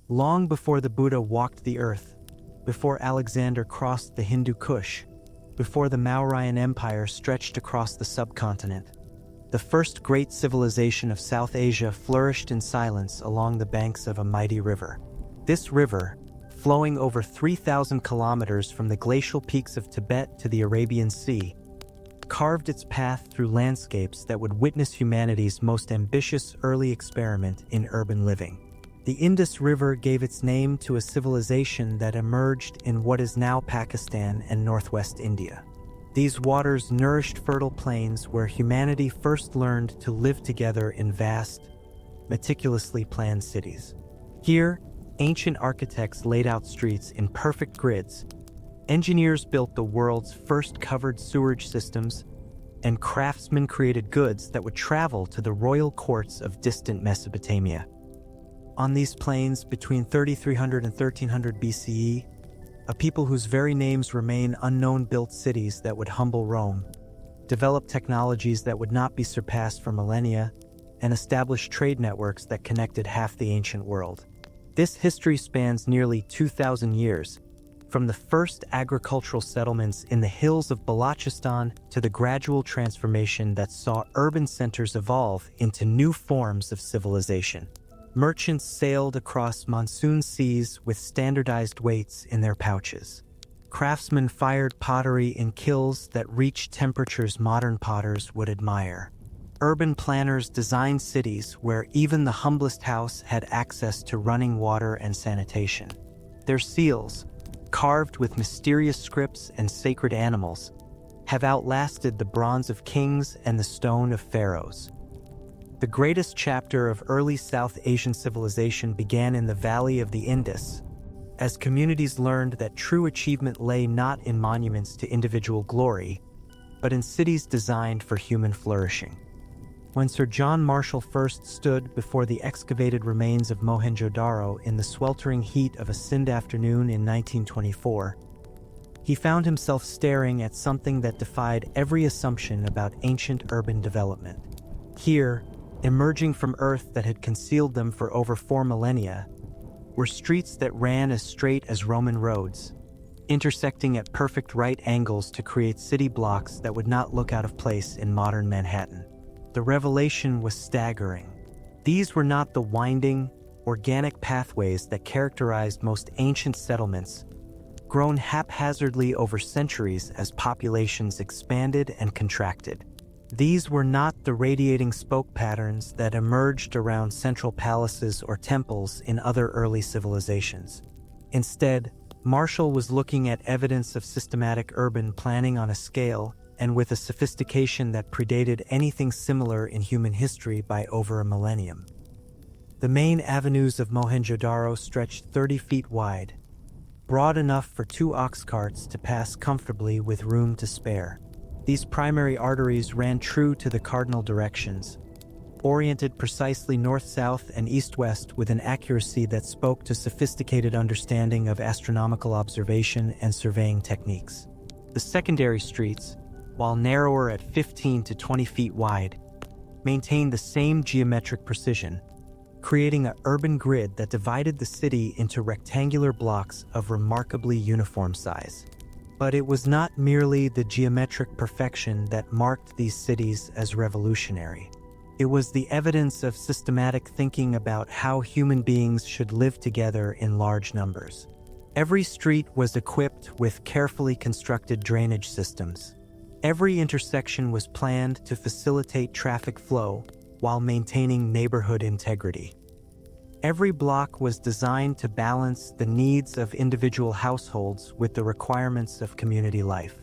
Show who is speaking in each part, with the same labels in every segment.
Speaker 1: Long before the Buddha walked the earth, before Alexander crossed the Hindu Kush, before the Mauryan Empire stretched across the subcontinent, the first great civilization of South Asia flourished in silence along the banks of a mighty river. This river, flowing over 3,000 kilometers from the glacial peaks of Tibet to the Arabian Sea, carved its path through landscapes that would witness humanity's most ambitious early experiment in urban living. The Indus River gave its name to a civilization that emerged in what is now Pakistan and northwest India. These waters nourished fertile plains where humanity first learned to live together in vast, meticulously planned cities. Here, ancient architects laid out streets in perfect grids, engineers built the world's first covered sewerage systems, and craftsmen created goods that would travel to the royal courts of distant Mesopotamia. On these plains between 3300 and 1300 BCE, a people whose very names remain unknown built cities that would humble Rome, developed technologies that would not be surpassed for millennia, and established trade networks that connected half the ancient world. This history spans nearly 2,000 years, from the first agricultural settlements in the hills of Balochistan to the gradual transformation that saw urban centers evolve into new forms of civilization. Merchants sailed across monsoon seas with standardized weights in their pouches. Craftsmen fired pottery in kilns that reached temperatures modern potters would admire. Urban planners designed cities where even the humblest house had access to running water and sanitation. Their seals, carved with mysterious scripts and sacred animals, have outlasted the bronze of kings and the stone of pharaohs. The greatest chapter of early South Asian civilization began in the valley of the Indus, as communities learned that true achievement lay not in monuments to individual glory, but in cities designed for human flourishing. When Sir John Marshall first stood before the excavated remains of Mohenjo-daro in the sweltering heat of a Sindh afternoon in 1924, he found himself staring at something that defied every assumption about ancient urban development. Here, emerging from earth that had concealed them for over 4 millennia, were streets that ran as straight as Roman roads, intersecting at perfect right angles to create city blocks that would not look out of place in modern Manhattan. The revelation was staggering. These were not the winding, organic pathways that characterized most ancient settlements, grown haphazardly over centuries as populations expanded and contracted. These were not the radiating spoke patterns that emerged around central palaces or temples in other early civilizations. Instead, Marshall was looking at evidence of systematic urban planning on a scale and with a sophistication that predated anything similar in human history by over a millennium. The main avenues of Mohenjo-daro stretched 30 feet wide, broad enough for 2 ox carts to pass comfortably with room to spare. These primary arteries ran true to the cardinal directions, oriented precisely north-south and east-west with an accuracy that spoke to sophisticated understanding of astronomical observation and surveying techniques. The secondary streets, while narrower at 15 to 20 feet wide, maintained the same geometric precision, creating an urban grid that divided the city into rectangular blocks of remarkably uniform size. But it was not merely the geometric perfection that marked these cities as revolutionary. It was the evidence of systematic thinking about how human beings should live together in large numbers. Every street was equipped with carefully constructed drainage systems. Every intersection was planned to facilitate traffic flow while maintaining neighborhood integrity. Every block was designed to balance the needs of individual households with the requirements of community life.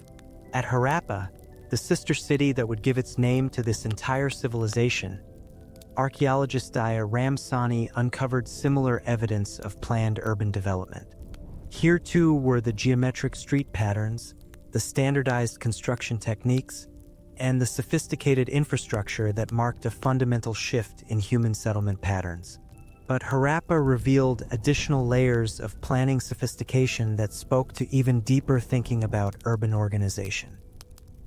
Speaker 1: At Harappa, the sister city that would give its name to this entire civilization, archaeologist Daya Ramsani uncovered similar evidence of planned urban development. Here too were the geometric street patterns, the standardized construction techniques, and the sophisticated infrastructure that marked a fundamental shift in human settlement patterns. But Harappa revealed additional layers of planning sophistication that spoke to even deeper thinking about urban organization.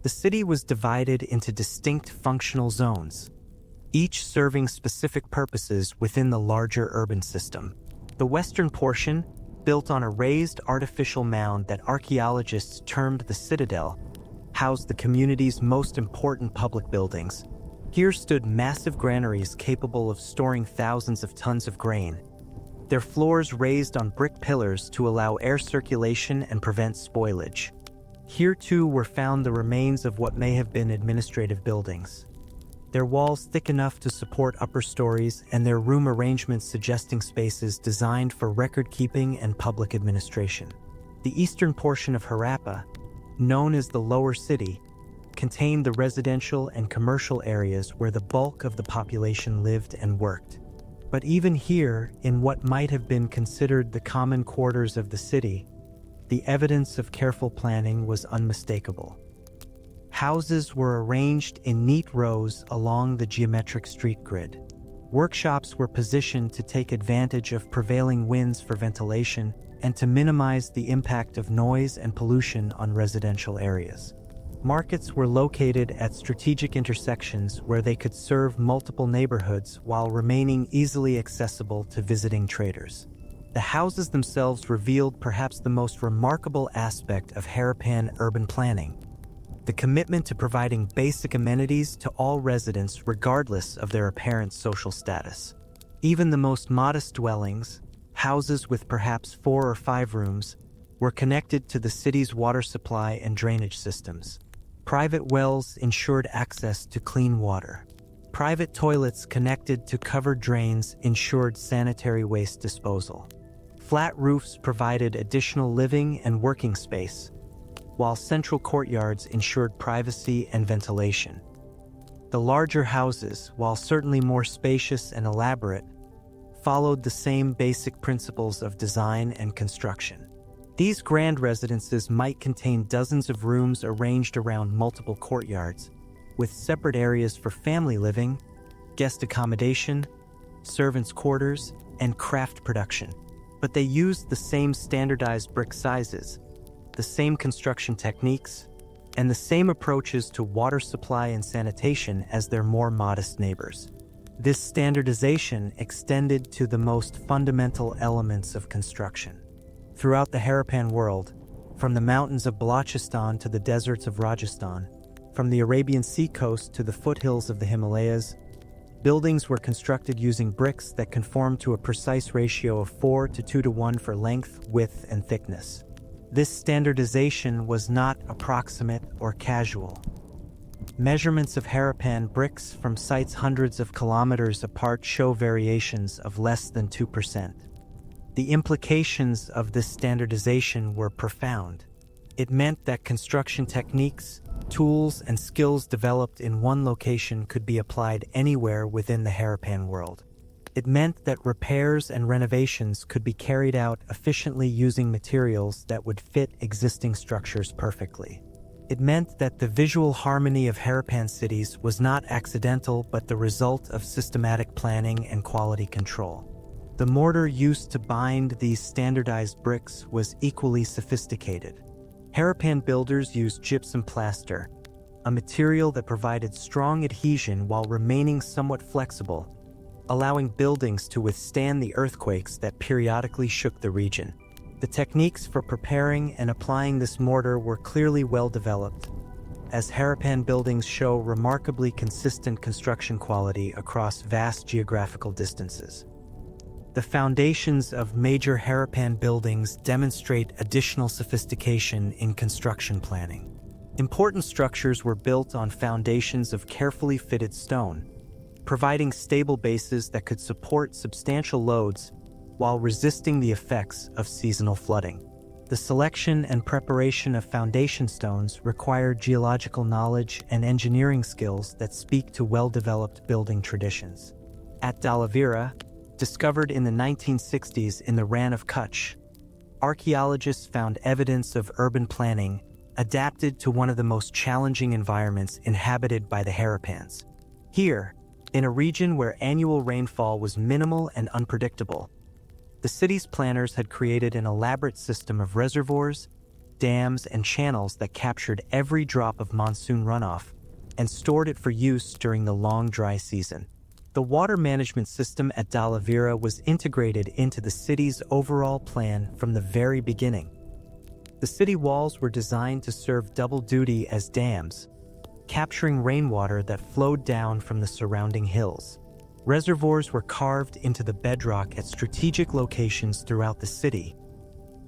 Speaker 1: The city was divided into distinct functional zones, each serving specific purposes within the larger urban system. The western portion, built on a raised artificial mound that archaeologists termed the citadel, housed the community's most important public buildings. Here stood massive granaries capable of storing thousands of tons of grain, their floors raised on brick pillars to allow air circulation and prevent spoilage. Here too were found the remains of what may have been administrative buildings, their walls thick enough to support upper stories and their room arrangements suggesting spaces designed for record-keeping and public administration. The eastern portion of Harappa, known as the Lower City, contained the residential and commercial areas where the bulk of the population lived and worked. But even here, in what might have been considered the common quarters of the city, the evidence of careful planning was unmistakable. Houses were arranged in neat rows along the geometric street grid. Workshops were positioned to take advantage of prevailing winds for ventilation and to minimize the impact of noise and pollution on residential areas. Markets were located at strategic intersections where they could serve multiple neighborhoods while remaining easily accessible to visiting traders. The houses themselves revealed perhaps the most remarkable aspect of Harappan urban planning: the commitment to providing basic amenities to all residents regardless of their apparent social status. Even the most modest dwellings, houses with perhaps 4 or 5 rooms, were connected to the city's water supply and drainage systems. Private wells ensured access to clean water. Private toilets connected to covered drains ensured sanitary waste disposal. Flat roofs provided additional living and working space, while central courtyards ensured privacy and ventilation. The larger houses, while certainly more spacious and elaborate, followed the same basic principles of design and construction. These grand residences might contain dozens of rooms arranged around multiple courtyards, with separate areas for family living, guest accommodation, servants' quarters, and craft production. But they used the same standardized brick sizes, the same construction techniques, and the same approaches to water supply and sanitation as their more modest neighbors. This standardization extended to the most fundamental elements of construction. Throughout the Harappan world, from the mountains of Balochistan to the deserts of Rajasthan, from the Arabian Sea coast to the foothills of the Himalayas, buildings were constructed using bricks that conformed to a precise ratio of 4 to 2 to 1 for length, width, and thickness. This standardization was not approximate or casual. Measurements of Harappan bricks from sites hundreds of kilometers apart show variations of less than 2%. The implications of this standardization were profound. It meant that construction techniques, tools, and skills developed in one location could be applied anywhere within the Harappan world. It meant that repairs and renovations could be carried out efficiently using materials that would fit existing structures perfectly. It meant that the visual harmony of Harappan cities was not accidental but the result of systematic planning and quality control. The mortar used to bind these standardized bricks was equally sophisticated. Harappan builders used gypsum plaster, a material that provided strong adhesion while remaining somewhat flexible, allowing buildings to withstand the earthquakes that periodically shook the region. The techniques for preparing and applying this mortar were clearly well developed, as Harappan buildings show remarkably consistent construction quality across vast geographical distances. The foundations of major Harappan buildings demonstrate additional sophistication in construction planning. Important structures were built on foundations of carefully fitted stone, providing stable bases that could support substantial loads while resisting the effects of seasonal flooding. The selection and preparation of foundation stones required geological knowledge and engineering skills that speak to well-developed building traditions. At Dhalavira, discovered in the 1960s in the Rann of Kutch, archaeologists found evidence of urban planning adapted to one of the most challenging environments inhabited by the Harappans. Here, in a region where annual rainfall was minimal and unpredictable, the city's planners had created an elaborate system of reservoirs, dams, and channels that captured every drop of monsoon runoff and stored it for use during the long dry season. The water management system at Dalavira was integrated into the city's overall plan from the very beginning. The city walls were designed to serve double duty as dams, capturing rainwater that flowed down from the surrounding hills. Reservoirs were carved into the bedrock at strategic locations throughout the city,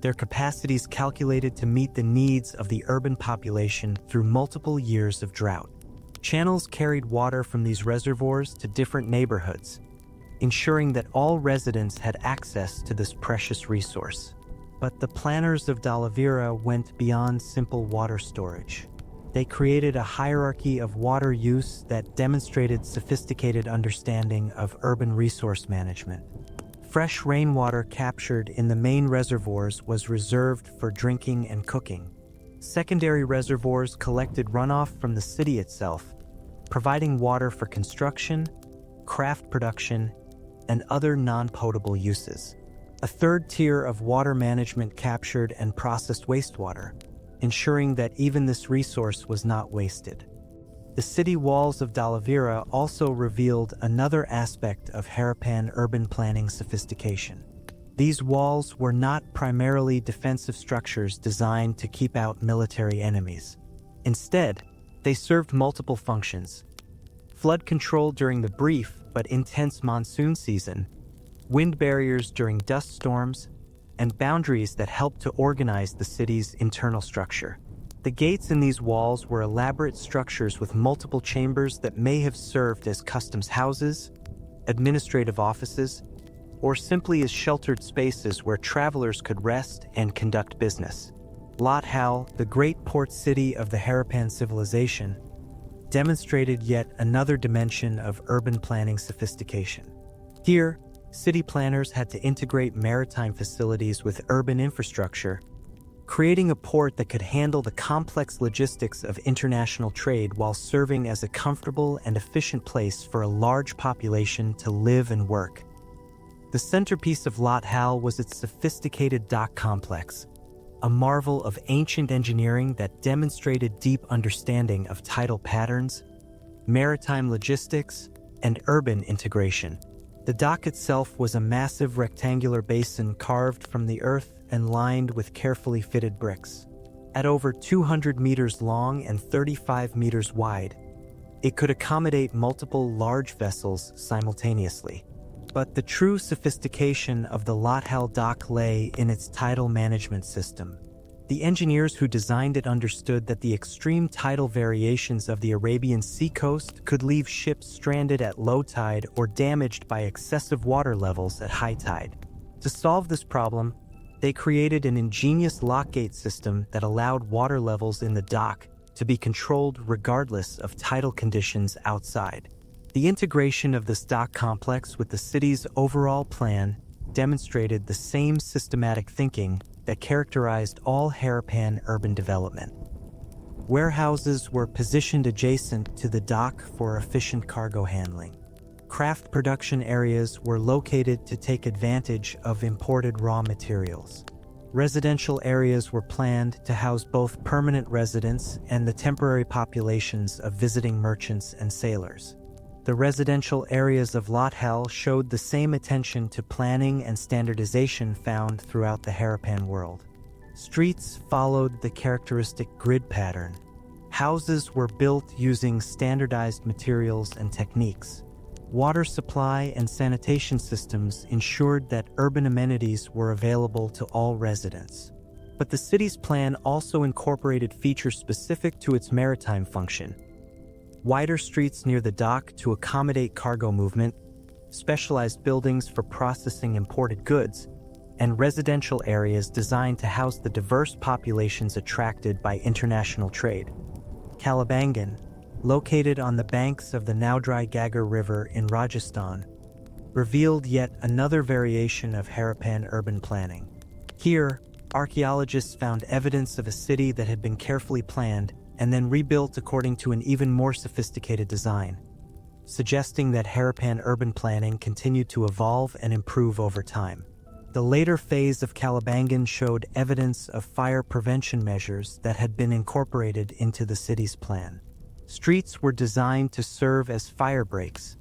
Speaker 1: their capacities calculated to meet the needs of the urban population through multiple years of drought. Channels carried water from these reservoirs to different neighborhoods, ensuring that all residents had access to this precious resource. But the planners of Dalavira went beyond simple water storage. They created a hierarchy of water use that demonstrated sophisticated understanding of urban resource management. Fresh rainwater captured in the main reservoirs was reserved for drinking and cooking. Secondary reservoirs collected runoff from the city itself, providing water for construction, craft production, and other non-potable uses. A third tier of water management captured and processed wastewater, ensuring that even this resource was not wasted. The city walls of Dalavira also revealed another aspect of Harappan urban planning sophistication. These walls were not primarily defensive structures designed to keep out military enemies. Instead, they served multiple functions: flood control during the brief but intense monsoon season, wind barriers during dust storms, and boundaries that helped to organize the city's internal structure. The gates in these walls were elaborate structures with multiple chambers that may have served as customs houses, administrative offices, or simply as sheltered spaces where travelers could rest and conduct business. Lathal, the great port city of the Harappan civilization, demonstrated yet another dimension of urban planning sophistication. Here, city planners had to integrate maritime facilities with urban infrastructure, creating a port that could handle the complex logistics of international trade while serving as a comfortable and efficient place for a large population to live and work. The centerpiece of Lathal was its sophisticated dock complex, a marvel of ancient engineering that demonstrated deep understanding of tidal patterns, maritime logistics, and urban integration. The dock itself was a massive rectangular basin carved from the earth and lined with carefully fitted bricks. At over 200 meters long and 35 meters wide, it could accommodate multiple large vessels simultaneously. But the true sophistication of the Lathal dock lay in its tidal management system. The engineers who designed it understood that the extreme tidal variations of the Arabian seacoast could leave ships stranded at low tide or damaged by excessive water levels at high tide. To solve this problem, they created an ingenious lockgate system that allowed water levels in the dock to be controlled regardless of tidal conditions outside. The integration of this dock complex with the city's overall plan demonstrated the same systematic thinking that characterized all Harappan urban development. Warehouses were positioned adjacent to the dock for efficient cargo handling. Craft production areas were located to take advantage of imported raw materials. Residential areas were planned to house both permanent residents and the temporary populations of visiting merchants and sailors. The residential areas of Lathal showed the same attention to planning and standardization found throughout the Harappan world. Streets followed the characteristic grid pattern. Houses were built using standardized materials and techniques. Water supply and sanitation systems ensured that urban amenities were available to all residents. But the city's plan also incorporated features specific to its maritime function: wider streets near the dock to accommodate cargo movement, specialized buildings for processing imported goods, and residential areas designed to house the diverse populations attracted by international trade. Kalibangan, located on the banks of the now-dry Ghaggar River in Rajasthan, revealed yet another variation of Harappan urban planning. Here, archaeologists found evidence of a city that had been carefully planned and then rebuilt according to an even more sophisticated design, suggesting that Harappan urban planning continued to evolve and improve over time. The later phase of Kalibangan showed evidence of fire prevention measures that had been incorporated into the city's plan. Streets were designed to serve as fire breaks,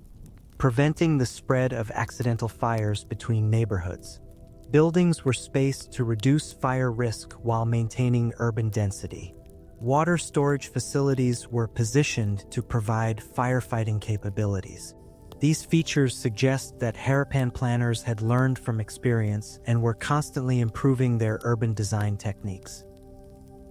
Speaker 1: preventing the spread of accidental fires between neighborhoods. Buildings were spaced to reduce fire risk while maintaining urban density. Water storage facilities were positioned to provide firefighting capabilities. These features suggest that Harappan planners had learned from experience and were constantly improving their urban design techniques.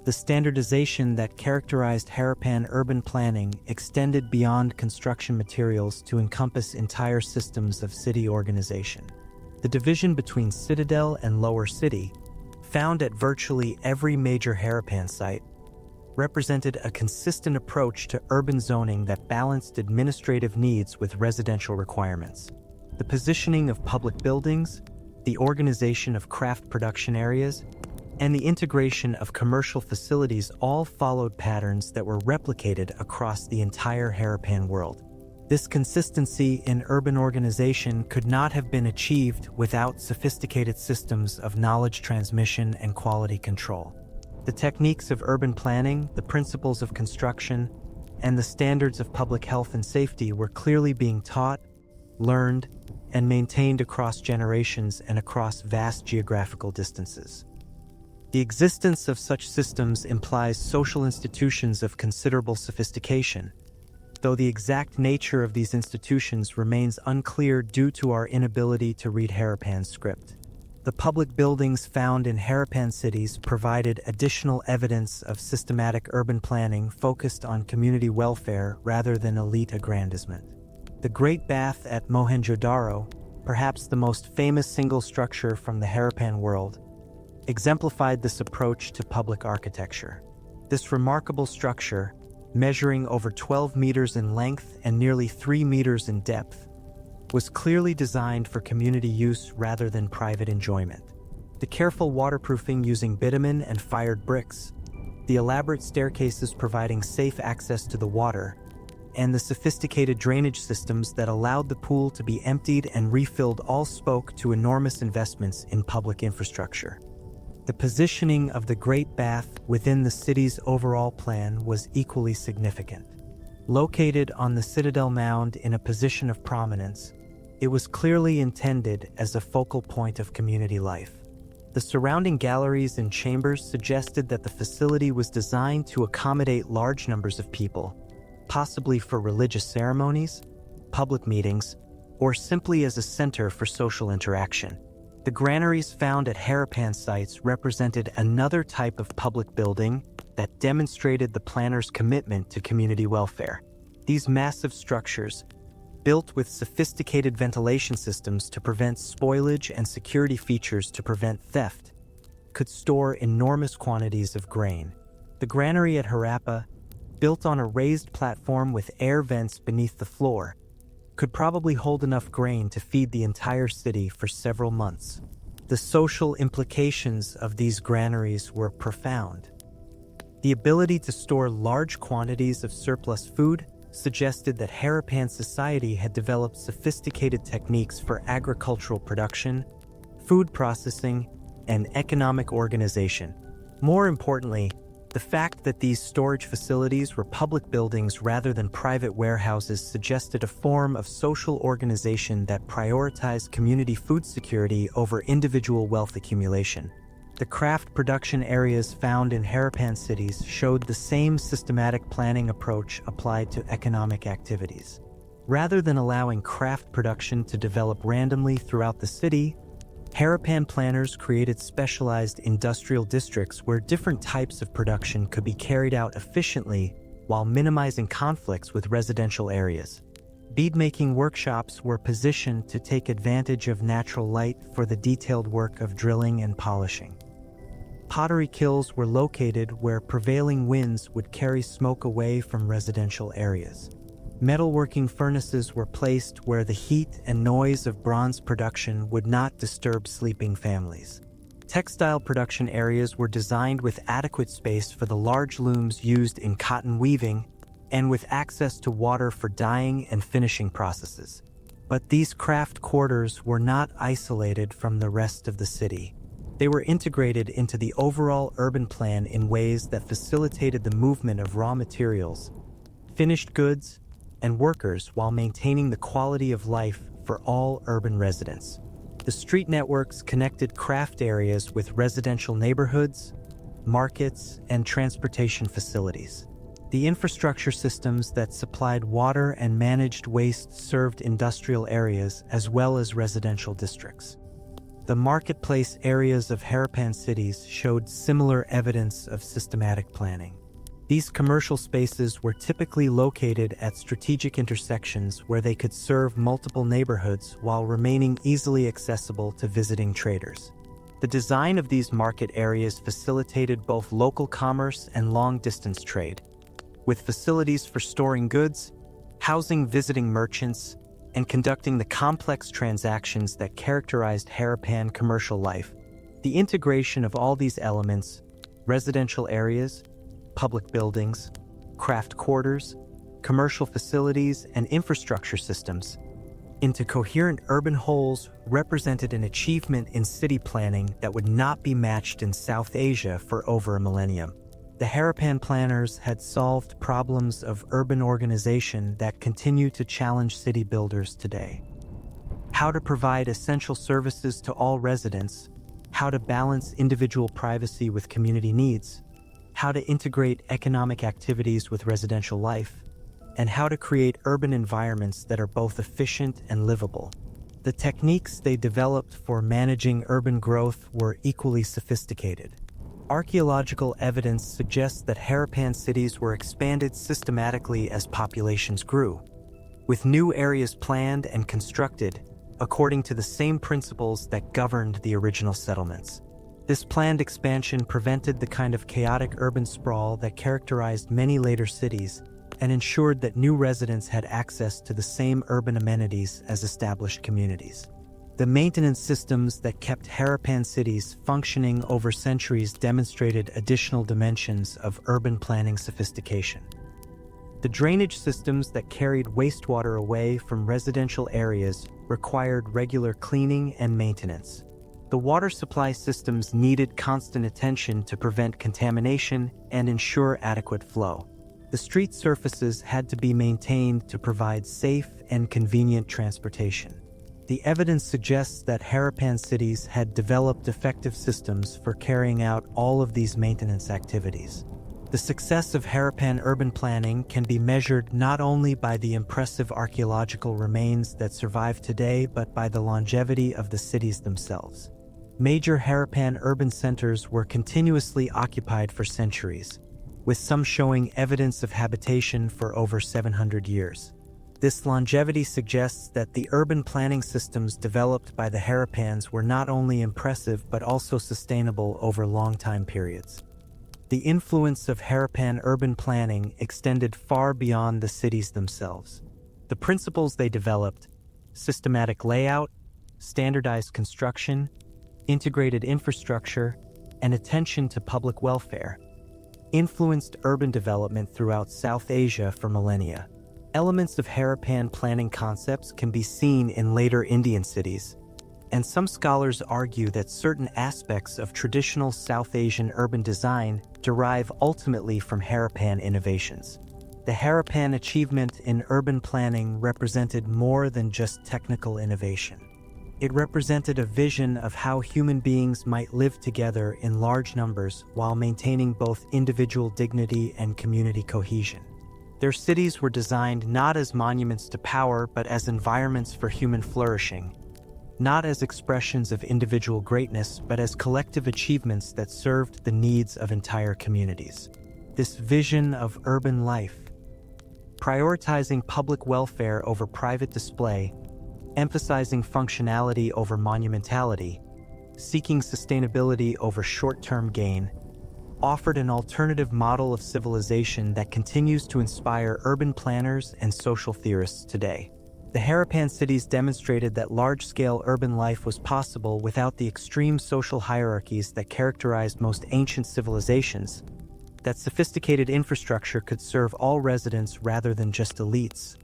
Speaker 1: The standardization that characterized Harappan urban planning extended beyond construction materials to encompass entire systems of city organization. The division between citadel and lower city, found at virtually every major Harappan site, represented a consistent approach to urban zoning that balanced administrative needs with residential requirements. The positioning of public buildings, the organization of craft production areas, and the integration of commercial facilities all followed patterns that were replicated across the entire Harappan world. This consistency in urban organization could not have been achieved without sophisticated systems of knowledge transmission and quality control. The techniques of urban planning, the principles of construction, and the standards of public health and safety were clearly being taught, learned, and maintained across generations and across vast geographical distances. The existence of such systems implies social institutions of considerable sophistication, though the exact nature of these institutions remains unclear due to our inability to read Harappan script. The public buildings found in Harappan cities provided additional evidence of systematic urban planning focused on community welfare rather than elite aggrandizement. The Great Bath at Mohenjo-daro, perhaps the most famous single structure from the Harappan world, exemplified this approach to public architecture. This remarkable structure, measuring over 12 meters in length and nearly 3 meters in depth, was clearly designed for community use rather than private enjoyment. The careful waterproofing using bitumen and fired bricks, the elaborate staircases providing safe access to the water, and the sophisticated drainage systems that allowed the pool to be emptied and refilled all spoke to enormous investments in public infrastructure. The positioning of the Great Bath within the city's overall plan was equally significant. Located on the Citadel Mound in a position of prominence, it was clearly intended as a focal point of community life. The surrounding galleries and chambers suggested that the facility was designed to accommodate large numbers of people, possibly for religious ceremonies, public meetings, or simply as a center for social interaction. The granaries found at Harappan sites represented another type of public building that demonstrated the planner's commitment to community welfare. These massive structures, built with sophisticated ventilation systems to prevent spoilage and security features to prevent theft, could store enormous quantities of grain. The granary at Harappa, built on a raised platform with air vents beneath the floor, could probably hold enough grain to feed the entire city for several months. The social implications of these granaries were profound. The ability to store large quantities of surplus food suggested that Harappan society had developed sophisticated techniques for agricultural production, food processing, and economic organization. More importantly, the fact that these storage facilities were public buildings rather than private warehouses suggested a form of social organization that prioritized community food security over individual wealth accumulation. The craft production areas found in Harappan cities showed the same systematic planning approach applied to economic activities. Rather than allowing craft production to develop randomly throughout the city, Harappan planners created specialized industrial districts where different types of production could be carried out efficiently while minimizing conflicts with residential areas. Bead-making workshops were positioned to take advantage of natural light for the detailed work of drilling and polishing. Pottery kilns were located where prevailing winds would carry smoke away from residential areas. Metalworking furnaces were placed where the heat and noise of bronze production would not disturb sleeping families. Textile production areas were designed with adequate space for the large looms used in cotton weaving and with access to water for dyeing and finishing processes. But these craft quarters were not isolated from the rest of the city. They were integrated into the overall urban plan in ways that facilitated the movement of raw materials, finished goods, and workers while maintaining the quality of life for all urban residents. The street networks connected craft areas with residential neighborhoods, markets, and transportation facilities. The infrastructure systems that supplied water and managed waste served industrial areas as well as residential districts. The marketplace areas of Harappan cities showed similar evidence of systematic planning. These commercial spaces were typically located at strategic intersections where they could serve multiple neighborhoods while remaining easily accessible to visiting traders. The design of these market areas facilitated both local commerce and long-distance trade, with facilities for storing goods, housing visiting merchants, and conducting the complex transactions that characterized Harappan commercial life. The integration of all these elements, residential areas, public buildings, craft quarters, commercial facilities, and infrastructure systems into coherent urban wholes represented an achievement in city planning that would not be matched in South Asia for over a millennium. The Harappan planners had solved problems of urban organization that continue to challenge city builders today. How to provide essential services to all residents, how to balance individual privacy with community needs, how to integrate economic activities with residential life, and how to create urban environments that are both efficient and livable. The techniques they developed for managing urban growth were equally sophisticated. Archaeological evidence suggests that Harappan cities were expanded systematically as populations grew, with new areas planned and constructed according to the same principles that governed the original settlements. This planned expansion prevented the kind of chaotic urban sprawl that characterized many later cities and ensured that new residents had access to the same urban amenities as established communities. The maintenance systems that kept Harappan cities functioning over centuries demonstrated additional dimensions of urban planning sophistication. The drainage systems that carried wastewater away from residential areas required regular cleaning and maintenance. The water supply systems needed constant attention to prevent contamination and ensure adequate flow. The street surfaces had to be maintained to provide safe and convenient transportation. The evidence suggests that Harappan cities had developed effective systems for carrying out all of these maintenance activities. The success of Harappan urban planning can be measured not only by the impressive archaeological remains that survive today, but by the longevity of the cities themselves. Major Harappan urban centers were continuously occupied for centuries, with some showing evidence of habitation for over 700 years. This longevity suggests that the urban planning systems developed by the Harappans were not only impressive but also sustainable over long time periods. The influence of Harappan urban planning extended far beyond the cities themselves. The principles they developed, systematic layout, standardized construction, integrated infrastructure, and attention to public welfare, influenced urban development throughout South Asia for millennia. Elements of Harappan planning concepts can be seen in later Indian cities, and some scholars argue that certain aspects of traditional South Asian urban design derive ultimately from Harappan innovations. The Harappan achievement in urban planning represented more than just technical innovation. It represented a vision of how human beings might live together in large numbers while maintaining both individual dignity and community cohesion. Their cities were designed not as monuments to power, but as environments for human flourishing, not as expressions of individual greatness, but as collective achievements that served the needs of entire communities. This vision of urban life, prioritizing public welfare over private display, emphasizing functionality over monumentality, seeking sustainability over short-term gain, offered an alternative model of civilization that continues to inspire urban planners and social theorists today. The Harappan cities demonstrated that large-scale urban life was possible without the extreme social hierarchies that characterized most ancient civilizations, that sophisticated infrastructure could serve all residents rather than just elites,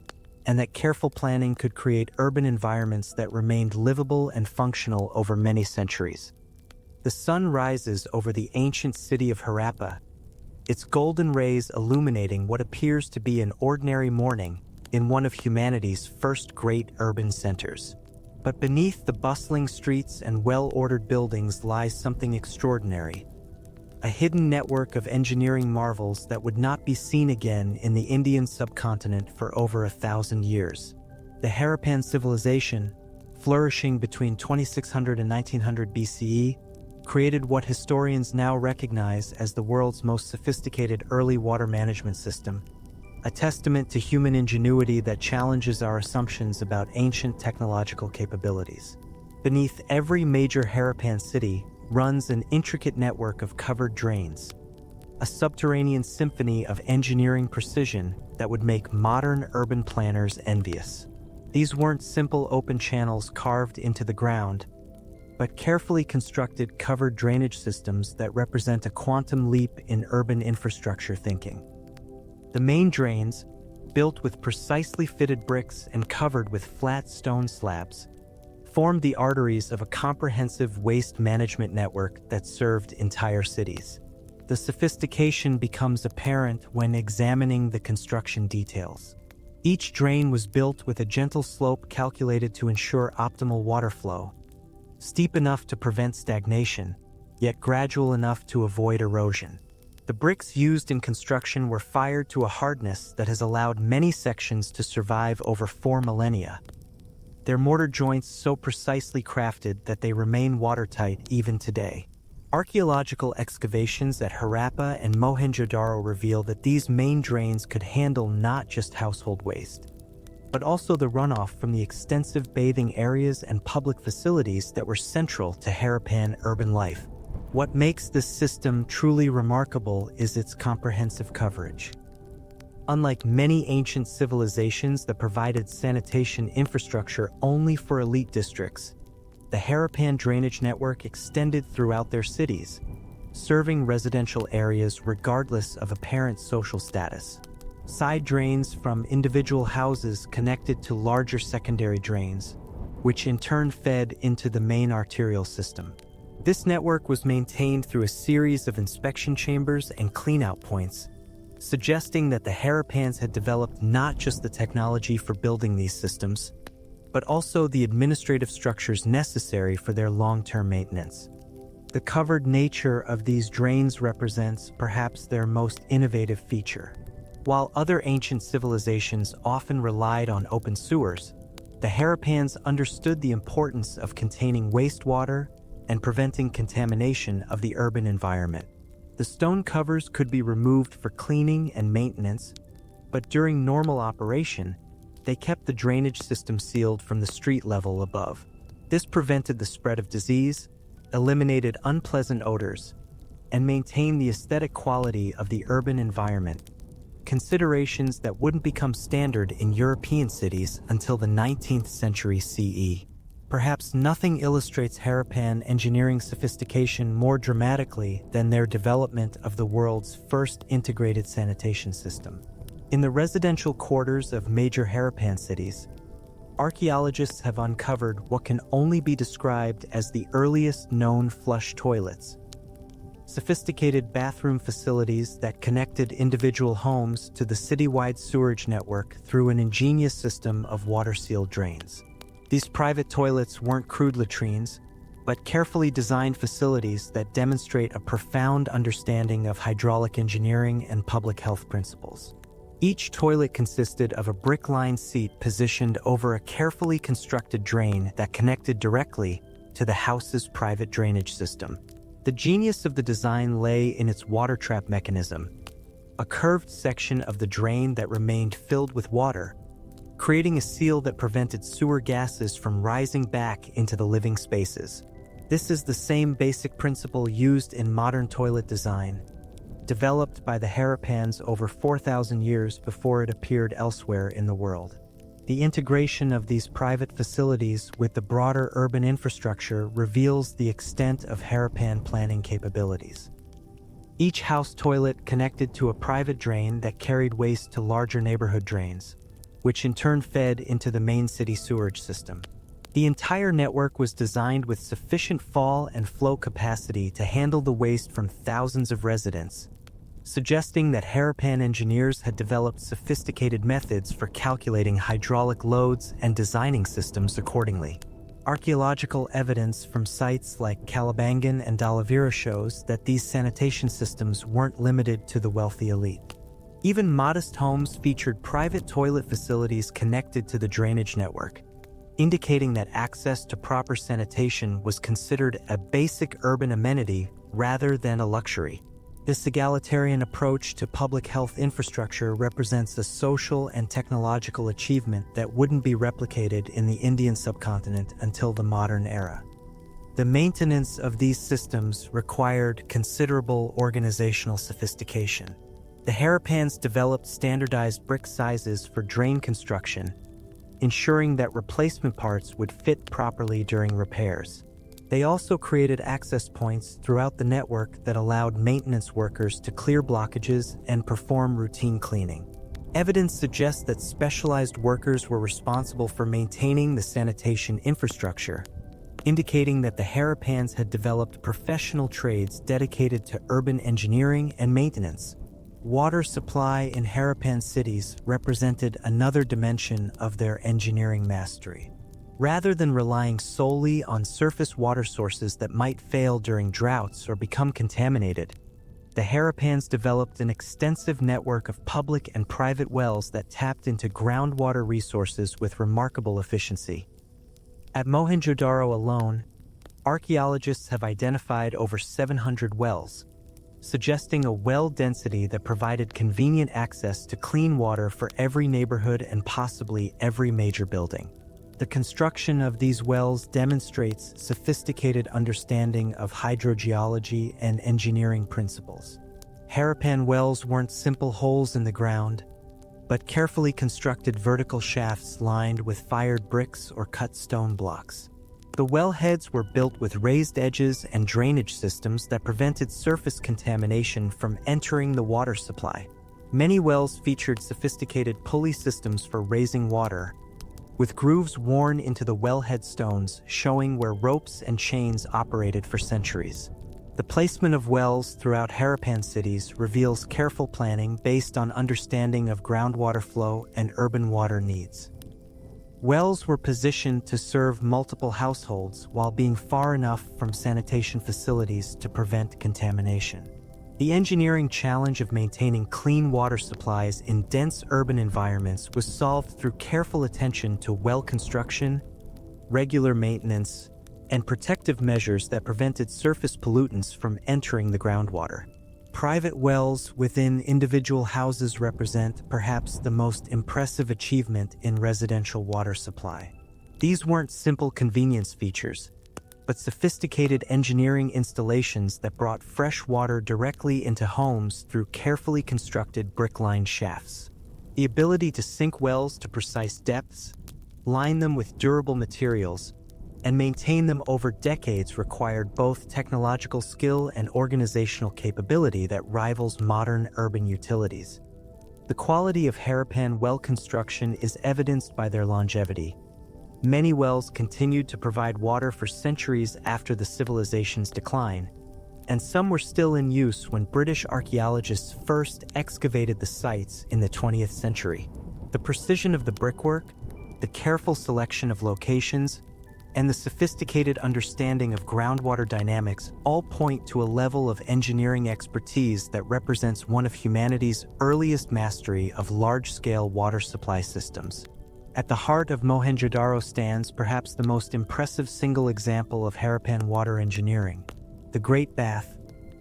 Speaker 1: and that careful planning could create urban environments that remained livable and functional over many centuries. The sun rises over the ancient city of Harappa, its golden rays illuminating what appears to be an ordinary morning in one of humanity's first great urban centers. But beneath the bustling streets and well-ordered buildings lies something extraordinary, a hidden network of engineering marvels that would not be seen again in the Indian subcontinent for over 1,000 years. The Harappan civilization, flourishing between 2600 and 1900 BCE, created what historians now recognize as the world's most sophisticated early water management system, a testament to human ingenuity that challenges our assumptions about ancient technological capabilities. Beneath every major Harappan city runs an intricate network of covered drains, a subterranean symphony of engineering precision that would make modern urban planners envious. These weren't simple open channels carved into the ground, but carefully constructed covered drainage systems that represent a quantum leap in urban infrastructure thinking. The main drains, built with precisely fitted bricks and covered with flat stone slabs, formed the arteries of a comprehensive waste management network that served entire cities. The sophistication becomes apparent when examining the construction details. Each drain was built with a gentle slope calculated to ensure optimal water flow, steep enough to prevent stagnation, yet gradual enough to avoid erosion. The bricks used in construction were fired to a hardness that has allowed many sections to survive over 4 millennia. Their mortar joints so precisely crafted that they remain watertight even today. Archaeological excavations at Harappa and Mohenjo-daro reveal that these main drains could handle not just household waste, but also the runoff from the extensive bathing areas and public facilities that were central to Harappan urban life. What makes this system truly remarkable is its comprehensive coverage. Unlike many ancient civilizations that provided sanitation infrastructure only for elite districts, the Harappan drainage network extended throughout their cities, serving residential areas regardless of apparent social status. Side drains from individual houses connected to larger secondary drains, which in turn fed into the main arterial system. This network was maintained through a series of inspection chambers and cleanout points, suggesting that the Harappans had developed not just the technology for building these systems, but also the administrative structures necessary for their long-term maintenance. The covered nature of these drains represents perhaps their most innovative feature. While other ancient civilizations often relied on open sewers, the Harappans understood the importance of containing wastewater and preventing contamination of the urban environment. The stone covers could be removed for cleaning and maintenance, but during normal operation, they kept the drainage system sealed from the street level above. This prevented the spread of disease, eliminated unpleasant odors, and maintained the aesthetic quality of the urban environment, considerations that wouldn't become standard in European cities until the 19th century CE. Perhaps nothing illustrates Harappan engineering sophistication more dramatically than their development of the world's first integrated sanitation system. In the residential quarters of major Harappan cities, archaeologists have uncovered what can only be described as the earliest known flush toilets, sophisticated bathroom facilities that connected individual homes to the citywide sewerage network through an ingenious system of water-sealed drains. These private toilets weren't crude latrines, but carefully designed facilities that demonstrate a profound understanding of hydraulic engineering and public health principles. Each toilet consisted of a brick-lined seat positioned over a carefully constructed drain that connected directly to the house's private drainage system. The genius of the design lay in its water trap mechanism, a curved section of the drain that remained filled with water, creating a seal that prevented sewer gases from rising back into the living spaces. This is the same basic principle used in modern toilet design, developed by the Harappans over 4,000 years before it appeared elsewhere in the world. The integration of these private facilities with the broader urban infrastructure reveals the extent of Harappan planning capabilities. Each house toilet connected to a private drain that carried waste to larger neighborhood drains, which in turn fed into the main city sewerage system. The entire network was designed with sufficient fall and flow capacity to handle the waste from thousands of residents, suggesting that Harappan engineers had developed sophisticated methods for calculating hydraulic loads and designing systems accordingly. Archaeological evidence from sites like Kalibangan and Dalavira shows that these sanitation systems weren't limited to the wealthy elite. Even modest homes featured private toilet facilities connected to the drainage network, indicating that access to proper sanitation was considered a basic urban amenity rather than a luxury. This egalitarian approach to public health infrastructure represents a social and technological achievement that wouldn't be replicated in the Indian subcontinent until the modern era. The maintenance of these systems required considerable organizational sophistication. The Harappans developed standardized brick sizes for drain construction, ensuring that replacement parts would fit properly during repairs. They also created access points throughout the network that allowed maintenance workers to clear blockages and perform routine cleaning. Evidence suggests that specialized workers were responsible for maintaining the sanitation infrastructure, indicating that the Harappans had developed professional trades dedicated to urban engineering and maintenance. Water supply in Harappan cities represented another dimension of their engineering mastery. Rather than relying solely on surface water sources that might fail during droughts or become contaminated, the Harappans developed an extensive network of public and private wells that tapped into groundwater resources with remarkable efficiency. At Mohenjo-daro alone, archaeologists have identified over 700 wells, suggesting a well density that provided convenient access to clean water for every neighborhood and possibly every major building. The construction of these wells demonstrates sophisticated understanding of hydrogeology and engineering principles. Harappan wells weren't simple holes in the ground, but carefully constructed vertical shafts lined with fired bricks or cut stone blocks. The wellheads were built with raised edges and drainage systems that prevented surface contamination from entering the water supply. Many wells featured sophisticated pulley systems for raising water, with grooves worn into the wellhead stones showing where ropes and chains operated for centuries. The placement of wells throughout Harappan cities reveals careful planning based on understanding of groundwater flow and urban water needs. Wells were positioned to serve multiple households while being far enough from sanitation facilities to prevent contamination. The engineering challenge of maintaining clean water supplies in dense urban environments was solved through careful attention to well construction, regular maintenance, and protective measures that prevented surface pollutants from entering the groundwater. Private wells within individual houses represent perhaps the most impressive achievement in residential water supply. These weren't simple convenience features, but sophisticated engineering installations that brought fresh water directly into homes through carefully constructed brick-lined shafts. The ability to sink wells to precise depths, line them with durable materials, and maintain them over decades required both technological skill and organizational capability that rivals modern urban utilities. The quality of Harappan well construction is evidenced by their longevity. Many wells continued to provide water for centuries after the civilization's decline, and some were still in use when British archaeologists first excavated the sites in the 20th century. The precision of the brickwork, the careful selection of locations, and the sophisticated understanding of groundwater dynamics all point to a level of engineering expertise that represents one of humanity's earliest mastery of large-scale water supply systems. At the heart of Mohenjo-daro stands perhaps the most impressive single example of Harappan water engineering, the Great Bath,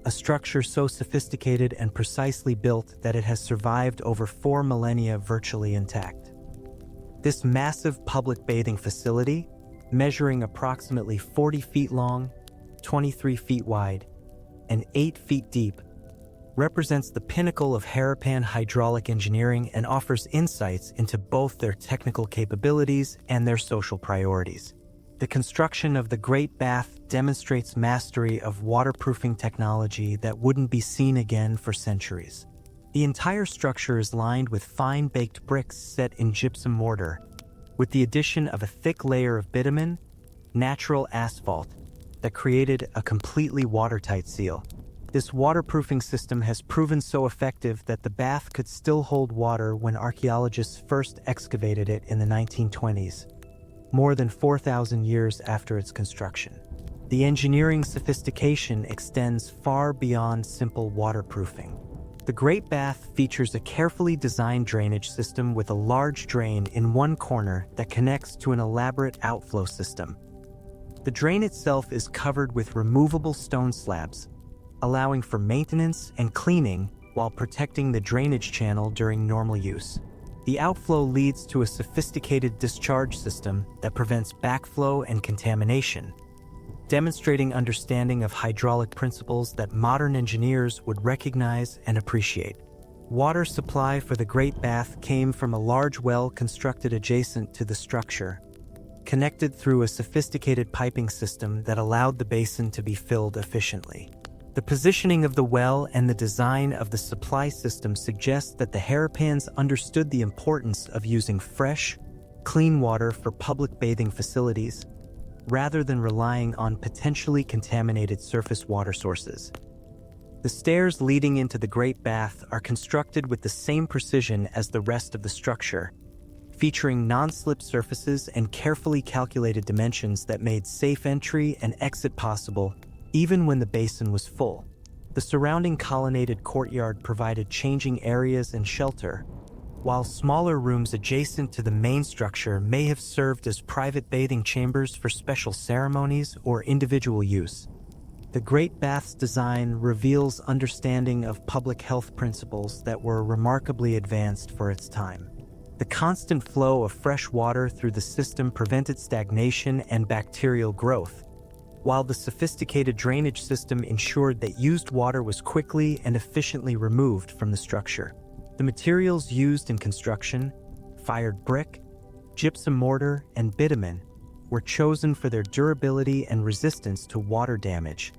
Speaker 1: a structure so sophisticated and precisely built that it has survived over 4 millennia virtually intact. This massive public bathing facility, measuring approximately 40 feet long, 23 feet wide, and 8 feet deep, represents the pinnacle of Harappan hydraulic engineering and offers insights into both their technical capabilities and their social priorities. The construction of the Great Bath demonstrates mastery of waterproofing technology that wouldn't be seen again for centuries. The entire structure is lined with fine-baked bricks set in gypsum mortar, with the addition of a thick layer of bitumen, natural asphalt, that created a completely watertight seal. This waterproofing system has proven so effective that the bath could still hold water when archaeologists first excavated it in the 1920s, more than 4,000 years after its construction. The engineering sophistication extends far beyond simple waterproofing. The Great Bath features a carefully designed drainage system with a large drain in one corner that connects to an elaborate outflow system. The drain itself is covered with removable stone slabs, allowing for maintenance and cleaning while protecting the drainage channel during normal use. The outflow leads to a sophisticated discharge system that prevents backflow and contamination, demonstrating understanding of hydraulic principles that modern engineers would recognize and appreciate. Water supply for the Great Bath came from a large well constructed adjacent to the structure, connected through a sophisticated piping system that allowed the basin to be filled efficiently. The positioning of the well and the design of the supply system suggest that the Harappans understood the importance of using fresh, clean water for public bathing facilities, rather than relying on potentially contaminated surface water sources. The stairs leading into the Great Bath are constructed with the same precision as the rest of the structure, featuring non-slip surfaces and carefully calculated dimensions that made safe entry and exit possible even when the basin was full. The surrounding colonnaded courtyard provided changing areas and shelter, while smaller rooms adjacent to the main structure may have served as private bathing chambers for special ceremonies or individual use. The Great Bath's design reveals understanding of public health principles that were remarkably advanced for its time. The constant flow of fresh water through the system prevented stagnation and bacterial growth, while the sophisticated drainage system ensured that used water was quickly and efficiently removed from the structure. The materials used in construction, fired brick, gypsum mortar, and bitumen, were chosen for their durability and resistance to water damage,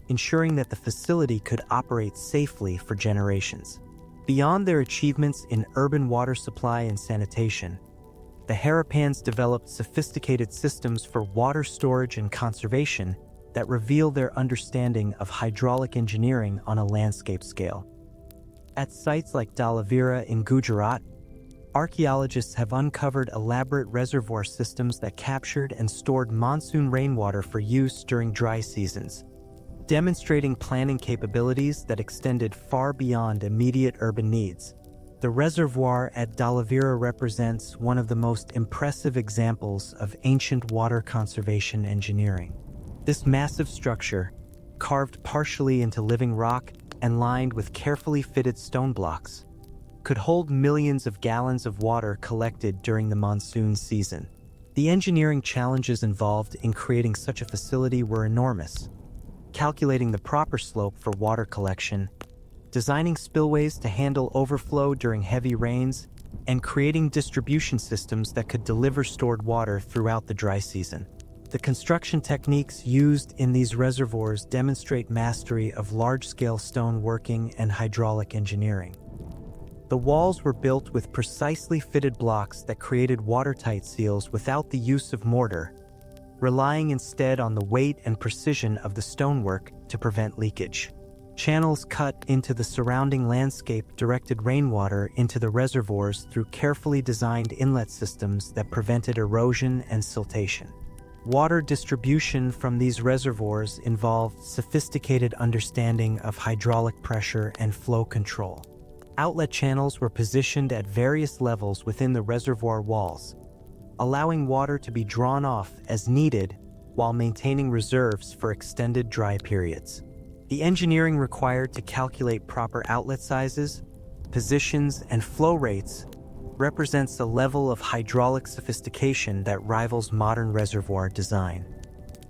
Speaker 1: ensuring that the facility could operate safely for generations. Beyond their achievements in urban water supply and sanitation, the Harappans developed sophisticated systems for water storage and conservation that reveal their understanding of hydraulic engineering on a landscape scale. At sites like Dhalavira in Gujarat, archaeologists have uncovered elaborate reservoir systems that captured and stored monsoon rainwater for use during dry seasons, demonstrating planning capabilities that extended far beyond immediate urban needs. The reservoir at Dhalavira represents one of the most impressive examples of ancient water conservation engineering. This massive structure, carved partially into living rock and lined with carefully fitted stone blocks, could hold millions of gallons of water collected during the monsoon season. The engineering challenges involved in creating such a facility were enormous. Calculating the proper slope for water collection, designing spillways to handle overflow during heavy rains, and creating distribution systems that could deliver stored water throughout the dry season. The construction techniques used in these reservoirs demonstrate mastery of large-scale stone working and hydraulic engineering. The walls were built with precisely fitted blocks that created watertight seals without the use of mortar, relying instead on the weight and precision of the stonework to prevent leakage. Channels cut into the surrounding landscape directed rainwater into the reservoirs through carefully designed inlet systems that prevented erosion and siltation. Water distribution from these reservoirs involved sophisticated understanding of hydraulic pressure and flow control. Outlet channels were positioned at various levels within the reservoir walls, allowing water to be drawn off as needed while maintaining reserves for extended dry periods. The engineering required to calculate proper outlet sizes, positions, and flow rates represents a level of hydraulic sophistication that rivals modern reservoir design.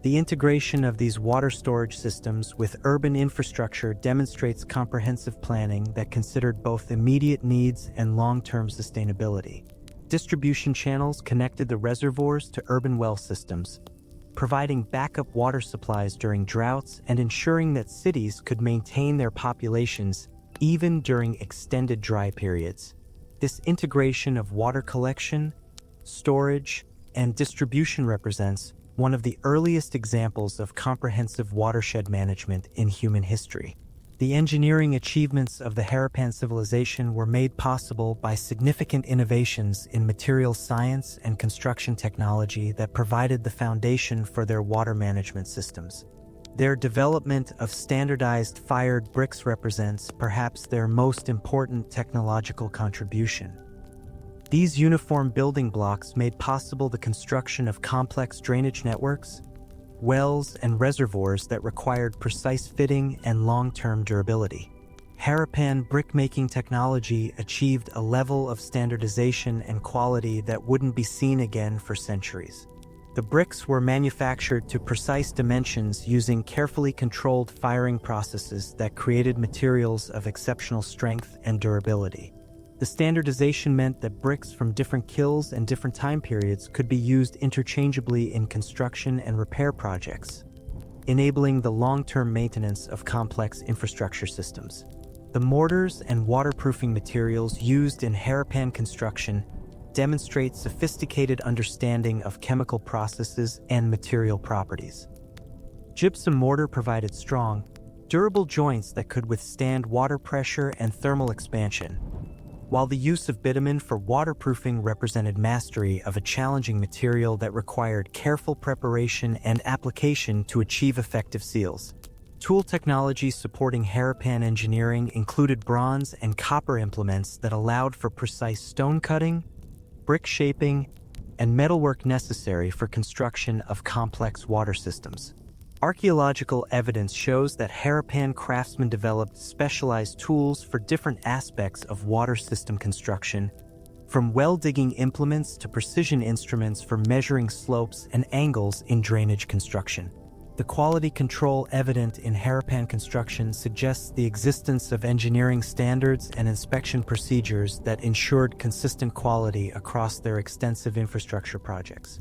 Speaker 1: The integration of these water storage systems with urban infrastructure demonstrates comprehensive planning that considered both immediate needs and long-term sustainability. Distribution channels connected the reservoirs to urban well systems, providing backup water supplies during droughts and ensuring that cities could maintain their populations even during extended dry periods. This integration of water collection, storage, and distribution represents one of the earliest examples of comprehensive watershed management in human history. The engineering achievements of the Harappan civilization were made possible by significant innovations in materials science and construction technology that provided the foundation for their water management systems. Their development of standardized fired bricks represents perhaps their most important technological contribution. These uniform building blocks made possible the construction of complex drainage networks, wells, and reservoirs that required precise fitting and long-term durability. Harappan brick-making technology achieved a level of standardization and quality that wouldn't be seen again for centuries. The bricks were manufactured to precise dimensions using carefully controlled firing processes that created materials of exceptional strength and durability. The standardization meant that bricks from different kilns and different time periods could be used interchangeably in construction and repair projects, enabling the long-term maintenance of complex infrastructure systems. The mortars and waterproofing materials used in Harappan construction demonstrate sophisticated understanding of chemical processes and material properties. Gypsum mortar provided strong, durable joints that could withstand water pressure and thermal expansion, while the use of bitumen for waterproofing represented mastery of a challenging material that required careful preparation and application to achieve effective seals. Tool technology supporting Harappan engineering included bronze and copper implements that allowed for precise stone cutting, brick shaping, and metalwork necessary for construction of complex water systems. Archaeological evidence shows that Harappan craftsmen developed specialized tools for different aspects of water system construction, from well-digging implements to precision instruments for measuring slopes and angles in drainage construction. The quality control evident in Harappan construction suggests the existence of engineering standards and inspection procedures that ensured consistent quality across their extensive infrastructure projects.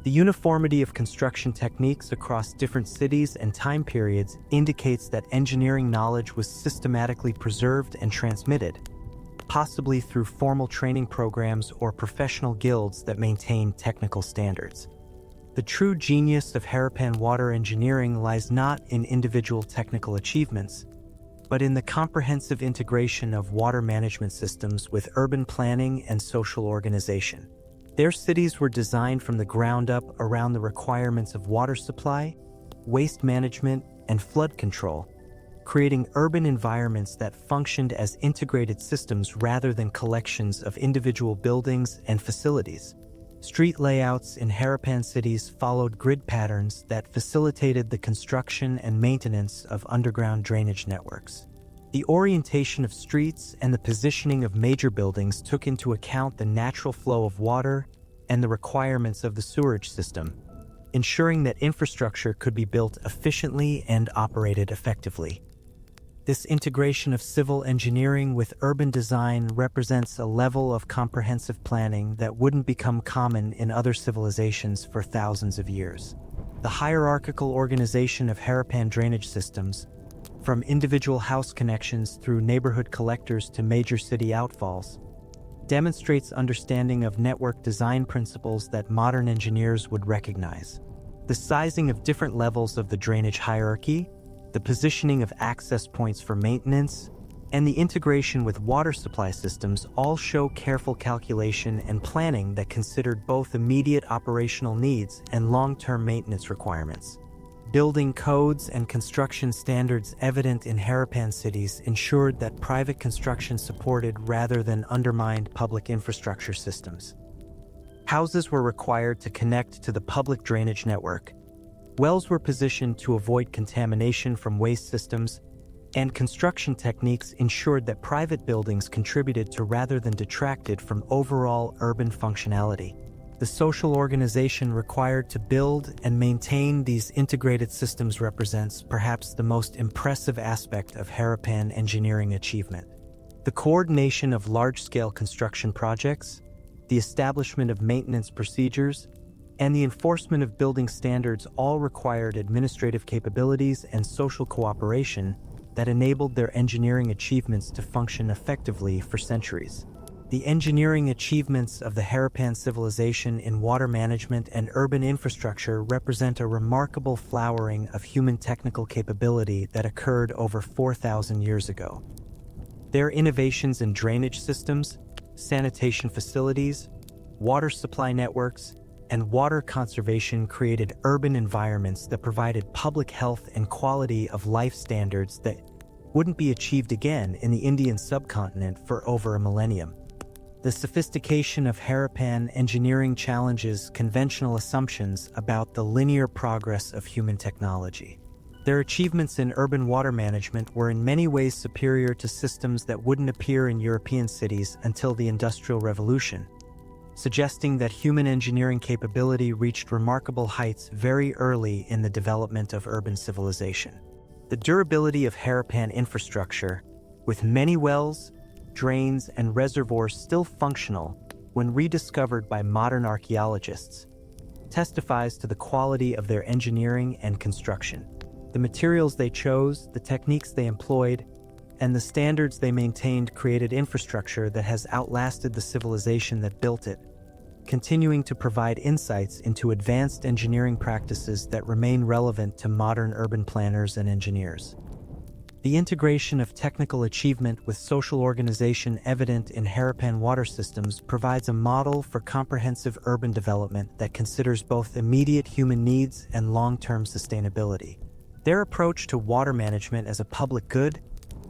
Speaker 1: The uniformity of construction techniques across different cities and time periods indicates that engineering knowledge was systematically preserved and transmitted, possibly through formal training programs or professional guilds that maintain technical standards. The true genius of Harappan water engineering lies not in individual technical achievements, but in the comprehensive integration of water management systems with urban planning and social organization. Their cities were designed from the ground up around the requirements of water supply, waste management, and flood control, creating urban environments that functioned as integrated systems rather than collections of individual buildings and facilities. Street layouts in Harappan cities followed grid patterns that facilitated the construction and maintenance of underground drainage networks. The orientation of streets and the positioning of major buildings took into account the natural flow of water and the requirements of the sewerage system, ensuring that infrastructure could be built efficiently and operated effectively. This integration of civil engineering with urban design represents a level of comprehensive planning that wouldn't become common in other civilizations for thousands of years. The hierarchical organization of Harappan drainage systems, from individual house connections through neighborhood collectors to major city outfalls, demonstrates understanding of network design principles that modern engineers would recognize. The sizing of different levels of the drainage hierarchy, the positioning of access points for maintenance, and the integration with water supply systems all show careful calculation and planning that considered both immediate operational needs and long-term maintenance requirements. Building codes and construction standards evident in Harappan cities ensured that private construction supported rather than undermined public infrastructure systems. Houses were required to connect to the public drainage network. Wells were positioned to avoid contamination from waste systems, and construction techniques ensured that private buildings contributed to rather than detracted from overall urban functionality. The social organization required to build and maintain these integrated systems represents perhaps the most impressive aspect of Harappan engineering achievement. The coordination of large-scale construction projects, the establishment of maintenance procedures, and the enforcement of building standards all required administrative capabilities and social cooperation that enabled their engineering achievements to function effectively for centuries. The engineering achievements of the Harappan civilization in water management and urban infrastructure represent a remarkable flowering of human technical capability that occurred over 4,000 years ago. Their innovations in drainage systems, sanitation facilities, water supply networks, and water conservation created urban environments that provided public health and quality of life standards that wouldn't be achieved again in the Indian subcontinent for over a millennium. The sophistication of Harappan engineering challenges conventional assumptions about the linear progress of human technology. Their achievements in urban water management were in many ways superior to systems that wouldn't appear in European cities until the Industrial Revolution, suggesting that human engineering capability reached remarkable heights very early in the development of urban civilization. The durability of Harappan infrastructure, with many wells, drains, and reservoirs still functional when rediscovered by modern archaeologists, testifies to the quality of their engineering and construction. The materials they chose, the techniques they employed, and the standards they maintained created infrastructure that has outlasted the civilization that built it, continuing to provide insights into advanced engineering practices that remain relevant to modern urban planners and engineers. The integration of technical achievement with social organization evident in Harappan water systems provides a model for comprehensive urban development that considers both immediate human needs and long-term sustainability. Their approach to water management as a public good,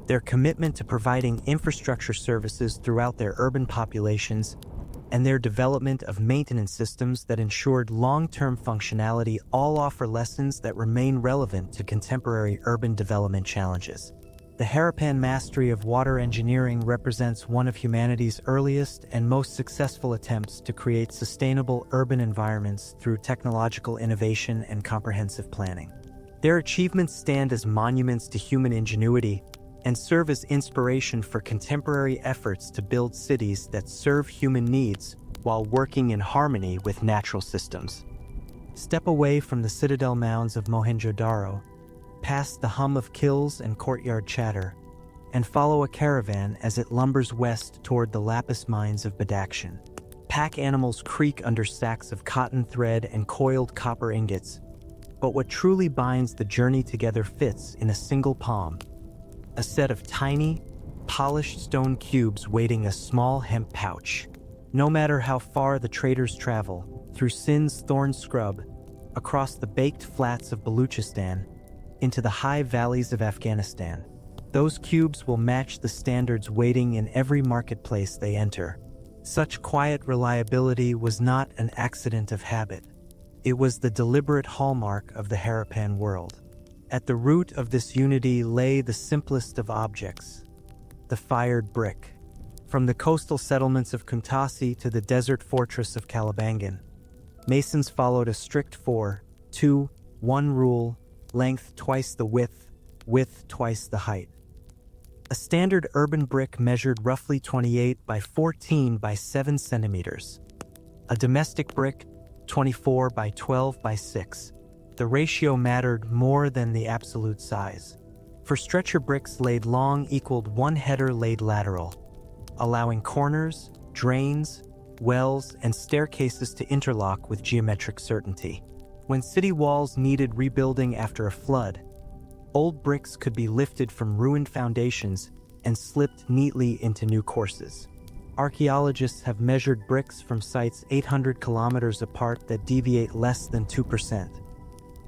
Speaker 1: their commitment to providing infrastructure services throughout their urban populations, and their development of maintenance systems that ensured long-term functionality all offer lessons that remain relevant to contemporary urban development challenges. The Harappan mastery of water engineering represents one of humanity's earliest and most successful attempts to create sustainable urban environments through technological innovation and comprehensive planning. Their achievements stand as monuments to human ingenuity and serve as inspiration for contemporary efforts to build cities that serve human needs while working in harmony with natural systems. Step away from the citadel mounds of Mohenjo-daro, past the hum of kilns and courtyard chatter, and follow a caravan as it lumbers west toward the lapis mines of Badakhshan. Pack animals creak under sacks of cotton thread and coiled copper ingots, but what truly binds the journey together fits in a single palm: a set of tiny, polished stone cubes weighing a small hemp pouch. No matter how far the traders travel, through Sindh's thorn scrub, across the baked flats of Baluchistan, into the high valleys of Afghanistan, those cubes will match the standards waiting in every marketplace they enter. Such quiet reliability was not an accident of habit. It was the deliberate hallmark of the Harappan world. At the root of this unity lay the simplest of objects, the fired brick. From the coastal settlements of Kuntasi to the desert fortress of Kalibangan, masons followed a strict 4-2-1 rule: length twice the width twice the height. A standard urban brick measured roughly 28 by 14 by 7 centimeters. A domestic brick, 24 by 12 by 6. The ratio mattered more than the absolute size. For stretcher bricks laid long equaled one header laid lateral, allowing corners, drains, wells, and staircases to interlock with geometric certainty. When city walls needed rebuilding after a flood, old bricks could be lifted from ruined foundations and slipped neatly into new courses. Archaeologists have measured bricks from sites 800 kilometers apart that deviate less than 2%.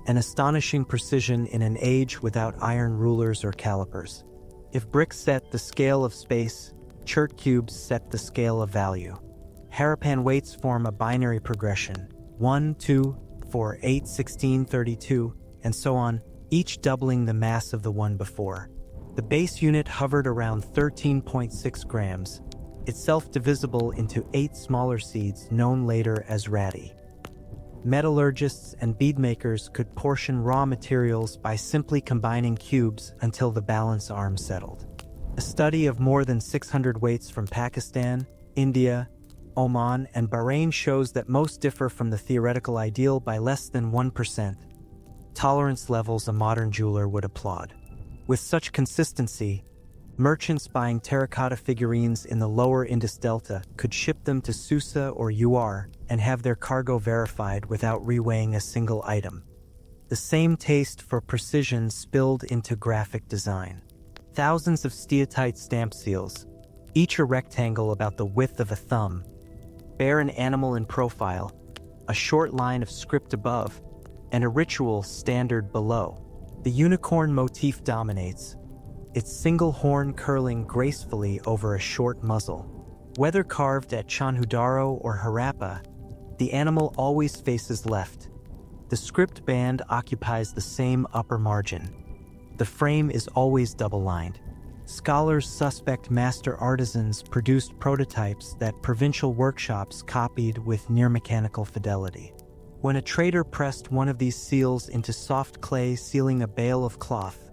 Speaker 1: An astonishing precision in an age without iron rulers or calipers. If bricks set the scale of space, chert cubes set the scale of value. Harappan weights form a binary progression: 1, 2, 4, 8, 16, 32, and so on, each doubling the mass of the one before. The base unit hovered around 13.6 grams, itself divisible into 8 smaller seeds known later as radi. Metallurgists and beadmakers could portion raw materials by simply combining cubes until the balance arm settled. A study of more than 600 weights from Pakistan, India, Oman, and Bahrain shows that most differ from the theoretical ideal by less than 1%. Tolerance levels a modern jeweler would applaud. With such consistency, Merchants buying terracotta figurines in the lower Indus Delta could ship them to Susa or Uar and have their cargo verified without reweighing a single item. The same taste for precision spilled into graphic design. Thousands of steatite stamp seals, each a rectangle about the width of a thumb, bear an animal in profile, a short line of script above, and a ritual standard below. The unicorn motif dominates, its single horn curling gracefully over a short muzzle. Whether carved at Mohenjo-daro or Harappa, the animal always faces left. The script band occupies the same upper margin. The frame is always double-lined. Scholars suspect master artisans produced prototypes that provincial workshops copied with near-mechanical fidelity. When a trader pressed one of these seals into soft clay sealing a bale of cloth,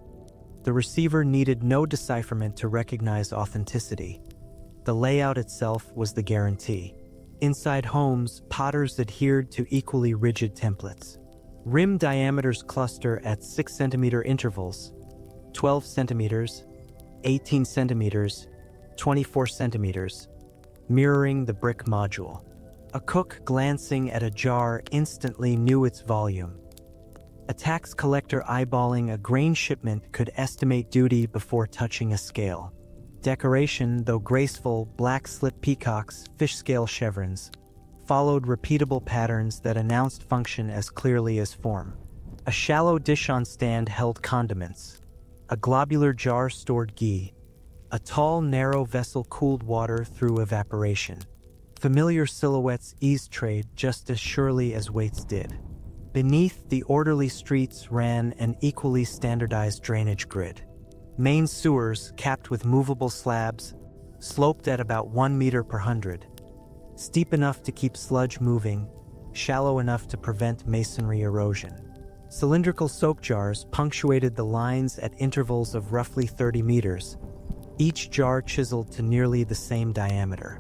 Speaker 1: the receiver needed no decipherment to recognize authenticity. The layout itself was the guarantee. Inside homes, potters adhered to equally rigid templates. Rim diameters cluster at 6 cm intervals, 12 cm, 18 cm, 24 cm, mirroring the brick module. A cook glancing at a jar instantly knew its volume. A tax collector eyeballing a grain shipment could estimate duty before touching a scale. Decoration, though graceful, black-slit peacocks, fish-scale chevrons, followed repeatable patterns that announced function as clearly as form. A shallow dish on stand held condiments. A globular jar stored ghee. A tall, narrow vessel cooled water through evaporation. Familiar silhouettes eased trade just as surely as weights did. Beneath the orderly streets ran an equally standardized drainage grid. Main sewers, capped with movable slabs, sloped at about 1 meter per 100. Steep enough to keep sludge moving, shallow enough to prevent masonry erosion. Cylindrical soap jars punctuated the lines at intervals of roughly 30 meters, each jar chiseled to nearly the same diameter.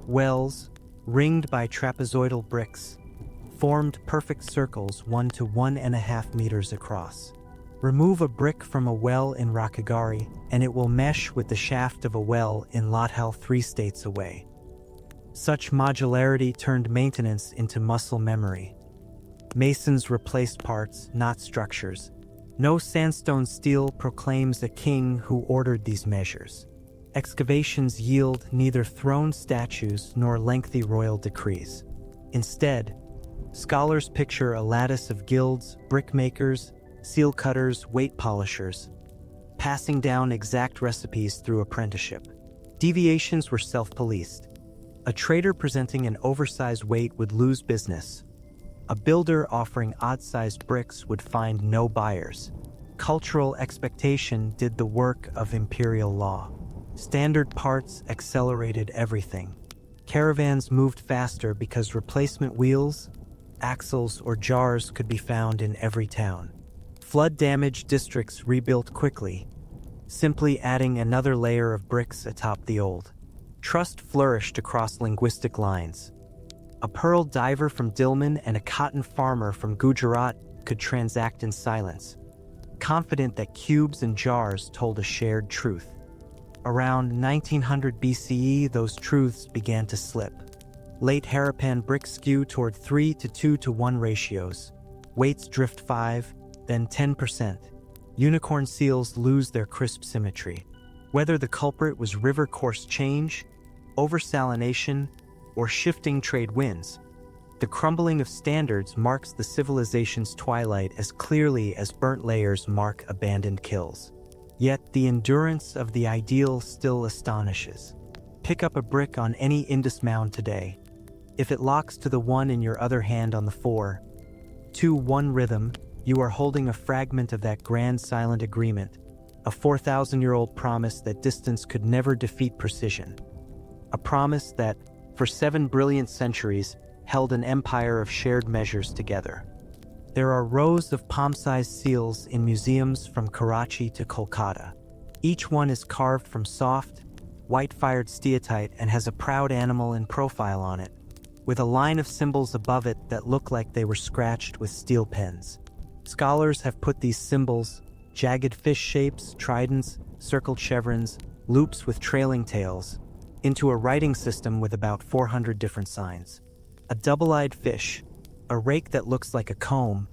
Speaker 1: Wells, ringed by trapezoidal bricks, formed perfect circles 1 to 1.5 meters across. Remove a brick from a well in Rakhigarhi, and it will mesh with the shaft of a well in Lathal 3 states away. Such modularity turned maintenance into muscle memory. Masons replaced parts, not structures. No sandstone steel proclaims a king who ordered these measures. Excavations yield neither throne statues nor lengthy royal decrees. Instead, scholars picture a lattice of guilds, brickmakers, seal cutters, weight polishers, passing down exact recipes through apprenticeship. Deviations were self-policed. A trader presenting an oversized weight would lose business. A builder offering odd-sized bricks would find no buyers. Cultural expectation did the work of imperial law. Standard parts accelerated everything. Caravans moved faster because replacement wheels, axles, or jars could be found in every town. Flood-damaged districts rebuilt quickly, simply adding another layer of bricks atop the old. Trust flourished across linguistic lines. A pearl diver from Dilmun and a cotton farmer from Gujarat could transact in silence, confident that cubes and jars told a shared truth. Around 1900 BCE, those truths began to slip. Late Harappan bricks skew toward 3 to 2 to 1 ratios. Weights drift 5, then 10%. Unicorn seals lose their crisp symmetry. Whether the culprit was river course change, oversalination, or shifting trade winds, the crumbling of standards marks the civilization's twilight as clearly as burnt layers mark abandoned kills. Yet the endurance of the ideal still astonishes. Pick up a brick on any Indus mound today. If it locks to the one in your other hand on the 4-2-1 rhythm, you are holding a fragment of that grand silent agreement, a 4,000-year-old promise that distance could never defeat precision. A promise that, for 7 brilliant centuries, held an empire of shared measures together. There are rows of palm-sized seals in museums from Karachi to Kolkata. Each one is carved from soft, white-fired steatite and has a proud animal in profile on it, with a line of symbols above it that look like they were scratched with steel pens. Scholars have put these symbols, jagged fish shapes, tridents, circled chevrons, loops with trailing tails, into a writing system with about 400 different signs. A double-eyed fish, a rake that looks like a comb,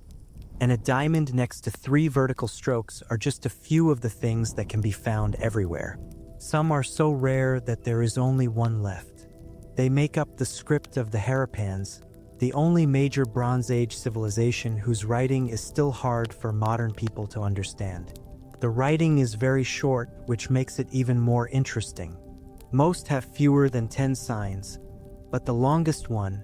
Speaker 1: and a diamond next to 3 vertical strokes are just a few of the things that can be found everywhere. Some are so rare that there is only one left. They make up the script of the Harappans, the only major Bronze Age civilization whose writing is still hard for modern people to understand. The writing is very short, which makes it even more interesting. Most have fewer than 10 signs, but the longest one,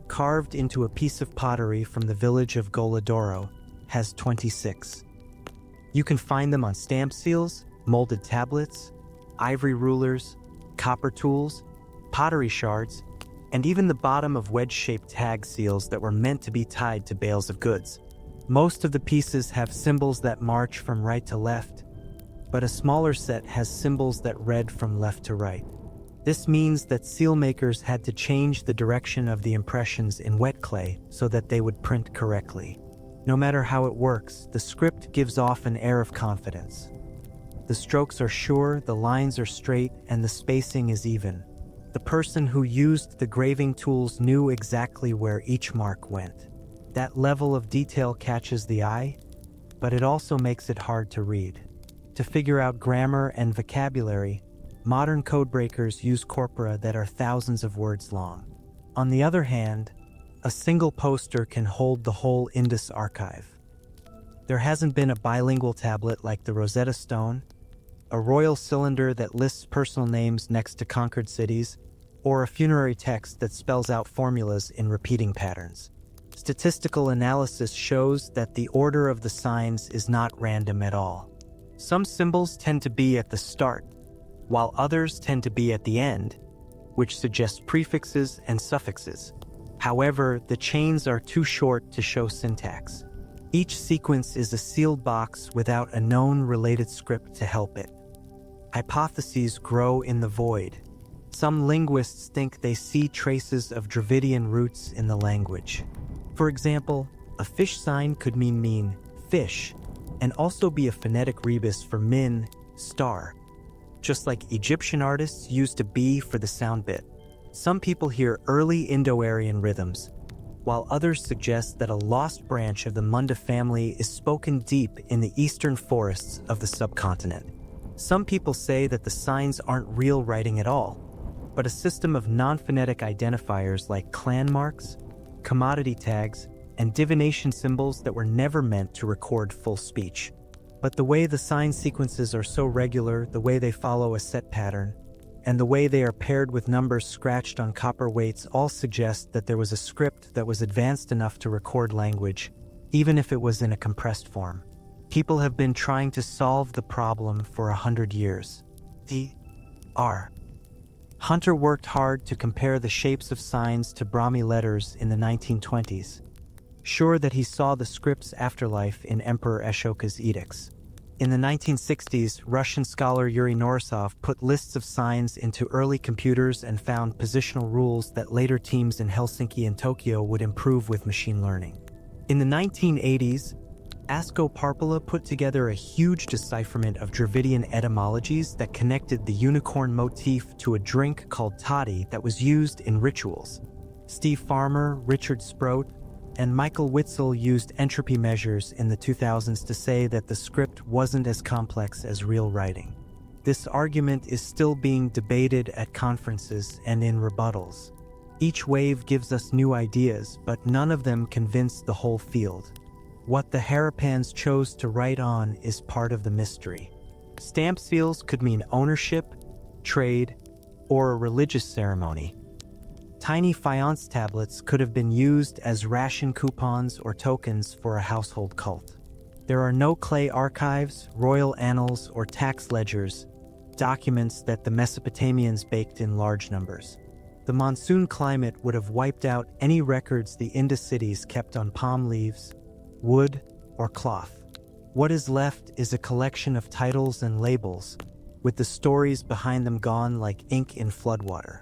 Speaker 1: carved into a piece of pottery from the village of Goladoro, has 26. You can find them on stamp seals, molded tablets, ivory rulers, copper tools, pottery shards, and even the bottom of wedge-shaped tag seals that were meant to be tied to bales of goods. Most of the pieces have symbols that march from right to left, but a smaller set has symbols that read from left to right. This means that seal makers had to change the direction of the impressions in wet clay so that they would print correctly. No matter how it works, the script gives off an air of confidence. The strokes are sure, the lines are straight, and the spacing is even. The person who used the graving tools knew exactly where each mark went. That level of detail catches the eye, but it also makes it hard to read. To figure out grammar and vocabulary, modern codebreakers use corpora that are thousands of words long. On the other hand, a single poster can hold the whole Indus archive. There hasn't been a bilingual tablet like the Rosetta Stone, a royal cylinder that lists personal names next to conquered cities, or a funerary text that spells out formulas in repeating patterns. Statistical analysis shows that the order of the signs is not random at all. Some symbols tend to be at the start, while others tend to be at the end, which suggests prefixes and suffixes. However, the chains are too short to show syntax. Each sequence is a sealed box without a known related script to help it. Hypotheses grow in the void. Some linguists think they see traces of Dravidian roots in the language. For example, a fish sign could mean fish, and also be a phonetic rebus for min, star, just like Egyptian artists used a B for the sound bit. Some people hear early Indo-Aryan rhythms, while others suggest that a lost branch of the Munda family is spoken deep in the eastern forests of the subcontinent. Some people say that the signs aren't real writing at all, but a system of non-phonetic identifiers like clan marks, commodity tags, and divination symbols that were never meant to record full speech. But the way the sign sequences are so regular, the way they follow a set pattern, and the way they are paired with numbers scratched on copper weights all suggest that there was a script that was advanced enough to record language, even if it was in a compressed form. People have been trying to solve the problem for 100 years. D.R. Hunter worked hard to compare the shapes of signs to Brahmi letters in the 1920s, sure that he saw the script's afterlife in Emperor Ashoka's edicts. In the 1960s, Russian scholar Yuri Norisov put lists of signs into early computers and found positional rules that later teams in Helsinki and Tokyo would improve with machine learning. In the 1980s, Asko Parpala put together a huge decipherment of Dravidian etymologies that connected the unicorn motif to a drink called toddy that was used in rituals. Steve Farmer, Richard Sproat, and Michael Witzel used entropy measures in the 2000s to say that the script wasn't as complex as real writing. This argument is still being debated at conferences and in rebuttals. Each wave gives us new ideas, but none of them convince the whole field. What the Harappans chose to write on is part of the mystery. Stamp seals could mean ownership, trade, or a religious ceremony. Tiny faience tablets could have been used as ration coupons or tokens for a household cult. There are no clay archives, royal annals, or tax ledgers, documents that the Mesopotamians baked in large numbers. The monsoon climate would have wiped out any records the Indus cities kept on palm leaves, wood, or cloth. What is left is a collection of titles and labels, with the stories behind them gone like ink in floodwater.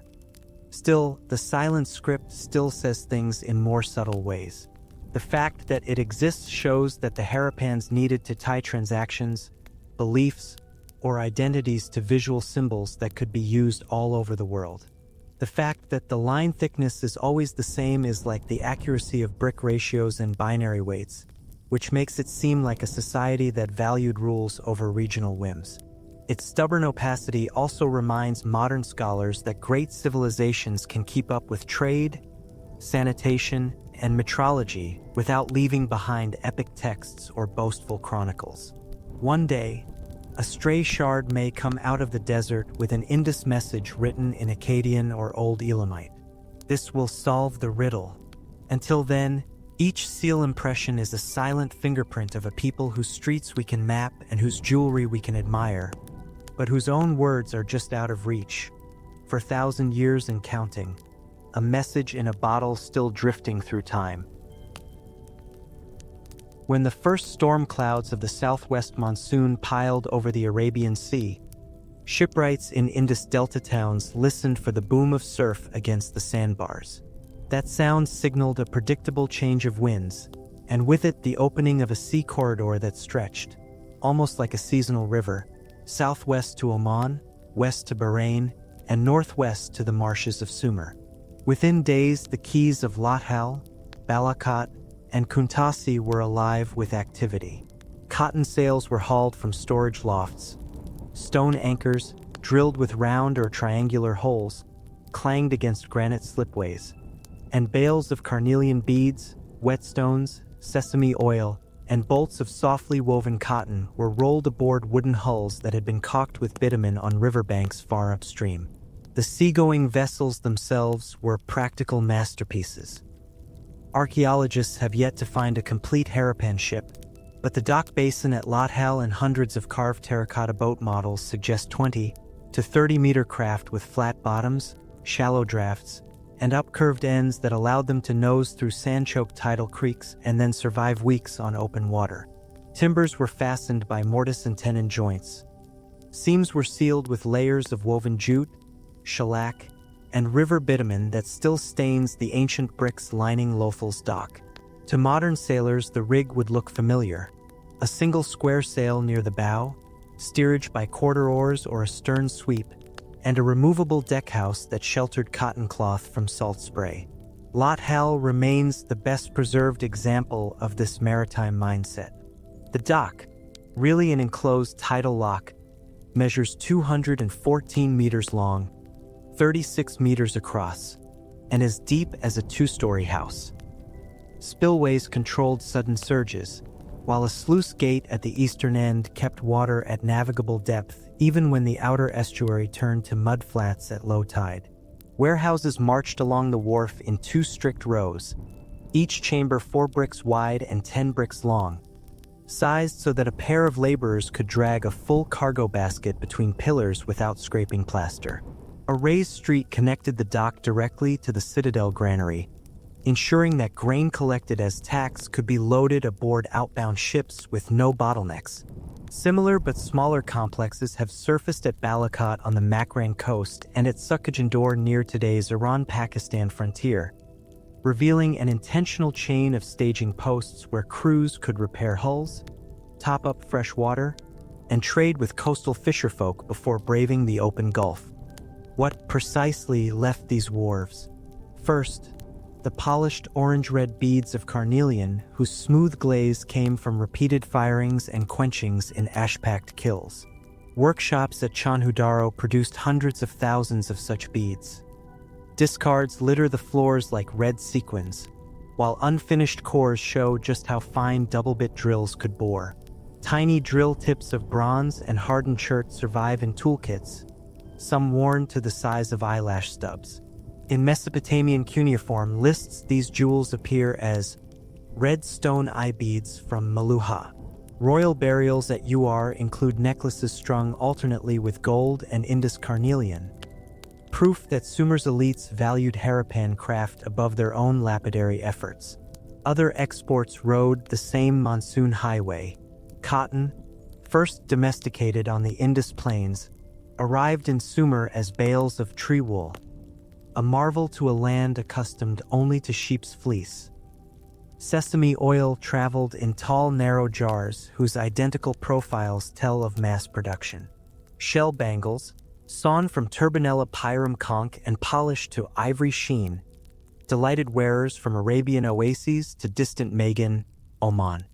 Speaker 1: Still, the silent script still says things in more subtle ways. The fact that it exists shows that the Harappans needed to tie transactions, beliefs, or identities to visual symbols that could be used all over the world. The fact that the line thickness is always the same is like the accuracy of brick ratios and binary weights, which makes it seem like a society that valued rules over regional whims. Its stubborn opacity also reminds modern scholars that great civilizations can keep up with trade, sanitation, and metrology without leaving behind epic texts or boastful chronicles. One day, a stray shard may come out of the desert with an Indus message written in Akkadian or Old Elamite. This will solve the riddle. Until then, each seal impression is a silent fingerprint of a people whose streets we can map and whose jewelry we can admire, but whose own words are just out of reach. For 1,000 years and counting, a message in a bottle still drifting through time. When the first storm clouds of the southwest monsoon piled over the Arabian Sea, shipwrights in Indus Delta towns listened for the boom of surf against the sandbars. That sound signaled a predictable change of winds, and with it the opening of a sea corridor that stretched, almost like a seasonal river, southwest to Oman, west to Bahrain, and northwest to the marshes of Sumer. Within days, the keys of Lathal, Balakat, and Kuntasi were alive with activity. Cotton sails were hauled from storage lofts. Stone anchors, drilled with round or triangular holes, clanged against granite slipways. And bales of carnelian beads, whetstones, sesame oil, and bolts of softly woven cotton were rolled aboard wooden hulls that had been caulked with bitumen on riverbanks far upstream. The seagoing vessels themselves were practical masterpieces. Archaeologists have yet to find a complete Harappan ship, but the dock basin at Lathal and hundreds of carved terracotta boat models suggest 20 to 30-meter craft with flat bottoms, shallow drafts, and upcurved ends that allowed them to nose through sand-choked tidal creeks and then survive weeks on open water. Timbers were fastened by mortise and tenon joints. Seams were sealed with layers of woven jute, shellac, and river bitumen that still stains the ancient bricks lining Lothal's dock. To modern sailors, the rig would look familiar. A single square sail near the bow, steerage by quarter oars or a stern sweep, and a removable deckhouse that sheltered cotton cloth from salt spray. Lathal remains the best preserved example of this maritime mindset. The dock, really an enclosed tidal lock, measures 214 meters long, 36 meters across, and as deep as a two-story house. Spillways controlled sudden surges, while a sluice gate at the eastern end kept water at navigable depth even when the outer estuary turned to mudflats at low tide. Warehouses marched along the wharf in 2 strict rows, each chamber 4 bricks wide and 10 bricks long, sized so that a pair of laborers could drag a full cargo basket between pillars without scraping plaster. A raised street connected the dock directly to the Citadel granary, ensuring that grain collected as tax could be loaded aboard outbound ships with no bottlenecks. Similar but smaller complexes have surfaced at Balakat on the Makran coast and at Sukhajandor near today's Iran-Pakistan frontier, revealing an intentional chain of staging posts where crews could repair hulls, top up fresh water, and trade with coastal fisherfolk before braving the open Gulf. What precisely left these wharves? First, the polished orange-red beads of carnelian whose smooth glaze came from repeated firings and quenchings in ash-packed kilns. Workshops at Mohenjo-daro produced hundreds of thousands of such beads. Discards litter the floors like red sequins, while unfinished cores show just how fine double-bit drills could bore. Tiny drill tips of bronze and hardened chert survive in toolkits, some worn to the size of eyelash stubs. In Mesopotamian cuneiform lists, these jewels appear as red stone eye beads from Maluha. Royal burials at Ur include necklaces strung alternately with gold and Indus carnelian, proof that Sumer's elites valued Harappan craft above their own lapidary efforts. Other exports rode the same monsoon highway. Cotton, first domesticated on the Indus plains, arrived in Sumer as bales of tree wool, a marvel to a land accustomed only to sheep's fleece. Sesame oil traveled in tall, narrow jars whose identical profiles tell of mass production. shell bangles, sawn from Turbinella pyrum conch and polished to ivory sheen, delighted wearers from Arabian oases to distant Magan, Oman.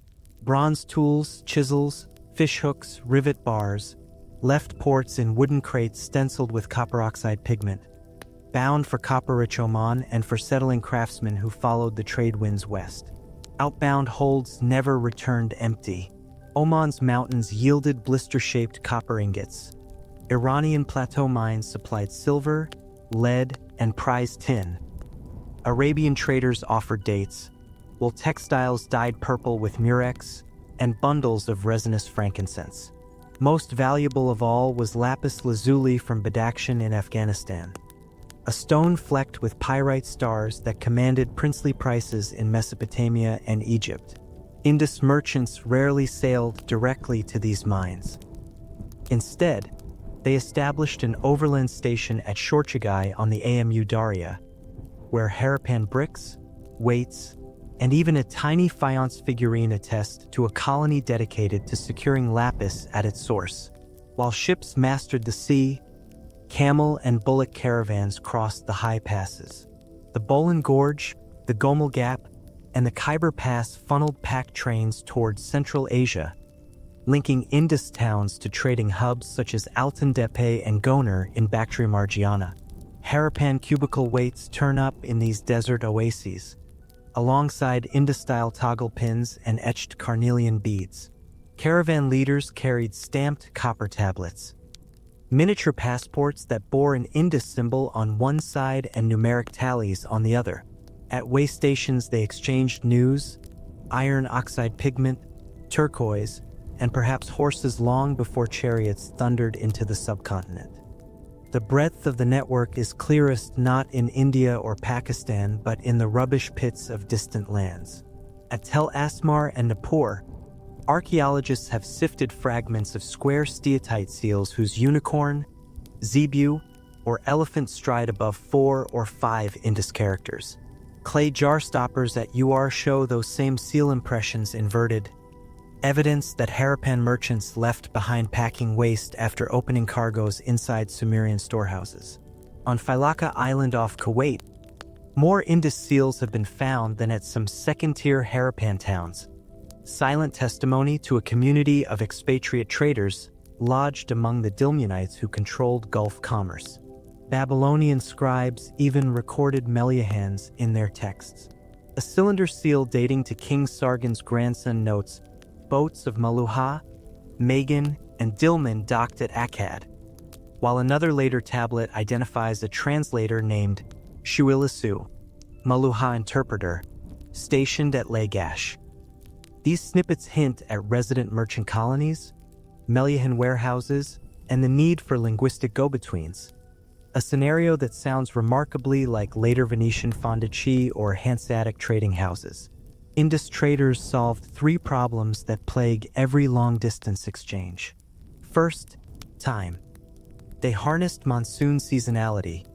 Speaker 1: Bronze tools, chisels, fishhooks, rivet bars, left ports in wooden crates stenciled with copper oxide pigment, bound for copper-rich Oman and for settling craftsmen who followed the trade winds west. Outbound holds never returned empty. Oman's mountains yielded blister-shaped copper ingots. Iranian plateau mines supplied silver, lead, and prize tin. Arabian traders offered dates, while textiles dyed purple with murex and bundles of resinous frankincense. Most valuable of all was lapis lazuli from Badakhshan in Afghanistan, a stone flecked with pyrite stars that commanded princely prices in Mesopotamia and Egypt. Indus merchants rarely sailed directly to these mines. Instead, they established an overland station at Shortchagai on the Amu Darya, where Harappan bricks, weights, and even a tiny faience figurine attest to a colony dedicated to securing lapis at its source. While ships mastered the sea, camel and bullock caravans crossed the high passes. The Bolan Gorge, the Gomel Gap, and the Khyber Pass funneled pack trains towards Central Asia, linking Indus towns to trading hubs such as Altan Tepe and Goner in Bactria Margiana. Harappan cubical weights turn up in these desert oases, alongside Indus-style toggle pins and etched carnelian beads. Caravan leaders carried stamped copper tablets, miniature passports that bore an Indus symbol on one side and numeric tallies on the other. At way stations they exchanged news, iron oxide pigment, turquoise, and perhaps horses long before chariots thundered into the subcontinent. The breadth of the network is clearest not in India or Pakistan, but in the rubbish pits of distant lands. At Tel Asmar and Nippur, archaeologists have sifted fragments of square steatite seals whose unicorn, zebu, or elephant stride above 4 or 5 Indus characters. Clay jar stoppers at UR show those same seal impressions inverted, evidence that Harappan merchants left behind packing waste after opening cargoes inside Sumerian storehouses. On Failaka Island off Kuwait, more Indus seals have been found than at some second-tier Harappan towns, silent testimony to a community of expatriate traders lodged among the Dilmunites who controlled Gulf commerce. Babylonian scribes even recorded Meliahans in their texts. A cylinder seal dating to King Sargon's grandson notes boats of Maluha, Magan, and Dilmun docked at Akkad, while another later tablet identifies a translator named Shuilisu, Maluha interpreter, stationed at Lagash. These snippets hint at resident merchant colonies, Meliahan warehouses, and the need for linguistic go-betweens, a scenario that sounds remarkably like later Venetian fondici or Hanseatic trading houses. Indus traders solved 3 problems that plague every long-distance exchange. First, time. They harnessed monsoon seasonality,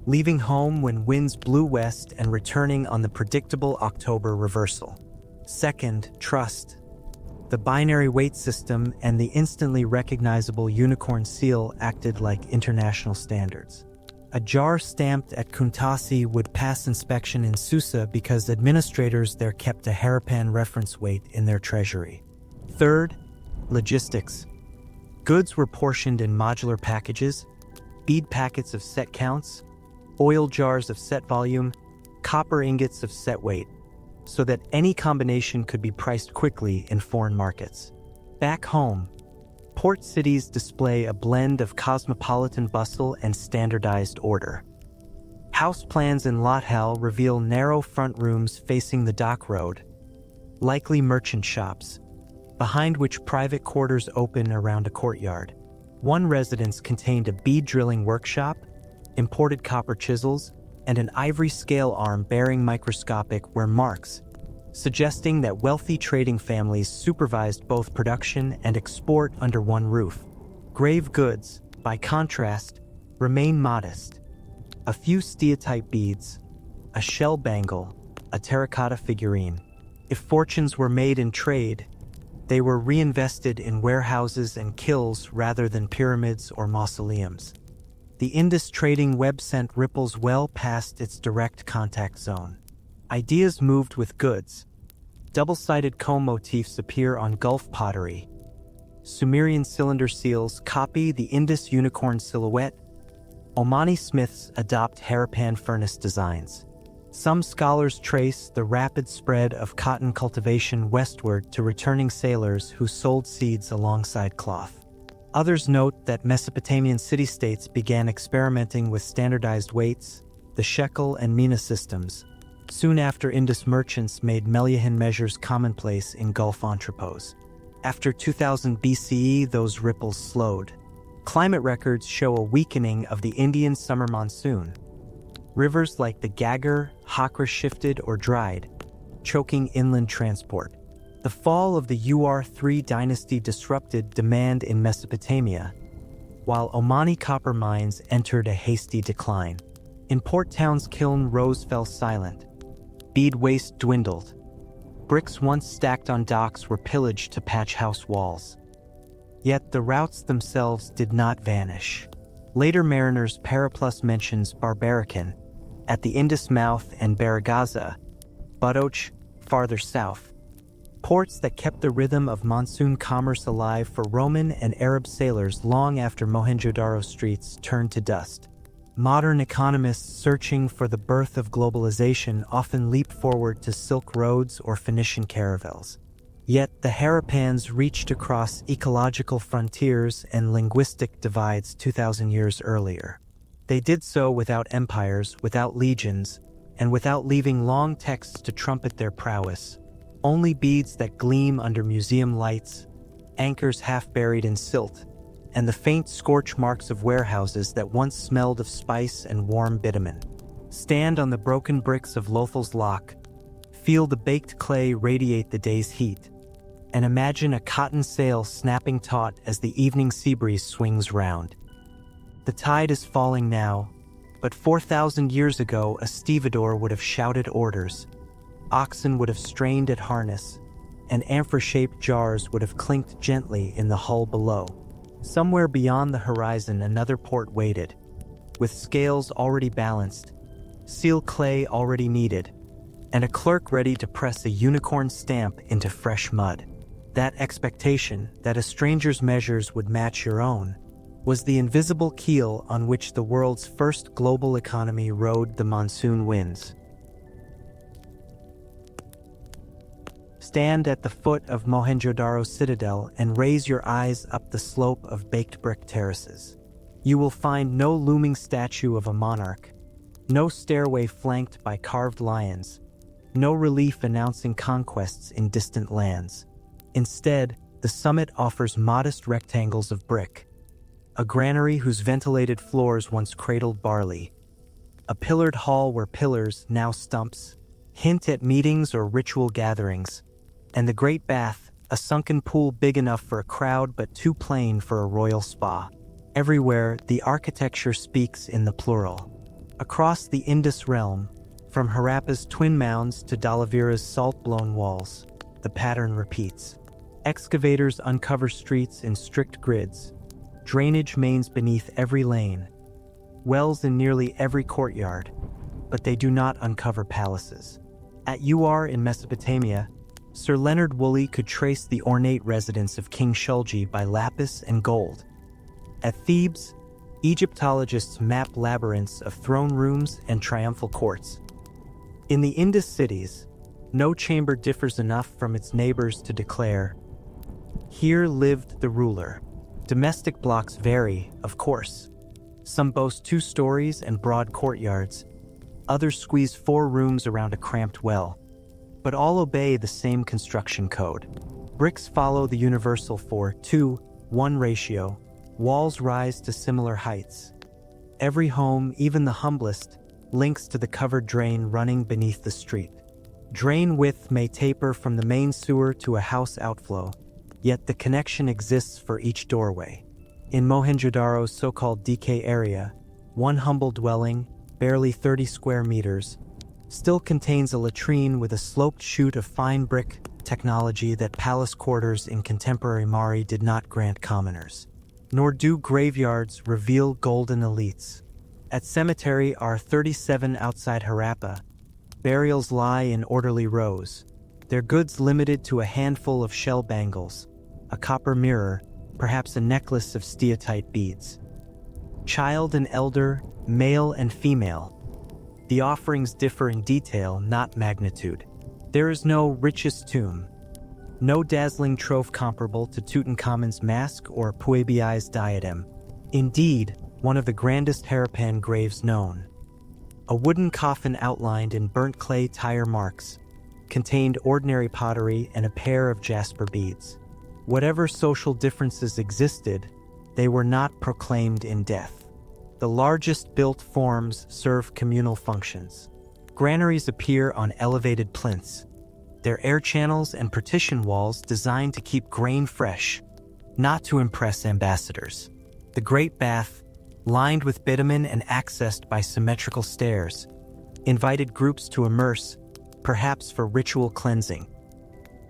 Speaker 1: leaving home when winds blew west and returning on the predictable October reversal. Second, trust. The binary weight system and the instantly recognizable unicorn seal acted like international standards. A jar stamped at Kuntasi would pass inspection in Susa because administrators there kept a Harappan reference weight in their treasury. Third, logistics. Goods were portioned in modular packages, bead packets of set counts, oil jars of set volume, copper ingots of set weight, so that any combination could be priced quickly in foreign markets. Back home, port cities display a blend of cosmopolitan bustle and standardized order. House plans in Lothal reveal narrow front rooms facing the dock road, likely merchant shops, behind which private quarters open around a courtyard. One residence contained a bead drilling workshop, imported copper chisels, and an ivory scale arm bearing microscopic where marks, suggesting that wealthy trading families supervised both production and export under one roof. Grave goods, by contrast, remain modest. A few steatite beads, a shell bangle, a terracotta figurine. If fortunes were made in trade, They were reinvested in warehouses and kilns rather than pyramids or mausoleums. The Indus trading web sent ripples well past its direct contact zone. Ideas moved with goods. Double-sided comb motifs appear on Gulf pottery. Sumerian cylinder seals copy the Indus unicorn silhouette. Omani smiths adopt Harappan furnace designs. Some scholars trace the rapid spread of cotton cultivation westward to returning sailors who sold seeds alongside cloth. Others note that Mesopotamian city-states began experimenting with standardized weights, the shekel and mina systems, soon after Indus merchants made Meliahan measures commonplace in Gulf entrepôts. After 2000 BCE, those ripples slowed. Climate records show a weakening of the Indian summer monsoon. Rivers like the Gagger, Hakra shifted or dried, choking inland transport. The fall of the UR3 dynasty disrupted demand in Mesopotamia, while Omani copper mines entered a hasty decline. In port towns, kiln rows fell silent. Bead waste dwindled. Bricks once stacked on docks were pillaged to patch house walls. Yet the routes themselves did not vanish. Later mariners' Periplus mentions Barbarican at the Indus mouth and Baragaza, Badoch farther south. Ports that kept the rhythm of monsoon commerce alive for Roman and Arab sailors long after Mohenjo-daro streets turned to dust. Modern economists searching for the birth of globalization often leap forward to Silk Roads or Phoenician caravels. Yet the Harappans reached across ecological frontiers and linguistic divides 2,000 years earlier. They did so without empires, without legions, and without leaving long texts to trumpet their prowess. Only beads that gleam under museum lights, anchors half buried in silt, and the faint scorch marks of warehouses that once smelled of spice and warm bitumen. Stand on the broken bricks of Lothal's Lock, feel the baked clay radiate the day's heat, and imagine a cotton sail snapping taut as the evening sea breeze swings round. The tide is falling now, but 4,000 years ago a stevedore would have shouted orders, oxen would have strained at harness, and amphor-shaped jars would have clinked gently in the hull below. Somewhere beyond the horizon another port waited, with scales already balanced, seal clay already kneaded, and a clerk ready to press a unicorn stamp into fresh mud. That expectation that a stranger's measures would match your own was the invisible keel on which the world's first global economy rode the monsoon winds. Stand at the foot of Mohenjo-daro citadel and raise your eyes up the slope of baked brick terraces. You will find no looming statue of a monarch, no stairway flanked by carved lions, no relief announcing conquests in distant lands. Instead, the summit offers modest rectangles of brick, a granary whose ventilated floors once cradled barley, a pillared hall where pillars, now stumps, hint at meetings or ritual gatherings, and the great bath, a sunken pool big enough for a crowd but too plain for a royal spa. Everywhere, the architecture speaks in the plural. Across the Indus realm, from Harappa's twin mounds to Dhalavira's salt-blown walls, the pattern repeats. Excavators uncover streets in strict grids, drainage mains beneath every lane, wells in nearly every courtyard, but they do not uncover palaces. At Ur in Mesopotamia, Sir Leonard Woolley could trace the ornate residence of King Shulgi by lapis and gold. At Thebes, Egyptologists map labyrinths of throne rooms and triumphal courts. In the Indus cities, no chamber differs enough from its neighbors to declare, "Here lived the ruler." Domestic blocks vary, of course. Some boast 2 stories and broad courtyards. Others squeeze 4 rooms around a cramped well. But all obey the same construction code. Bricks follow the universal 4:1 ratio. Walls rise to similar heights. Every home, even the humblest, links to the covered drain running beneath the street. Drain width may taper from the main sewer to a house outflow, yet the connection exists for each doorway. In Mohenjo-daro's so-called DK area, one humble dwelling, barely 30 square meters, still contains a latrine with a sloped chute of fine brick technology that palace quarters in contemporary Mari did not grant commoners. Nor do graveyards reveal golden elites. At cemetery R37 outside Harappa, burials lie in orderly rows, their goods limited to a handful of shell bangles, a copper mirror, perhaps a necklace of steatite beads. Child and elder, male and female. The offerings differ in detail, not magnitude. There is no richest tomb, no dazzling trove comparable to Tutankhamun's mask or Puebiai's diadem. Indeed, one of the grandest Harappan graves known. A wooden coffin outlined in burnt clay tire marks contained ordinary pottery and a pair of jasper beads. Whatever social differences existed, they were not proclaimed in death. The largest built forms serve communal functions. Granaries appear on elevated plinths, their air channels and partition walls designed to keep grain fresh, not to impress ambassadors. The Great Bath, lined with bitumen and accessed by symmetrical stairs, invited groups to immerse, perhaps for ritual cleansing.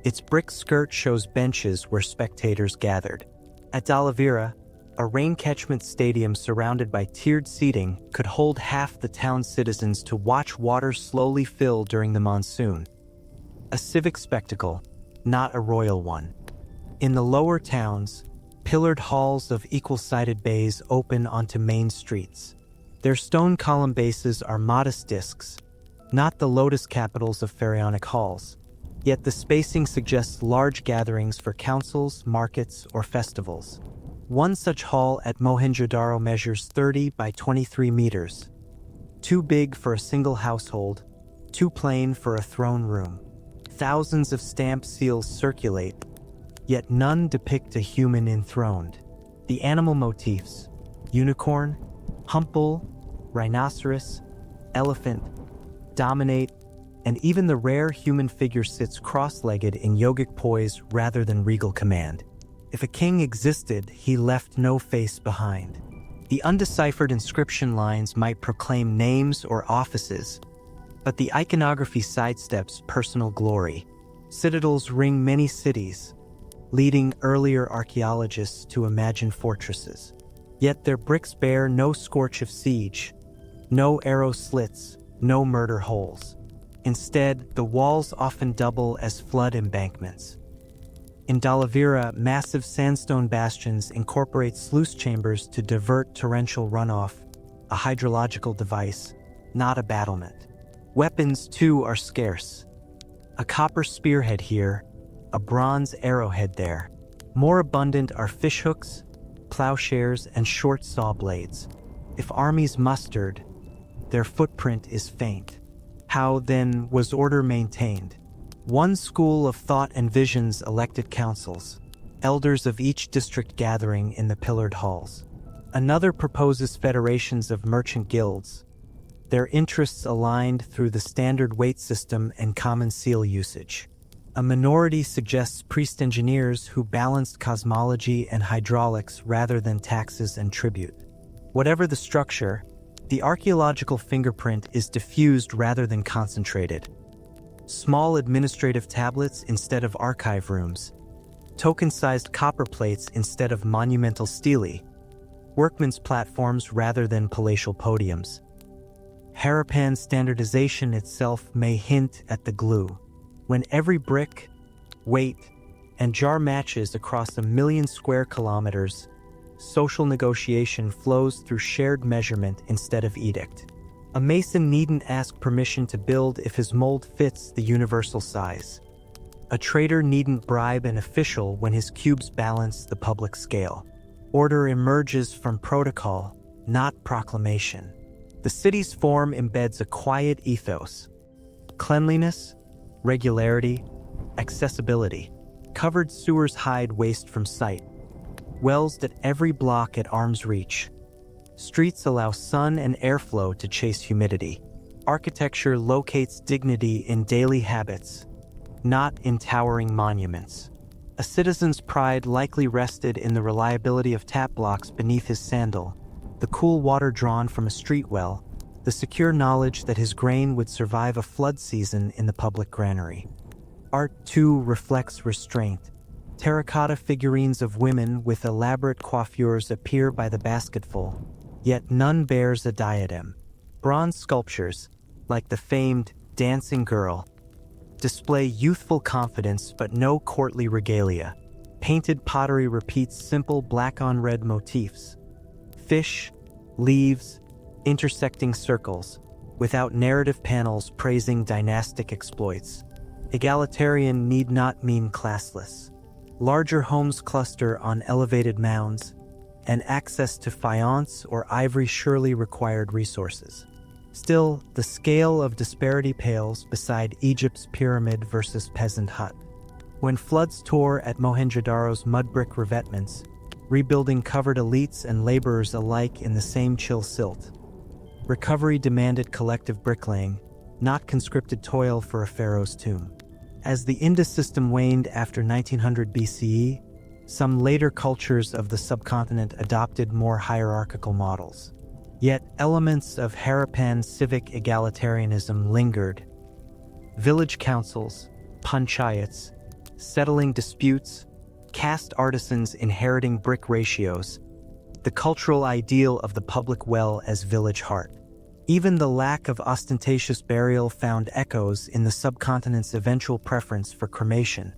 Speaker 1: Its brick skirt shows benches where spectators gathered. At Dalavira, a rain catchment stadium surrounded by tiered seating could hold half the town's citizens to watch water slowly fill during the monsoon. A civic spectacle, not a royal one. In the lower towns, pillared halls of equal-sided bays open onto main streets. Their stone column bases are modest discs, not the lotus capitals of pharaonic halls. Yet the spacing suggests large gatherings for councils, markets, or festivals. One such hall at Mohenjo-daro measures 30 by 23 meters. Too big for a single household, too plain for a throne room. Thousands of stamped seals circulate, yet none depict a human enthroned. The animal motifs, unicorn, hump bull, rhinoceros, elephant, dominate, and even the rare human figure sits cross-legged in yogic poise rather than regal command. If a king existed, he left no face behind. The undeciphered inscription lines might proclaim names or offices, but the iconography sidesteps personal glory. Citadels ring many cities, leading earlier archaeologists to imagine fortresses. Yet their bricks bear no scorch of siege, no arrow slits, no murder holes. Instead, the walls often double as flood embankments. In Dalavira, massive sandstone bastions incorporate sluice chambers to divert torrential runoff, a hydrological device, not a battlement. Weapons, too, are scarce. A copper spearhead here, a bronze arrowhead there. More abundant are fishhooks, plowshares, and short saw blades. If armies mustered, their footprint is faint. How, then, was order maintained? One school of thought envisions elected councils, elders of each district gathering in the pillared halls. Another proposes federations of merchant guilds, their interests aligned through the standard weight system and common seal usage. A minority suggests priest engineers who balanced cosmology and hydraulics rather than taxes and tribute. Whatever the structure, the archaeological fingerprint is diffused rather than concentrated. Small administrative tablets instead of archive rooms, token-sized copper plates instead of monumental stelae, workmen's platforms rather than palatial podiums. Harappan standardization itself may hint at the glue. When every brick, weight, and jar matches across 1 million square kilometers, social negotiation flows through shared measurement instead of edict. A mason needn't ask permission to build if his mold fits the universal size. A trader needn't bribe an official when his cubes balance the public scale. Order emerges from protocol, not proclamation. The city's form embeds a quiet ethos. Cleanliness, regularity, accessibility. Covered sewers hide waste from sight. Wells at every block at arm's reach. Streets allow sun and airflow to chase humidity. Architecture locates dignity in daily habits, not in towering monuments. A citizen's pride likely rested in the reliability of tap blocks beneath his sandal, the cool water drawn from a street well, the secure knowledge that his grain would survive a flood season in the public granary. Art, too, reflects restraint. Terracotta figurines of women with elaborate coiffures appear by the basketful, yet none bears a diadem. Bronze sculptures, like the famed Dancing Girl, display youthful confidence but no courtly regalia. Painted pottery repeats simple black-on-red motifs. Fish, leaves, intersecting circles, without narrative panels praising dynastic exploits. Egalitarian need not mean classless. Larger homes cluster on elevated mounds, and access to faience or ivory surely required resources. Still, the scale of disparity pales beside Egypt's pyramid versus peasant hut. When floods tore at Mohenjo-daro's mud brick revetments, rebuilding covered elites and laborers alike in the same chill silt. Recovery demanded collective bricklaying, not conscripted toil for a pharaoh's tomb. As the Indus system waned after 1900 BCE, some later cultures of the subcontinent adopted more hierarchical models. Yet elements of Harappan civic egalitarianism lingered. Village councils, panchayats, settling disputes, caste artisans inheriting brick ratios, the cultural ideal of the public well as village heart. Even the lack of ostentatious burial found echoes in the subcontinent's eventual preference for cremation,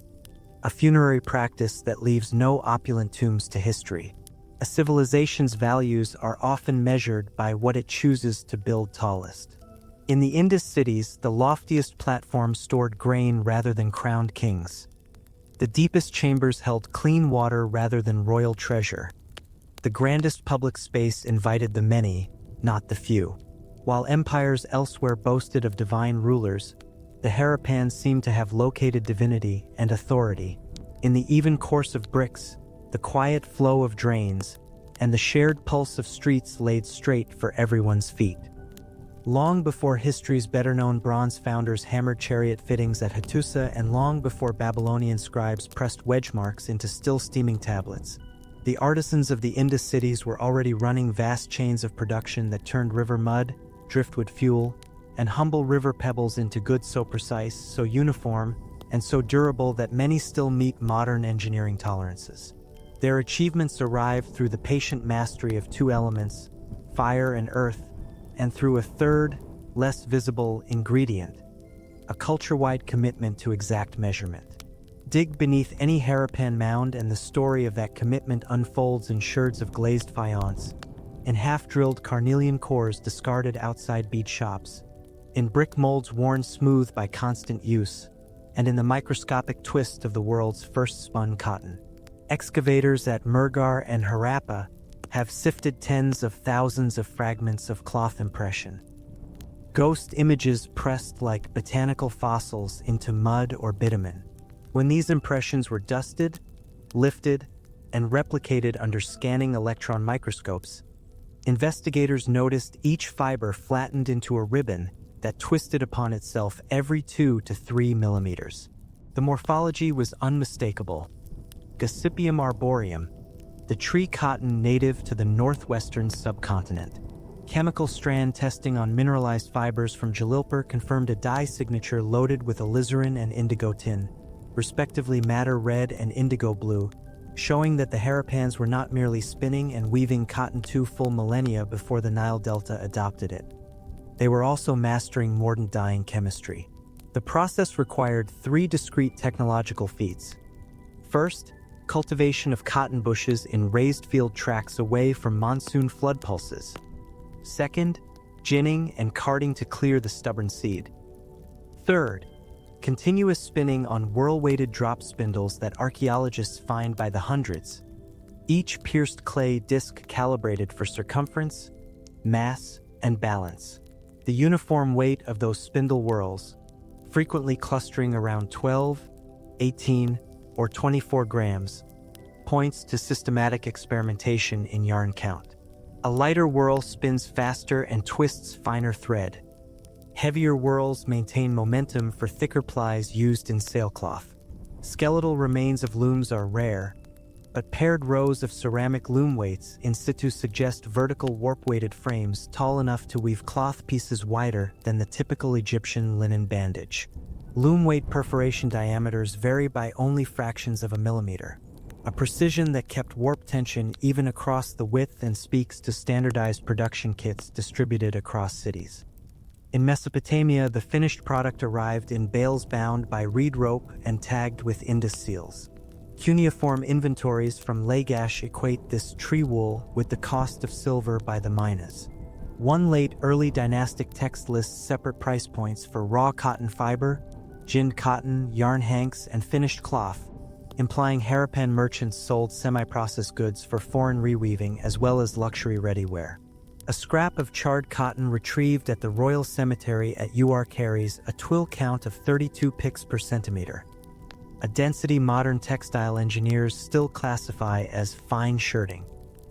Speaker 1: a funerary practice that leaves no opulent tombs to history. A civilization's values are often measured by what it chooses to build tallest. In the Indus cities, the loftiest platforms stored grain rather than crowned kings. The deepest chambers held clean water rather than royal treasure. The grandest public space invited the many, not the few. While empires elsewhere boasted of divine rulers, the Harappans seem to have located divinity and authority in the even course of bricks, the quiet flow of drains, and the shared pulse of streets laid straight for everyone's feet. Long before history's better-known bronze founders hammered chariot fittings at Hattusa, and long before Babylonian scribes pressed wedge marks into still-steaming tablets, the artisans of the Indus cities were already running vast chains of production that turned river mud, driftwood fuel, and humble river pebbles into goods so precise, so uniform, and so durable that many still meet modern engineering tolerances. Their achievements arrived through the patient mastery of two elements, fire and earth, and through a third, less visible ingredient, a culture-wide commitment to exact measurement. Dig beneath any Harappan mound and the story of that commitment unfolds in sherds of glazed faience, in half-drilled carnelian cores discarded outside bead shops, in brick molds worn smooth by constant use, and in the microscopic twist of the world's first spun cotton. Excavators at Mohenjo-daro and Harappa have sifted tens of thousands of fragments of cloth impression. Ghost images pressed like botanical fossils into mud or bitumen. When these impressions were dusted, lifted, and replicated under scanning electron microscopes, investigators noticed each fiber flattened into a ribbon that twisted upon itself every 2 to 3 millimeters. The morphology was unmistakable. Gossypium arboreum, the tree cotton native to the northwestern subcontinent. Chemical strand testing on mineralized fibers from Jalilpur confirmed a dye signature loaded with alizarin and indigo tin, respectively madder red and indigo blue, showing that the Harappans were not merely spinning and weaving cotton 2 full millennia before the Nile Delta adopted it. They were also mastering mordant dyeing chemistry. The process required 3 discrete technological feats. First, cultivation of cotton bushes in raised field tracts away from monsoon flood pulses. Second, ginning and carding to clear the stubborn seed. Third, continuous spinning on whirl-weighted drop spindles that archaeologists find by the hundreds, each pierced clay disc calibrated for circumference, mass, and balance. The uniform weight of those spindle whorls, frequently clustering around 12, 18, or 24 grams, points to systematic experimentation in yarn count. A lighter whorl spins faster and twists finer thread. Heavier whorls maintain momentum for thicker plies used in sailcloth. Skeletal remains of looms are rare, but paired rows of ceramic loom weights in situ suggest vertical warp-weighted frames tall enough to weave cloth pieces wider than the typical Egyptian linen bandage. Loom weight perforation diameters vary by only fractions of a millimeter, a precision that kept warp tension even across the width and speaks to standardized production kits distributed across cities. In Mesopotamia, the finished product arrived in bales bound by reed rope and tagged with Indus seals. Cuneiform inventories from Lagash equate this tree wool with the cost of silver by the minas. One late early dynastic text lists separate price points for raw cotton fiber, ginned cotton, yarn hanks, and finished cloth, implying Harappan merchants sold semi-processed goods for foreign reweaving as well as luxury ready-wear. A scrap of charred cotton retrieved at the Royal Cemetery at Ur carries a twill count of 32 picks per centimeter, a density modern textile engineers still classify as fine shirting.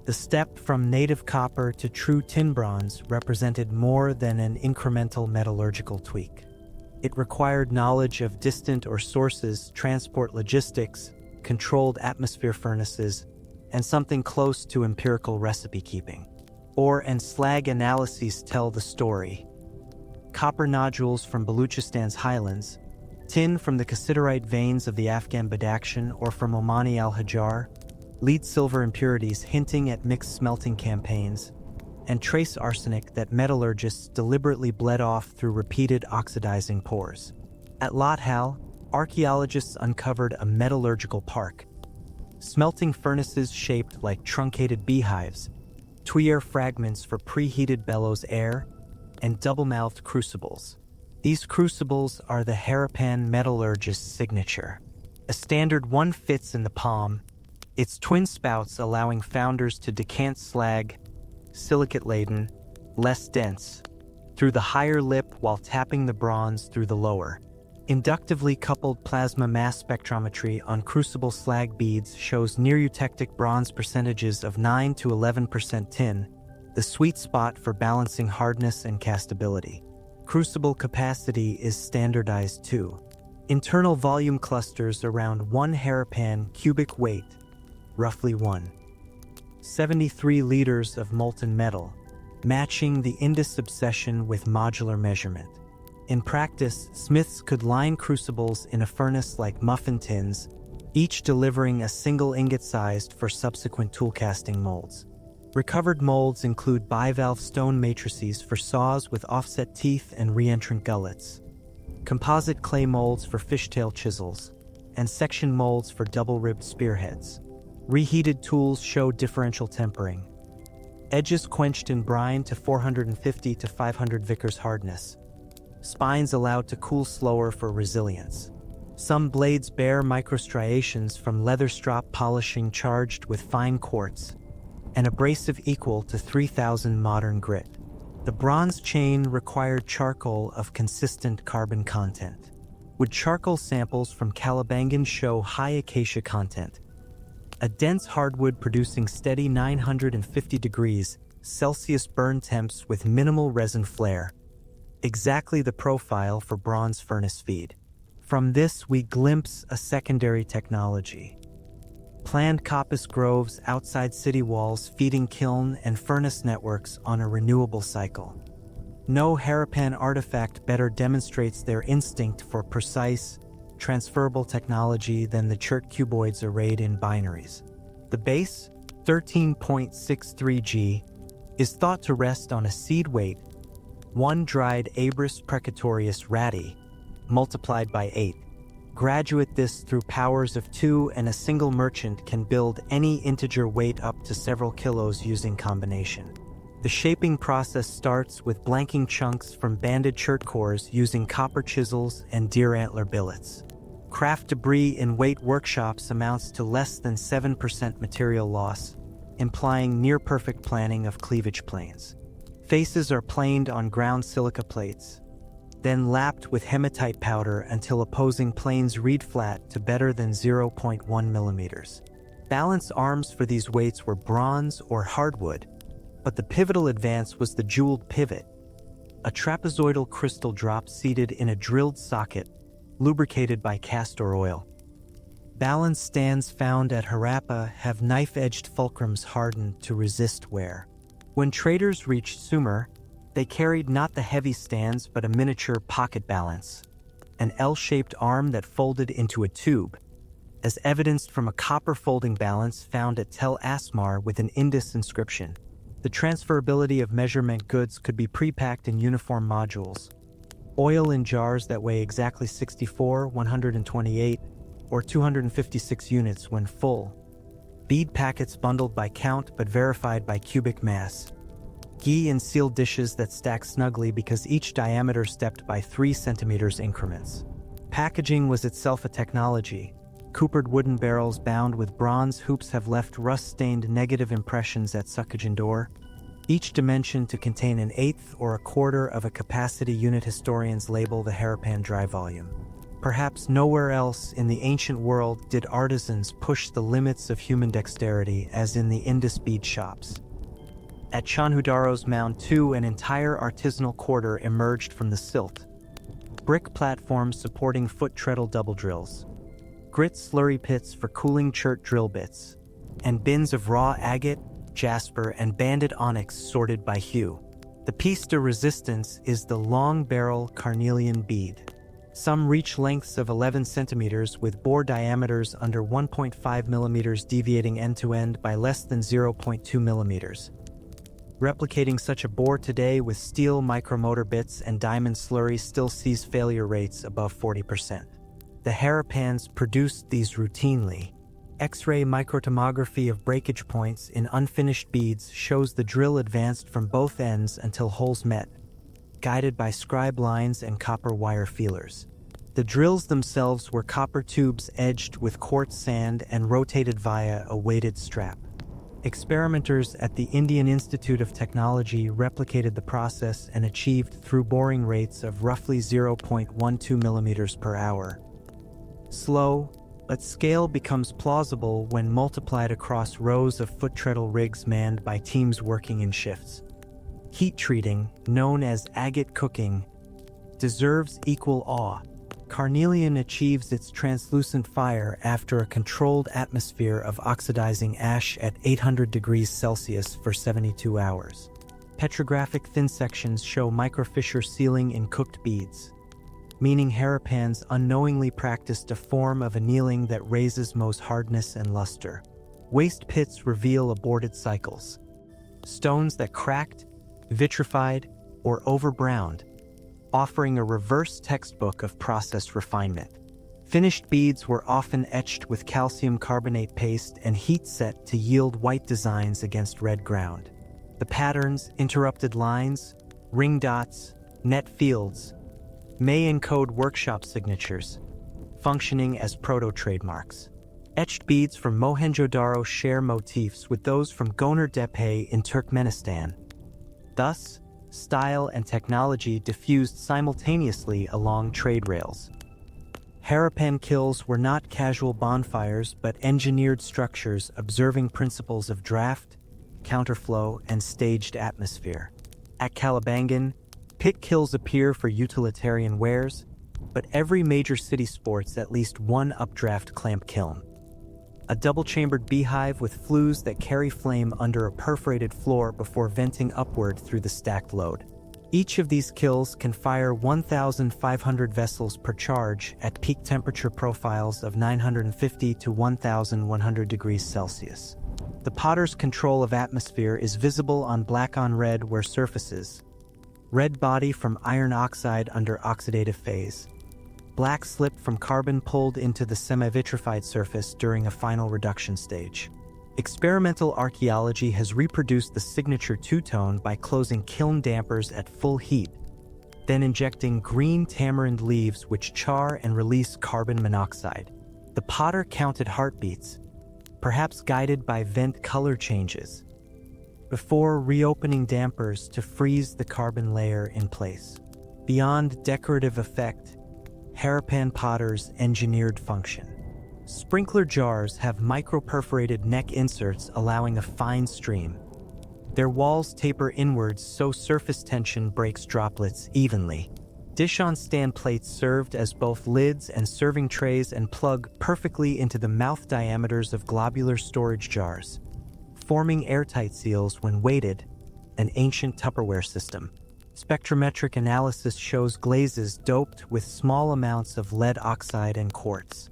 Speaker 1: The step from native copper to true tin bronze represented more than an incremental metallurgical tweak. It required knowledge of distant or sources, transport logistics, controlled atmosphere furnaces, and something close to empirical recipe keeping. Ore and slag analyses tell the story. Copper nodules from Baluchistan's highlands, tin from the cassiterite veins of the Afghan Badakhshan or from Omani al-Hajar, lead silver impurities hinting at mixed smelting campaigns, and trace arsenic that metallurgists deliberately bled off through repeated oxidizing pores. At Lothal, archaeologists uncovered a metallurgical park. Smelting furnaces shaped like truncated beehives, tuyer fragments for preheated bellows air, and double-mouthed crucibles. These crucibles are the Harappan metallurgist's signature. A standard one fits in the palm, its twin spouts allowing founders to decant slag, silicate-laden, less dense, through the higher lip while tapping the bronze through the lower. Inductively coupled plasma mass spectrometry on crucible slag beads shows near-eutectic bronze percentages of 9 to 11% tin, the sweet spot for balancing hardness and castability. Crucible capacity is standardized too. Internal volume clusters around 1 Harappan cubic weight, roughly 1.73 liters of molten metal, matching the Indus obsession with modular measurement. In practice, smiths could line crucibles in a furnace like muffin tins, each delivering a single ingot sized for subsequent tool casting molds. Recovered molds include bivalve stone matrices for saws with offset teeth and reentrant gullets, composite clay molds for fishtail chisels, and section molds for double-ribbed spearheads. Reheated tools show differential tempering. Edges quenched in brine to 450 to 500 Vickers hardness. Spines allowed to cool slower for resilience. Some blades bear microstriations from leather strop polishing charged with fine quartz, an abrasive equal to 3000 modern grit. The bronze chain required charcoal of consistent carbon content. Wood charcoal samples from Calibangan show high acacia content, a dense hardwood producing steady 950 degrees Celsius burn temps with minimal resin flare, exactly the profile for bronze furnace feed. From this, we glimpse a secondary technology. Planned coppice groves outside city walls feeding kiln and furnace networks on a renewable cycle. No Harappan artifact better demonstrates their instinct for precise, transferable technology than the chert cuboids arrayed in binaries. The base, 13.63 G, is thought to rest on a seed weight, 1 dried Abris precatorius radi, multiplied by 8. Graduate this through powers of 2 and a single merchant can build any integer weight up to several kilos using combination. The shaping process starts with blanking chunks from banded chert cores using copper chisels and deer antler billets. Craft debris in weight workshops amounts to less than 7% material loss, implying near-perfect planning of cleavage planes. Faces are planed on ground silica plates, then lapped with hematite powder until opposing planes read flat to better than 0.1 millimeters. Balance arms for these weights were bronze or hardwood, but the pivotal advance was the jeweled pivot, a trapezoidal crystal drop seated in a drilled socket, lubricated by castor oil. Balance stands found at Harappa have knife-edged fulcrums hardened to resist wear. When traders reached Sumer, they carried not the heavy stands but a miniature pocket balance, an L-shaped arm that folded into a tube, as evidenced from a copper folding balance found at Tel Asmar with an Indus inscription. The transferability of measurement goods could be pre-packed in uniform modules. Oil in jars that weigh exactly 64, 128, or 256 units when full. Bead packets bundled by count but verified by cubic mass. Ghee in sealed dishes that stack snugly because each diameter stepped by 3 centimeters increments. Packaging was itself a technology. Coopered wooden barrels bound with bronze hoops have left rust-stained negative impressions at suckage and door, each dimension to contain an eighth or a quarter of a capacity unit. Historians label the Harappan dry volume. Perhaps nowhere else in the ancient world did artisans push the limits of human dexterity as in the Indus bead shops. At Mohenjo-daro's Mound 2, an entire artisanal quarter emerged from the silt. Brick platforms supporting foot treadle double drills, grit slurry pits for cooling chert drill bits, and bins of raw agate, jasper, and banded onyx sorted by hue. The piece de resistance is the long barrel carnelian bead. Some reach lengths of 11 centimeters with bore diameters under 1.5 millimeters deviating end-to-end by less than 0.2 millimeters. Replicating such a bore today with steel micromotor bits and diamond slurry still sees failure rates above 40%. The Harappans produced these routinely. X-ray microtomography of breakage points in unfinished beads shows the drill advanced from both ends until holes met, guided by scribe lines and copper wire feelers. The drills themselves were copper tubes edged with quartz sand and rotated via a weighted strap. Experimenters at the Indian Institute of Technology replicated the process and achieved through boring rates of roughly 0.12 millimeters per hour. Slow, but scale becomes plausible when multiplied across rows of foot treadle rigs manned by teams working in shifts. Heat treating, known as agate cooking, deserves equal awe. Carnelian achieves its translucent fire after a controlled atmosphere of oxidizing ash at 800 degrees Celsius for 72 hours. Petrographic thin sections show microfissure sealing in cooked beads, meaning Harappans unknowingly practiced a form of annealing that raises Mohs hardness and luster. Waste pits reveal aborted cycles. Stones that cracked, vitrified, or over-browned, offering a reverse textbook of process refinement. Finished beads were often etched with calcium carbonate paste and heat set to yield white designs against red ground. The patterns, interrupted lines, ring dots, net fields, may encode workshop signatures, functioning as proto-trademarks. Etched beads from Mohenjo-daro share motifs with those from Goner-Tepe in Turkmenistan. Thus, style and technology diffused simultaneously along trade rails. Harappan kilns were not casual bonfires but engineered structures observing principles of draft, counterflow, and staged atmosphere. At Kalibangan, pit kilns appear for utilitarian wares, but every major city sports at least one updraft clamp kiln. A double-chambered beehive with flues that carry flame under a perforated floor before venting upward through the stacked load. Each of these kilns can fire 1,500 vessels per charge at peak temperature profiles of 950 to 1,100 degrees Celsius. The potter's control of atmosphere is visible on black on red where surfaces. Red body from iron oxide under oxidative phase. Black slip from carbon pulled into the semi-vitrified surface during a final reduction stage. Experimental archaeology has reproduced the signature two-tone by closing kiln dampers at full heat, then injecting green tamarind leaves which char and release carbon monoxide. The potter counted heartbeats, perhaps guided by vent color changes, before reopening dampers to freeze the carbon layer in place. Beyond decorative effect, Harappan potters engineered function. Sprinkler jars have micro-perforated neck inserts allowing a fine stream. Their walls taper inwards so surface tension breaks droplets evenly. Dish-on-stand plates served as both lids and serving trays and plug perfectly into the mouth diameters of globular storage jars, forming airtight seals when weighted, an ancient Tupperware system. Spectrometric analysis shows glazes doped with small amounts of lead oxide and quartz.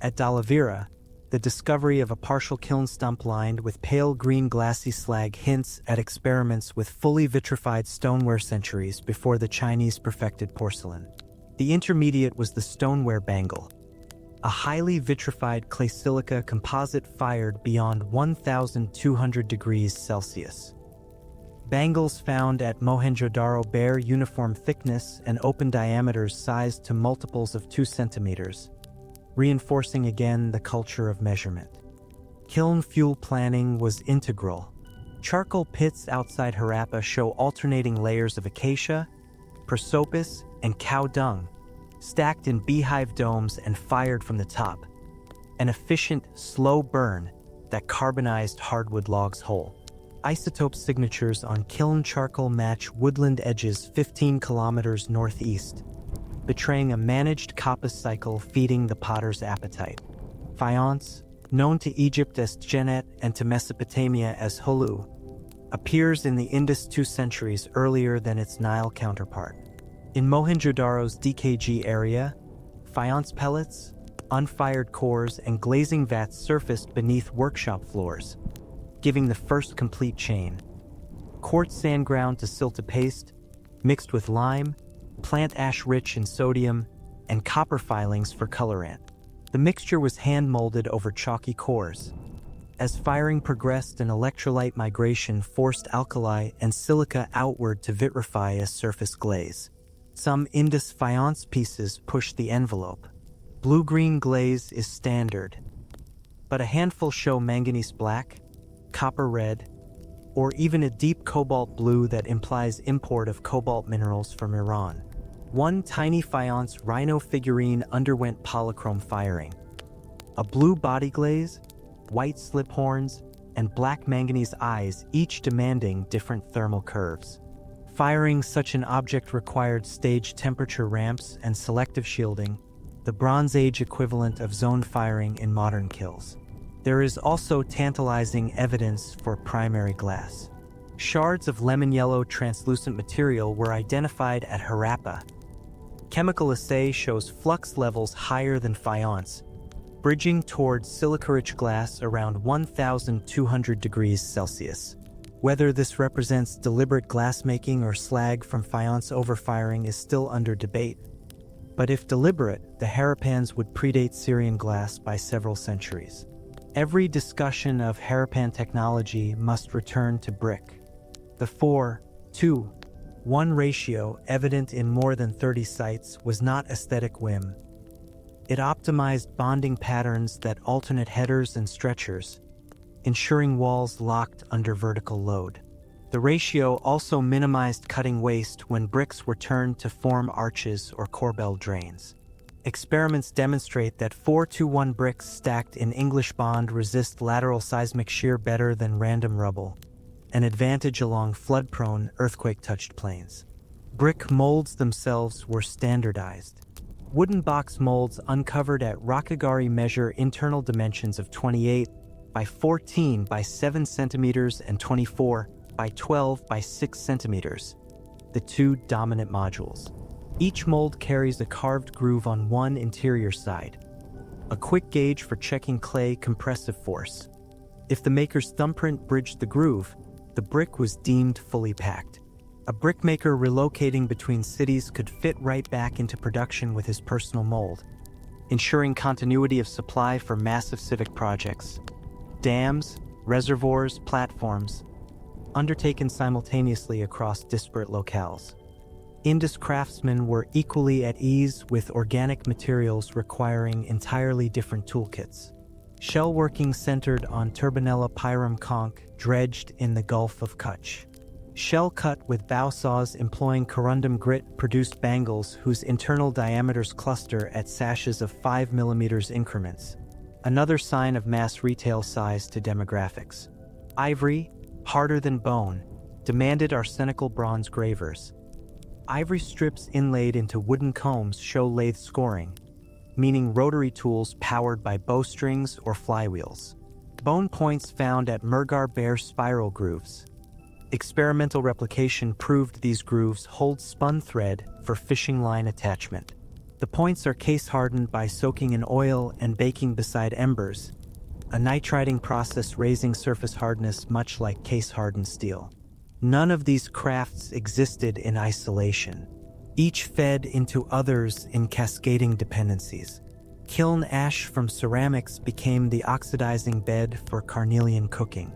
Speaker 1: At Dalavira, the discovery of a partial kiln stump lined with pale green glassy slag hints at experiments with fully vitrified stoneware centuries before the Chinese perfected porcelain. The intermediate was the stoneware bangle, a highly vitrified clay silica composite fired beyond 1,200 degrees Celsius. Bangles found at Mohenjo-daro bear uniform thickness and open diameters sized to multiples of 2 centimeters, reinforcing again the culture of measurement. Kiln fuel planning was integral. Charcoal pits outside Harappa show alternating layers of acacia, prosopis, and cow dung, stacked in beehive domes and fired from the top. An efficient, slow burn that carbonized hardwood logs whole. Isotope signatures on kiln charcoal match woodland edges 15 kilometers northeast, betraying a managed coppice cycle feeding the potter's appetite. Faience, known to Egypt as Djenet and to Mesopotamia as Holu, appears in the Indus 2 centuries earlier than its Nile counterpart. In Mohenjo-daro's DKG area, faience pellets, unfired cores, and glazing vats surfaced beneath workshop floors, giving the first complete chain. Quartz sand ground to silta paste, mixed with lime, plant ash rich in sodium, and copper filings for colorant. The mixture was hand-molded over chalky cores. As firing progressed, an electrolyte migration forced alkali and silica outward to vitrify as surface glaze. Some Indus faience pieces push the envelope. Blue-green glaze is standard, but a handful show manganese black, copper red, or even a deep cobalt blue that implies import of cobalt minerals from Iran. One tiny faience rhino figurine underwent polychrome firing. A blue body glaze, white slip horns, and black manganese eyes, each demanding different thermal curves. Firing such an object required stage temperature ramps and selective shielding, the Bronze Age equivalent of zone firing in modern kilns. There is also tantalizing evidence for primary glass. Shards of lemon-yellow translucent material were identified at Harappa. Chemical assay shows flux levels higher than faience, bridging towards silica-rich glass around 1,200 degrees Celsius. Whether this represents deliberate glassmaking or slag from faience overfiring is still under debate. But if deliberate, the Harappans would predate Syrian glass by several centuries. Every discussion of Harappan technology must return to brick. The 4:2:1 ratio, evident in more than 30 sites, was not aesthetic whim. It optimized bonding patterns that alternate headers and stretchers, ensuring walls locked under vertical load. The ratio also minimized cutting waste when bricks were turned to form arches or corbel drains. Experiments demonstrate that 4:1 bricks stacked in English bond resist lateral seismic shear better than random rubble, an advantage along flood-prone, earthquake-touched plains. Brick molds themselves were standardized. Wooden box molds uncovered at Rakagari measure internal dimensions of 28 by 14 by 7 centimeters and 24 by 12 by 6 centimeters, the two dominant modules. Each mold carries a carved groove on one interior side, a quick gauge for checking clay compressive force. If the maker's thumbprint bridged the groove, the brick was deemed fully packed. A brickmaker relocating between cities could fit right back into production with his personal mold, ensuring continuity of supply for massive civic projects. Dams, reservoirs, platforms, undertaken simultaneously across disparate locales. Indus craftsmen were equally at ease with organic materials requiring entirely different toolkits. Shellworking centered on Turbinella pyrum conch dredged in the Gulf of Kutch. Shell cut with bow saws employing corundum grit produced bangles whose internal diameters cluster at sashes of 5 mm increments, another sign of mass retail size to demographics. Ivory, harder than bone, demanded arsenical bronze gravers. Ivory strips inlaid into wooden combs show lathe scoring, meaning rotary tools powered by bowstrings or flywheels. Bone points found at Murgar bear spiral grooves. Experimental replication proved these grooves hold spun thread for fishing line attachment. The points are case-hardened by soaking in oil and baking beside embers, a nitriding process raising surface hardness much like case-hardened steel. None of these crafts existed in isolation. Each fed into others in cascading dependencies. Kiln ash from ceramics became the oxidizing bed for carnelian cooking.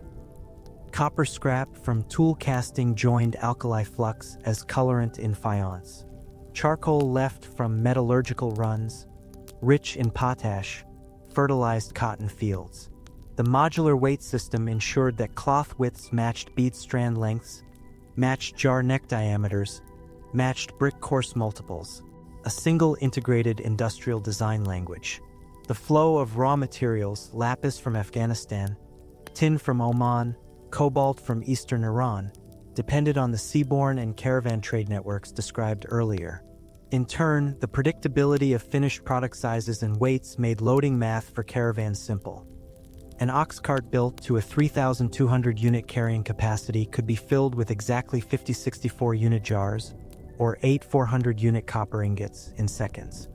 Speaker 1: Copper scrap from tool casting joined alkali flux as colorant in faience. Charcoal left from metallurgical runs, rich in potash, fertilized cotton fields. The modular weight system ensured that cloth widths matched bead strand lengths, matched jar neck diameters, matched brick course multiples. A single integrated industrial design language. The flow of raw materials, lapis from Afghanistan, tin from Oman, cobalt from eastern Iran, depended on the seaborne and caravan trade networks described earlier. In turn, the predictability of finished product sizes and weights made loading math for caravans simple. An ox cart built to a 3,200 unit carrying capacity could be filled with exactly 5064 unit jars, or 8 400 unit copper ingots, in seconds.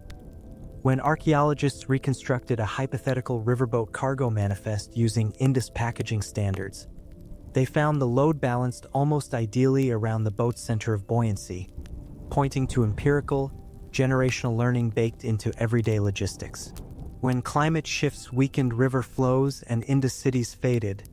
Speaker 1: When archaeologists reconstructed a hypothetical riverboat cargo manifest using Indus packaging standards, they found the load balanced almost ideally around the boat's center of buoyancy, pointing to empirical, generational learning baked into everyday logistics. When climate shifts weakened river flows and Indus cities faded,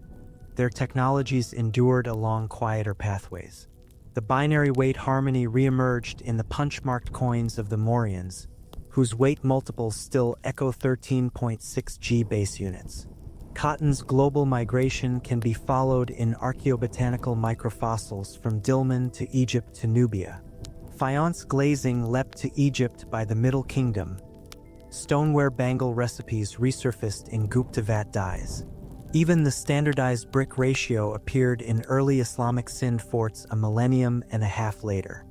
Speaker 1: their technologies endured along quieter pathways. The binary weight harmony reemerged in the punch-marked coins of the Mauryans, whose weight multiples still echo 13.6 G base units. Cotton's global migration can be followed in archaeobotanical microfossils from Dilmun to Egypt to Nubia. Faience glazing leapt to Egypt by the Middle Kingdom. Stoneware bangle recipes resurfaced in Gupta vat dyes. Even the standardized brick ratio appeared in early Islamic Sind forts a millennium and a half later.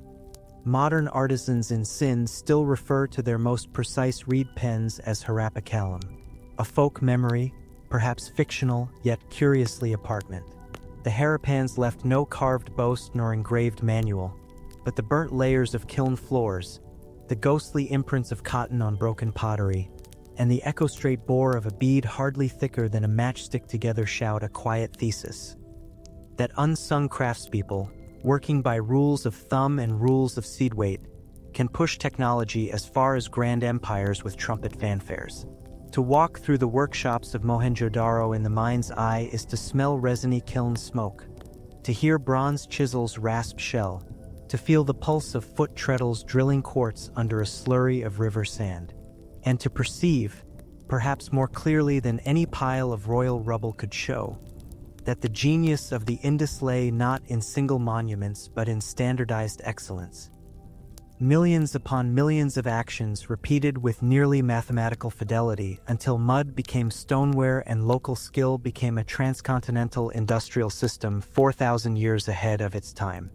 Speaker 1: Modern artisans in Sind still refer to their most precise reed pens as Harappa Kalam, a folk memory, perhaps fictional, yet curiously apartment. The Harappans left no carved boast nor engraved manual, but the burnt layers of kiln floors, the ghostly imprints of cotton on broken pottery, and the echo-straight bore of a bead hardly thicker than a matchstick together shout a quiet thesis. That unsung craftspeople, working by rules of thumb and rules of seed weight, can push technology as far as grand empires with trumpet fanfares. To walk through the workshops of Mohenjo-daro in the mind's eye is to smell resiny kiln smoke, to hear bronze chisels rasp shell, to feel the pulse of foot treadles drilling quartz under a slurry of river sand, and to perceive, perhaps more clearly than any pile of royal rubble could show, that the genius of the Indus lay not in single monuments but in standardized excellence. Millions upon millions of actions repeated with nearly mathematical fidelity until mud became stoneware and local skill became a transcontinental industrial system 4,000 years ahead of its time.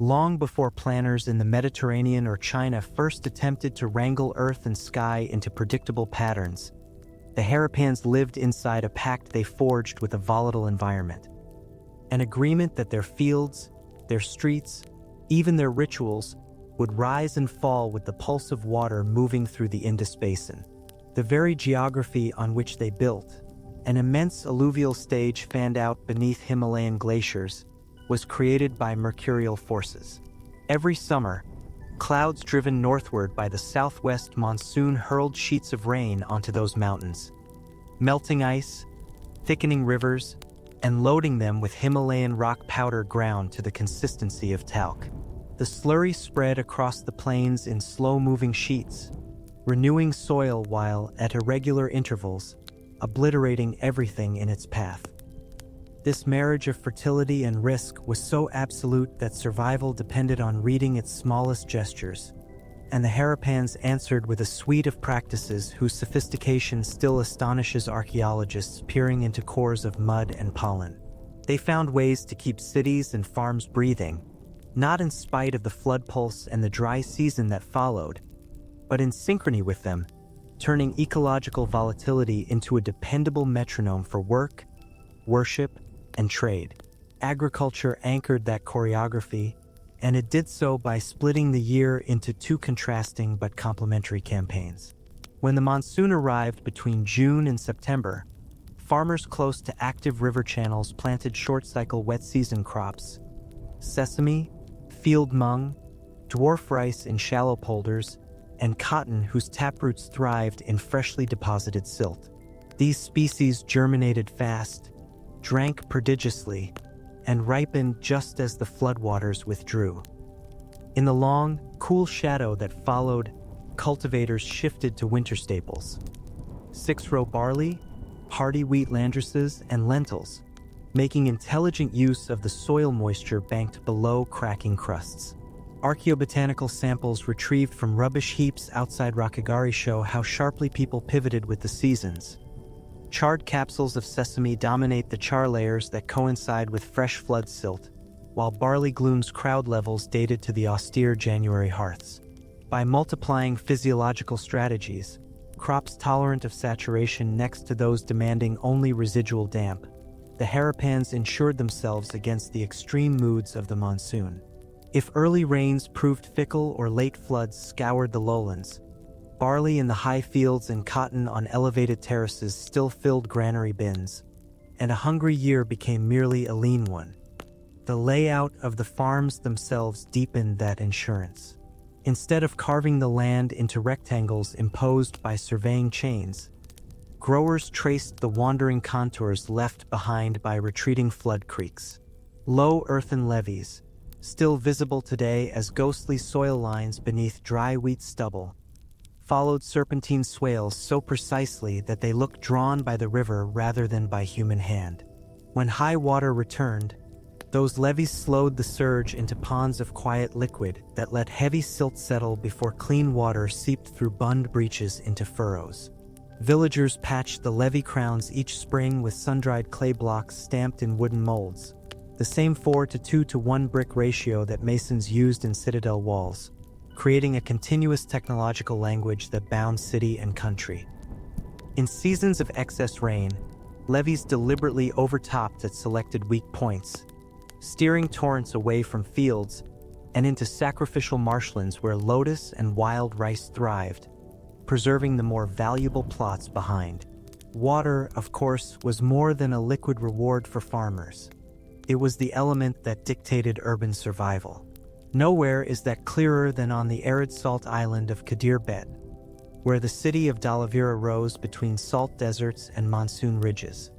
Speaker 1: Long before planners in the Mediterranean or China first attempted to wrangle earth and sky into predictable patterns, the Harappans lived inside a pact they forged with a volatile environment. An agreement that their fields, their streets, even their rituals would rise and fall with the pulse of water moving through the Indus Basin. The very geography on which they built, an immense alluvial stage fanned out beneath Himalayan glaciers, was created by mercurial forces. Every summer, clouds driven northward by the southwest monsoon hurled sheets of rain onto those mountains, melting ice, thickening rivers, and loading them with Himalayan rock powder ground to the consistency of talc. The slurry spread across the plains in slow-moving sheets, renewing soil while, at irregular intervals, obliterating everything in its path. This marriage of fertility and risk was so absolute that survival depended on reading its smallest gestures, and the Harappans answered with a suite of practices whose sophistication still astonishes archaeologists peering into cores of mud and pollen. They found ways to keep cities and farms breathing, not in spite of the flood pulse and the dry season that followed, but in synchrony with them, turning ecological volatility into a dependable metronome for work, worship, and trade. Agriculture anchored that choreography, and it did so by splitting the year into two contrasting but complementary campaigns. When the monsoon arrived between June and September, farmers close to active river channels planted short-cycle wet-season crops: sesame, field mung, dwarf rice in shallow polders, and cotton whose taproots thrived in freshly deposited silt. These species germinated fast, drank prodigiously, and ripened just as the floodwaters withdrew. In the long, cool shadow that followed, cultivators shifted to winter staples: six-row barley, hardy wheat landraces, and lentils, making intelligent use of the soil moisture banked below cracking crusts. Archaeobotanical samples retrieved from rubbish heaps outside Rakhigarhi show how sharply people pivoted with the seasons. Charred capsules of sesame dominate the char layers that coincide with fresh flood silt, while barley glooms crowd levels dated to the austere January hearths. By multiplying physiological strategies, crops tolerant of saturation next to those demanding only residual damp, the Harappans ensured themselves against the extreme moods of the monsoon. If early rains proved fickle or late floods scoured the lowlands, barley in the high fields and cotton on elevated terraces still filled granary bins, and a hungry year became merely a lean one. The layout of the farms themselves deepened that insurance. Instead of carving the land into rectangles imposed by surveying chains, growers traced the wandering contours left behind by retreating flood creeks. Low earthen levees, still visible today as ghostly soil lines beneath dry wheat stubble, followed serpentine swales so precisely that they looked drawn by the river rather than by human hand. When high water returned, those levees slowed the surge into ponds of quiet liquid that let heavy silt settle before clean water seeped through bund breaches into furrows. Villagers patched the levee crowns each spring with sun-dried clay blocks stamped in wooden molds, the same 4:2:1 brick ratio that masons used in citadel walls, creating a continuous technological language that bound city and country. In seasons of excess rain, levees deliberately overtopped at selected weak points, steering torrents away from fields and into sacrificial marshlands where lotus and wild rice thrived, preserving the more valuable plots behind. Water, of course, was more than a liquid reward for farmers. It was the element that dictated urban survival. Nowhere is that clearer than on the arid salt island of Kadir Bet, where the city of Dalavira rose between salt deserts and monsoon ridges.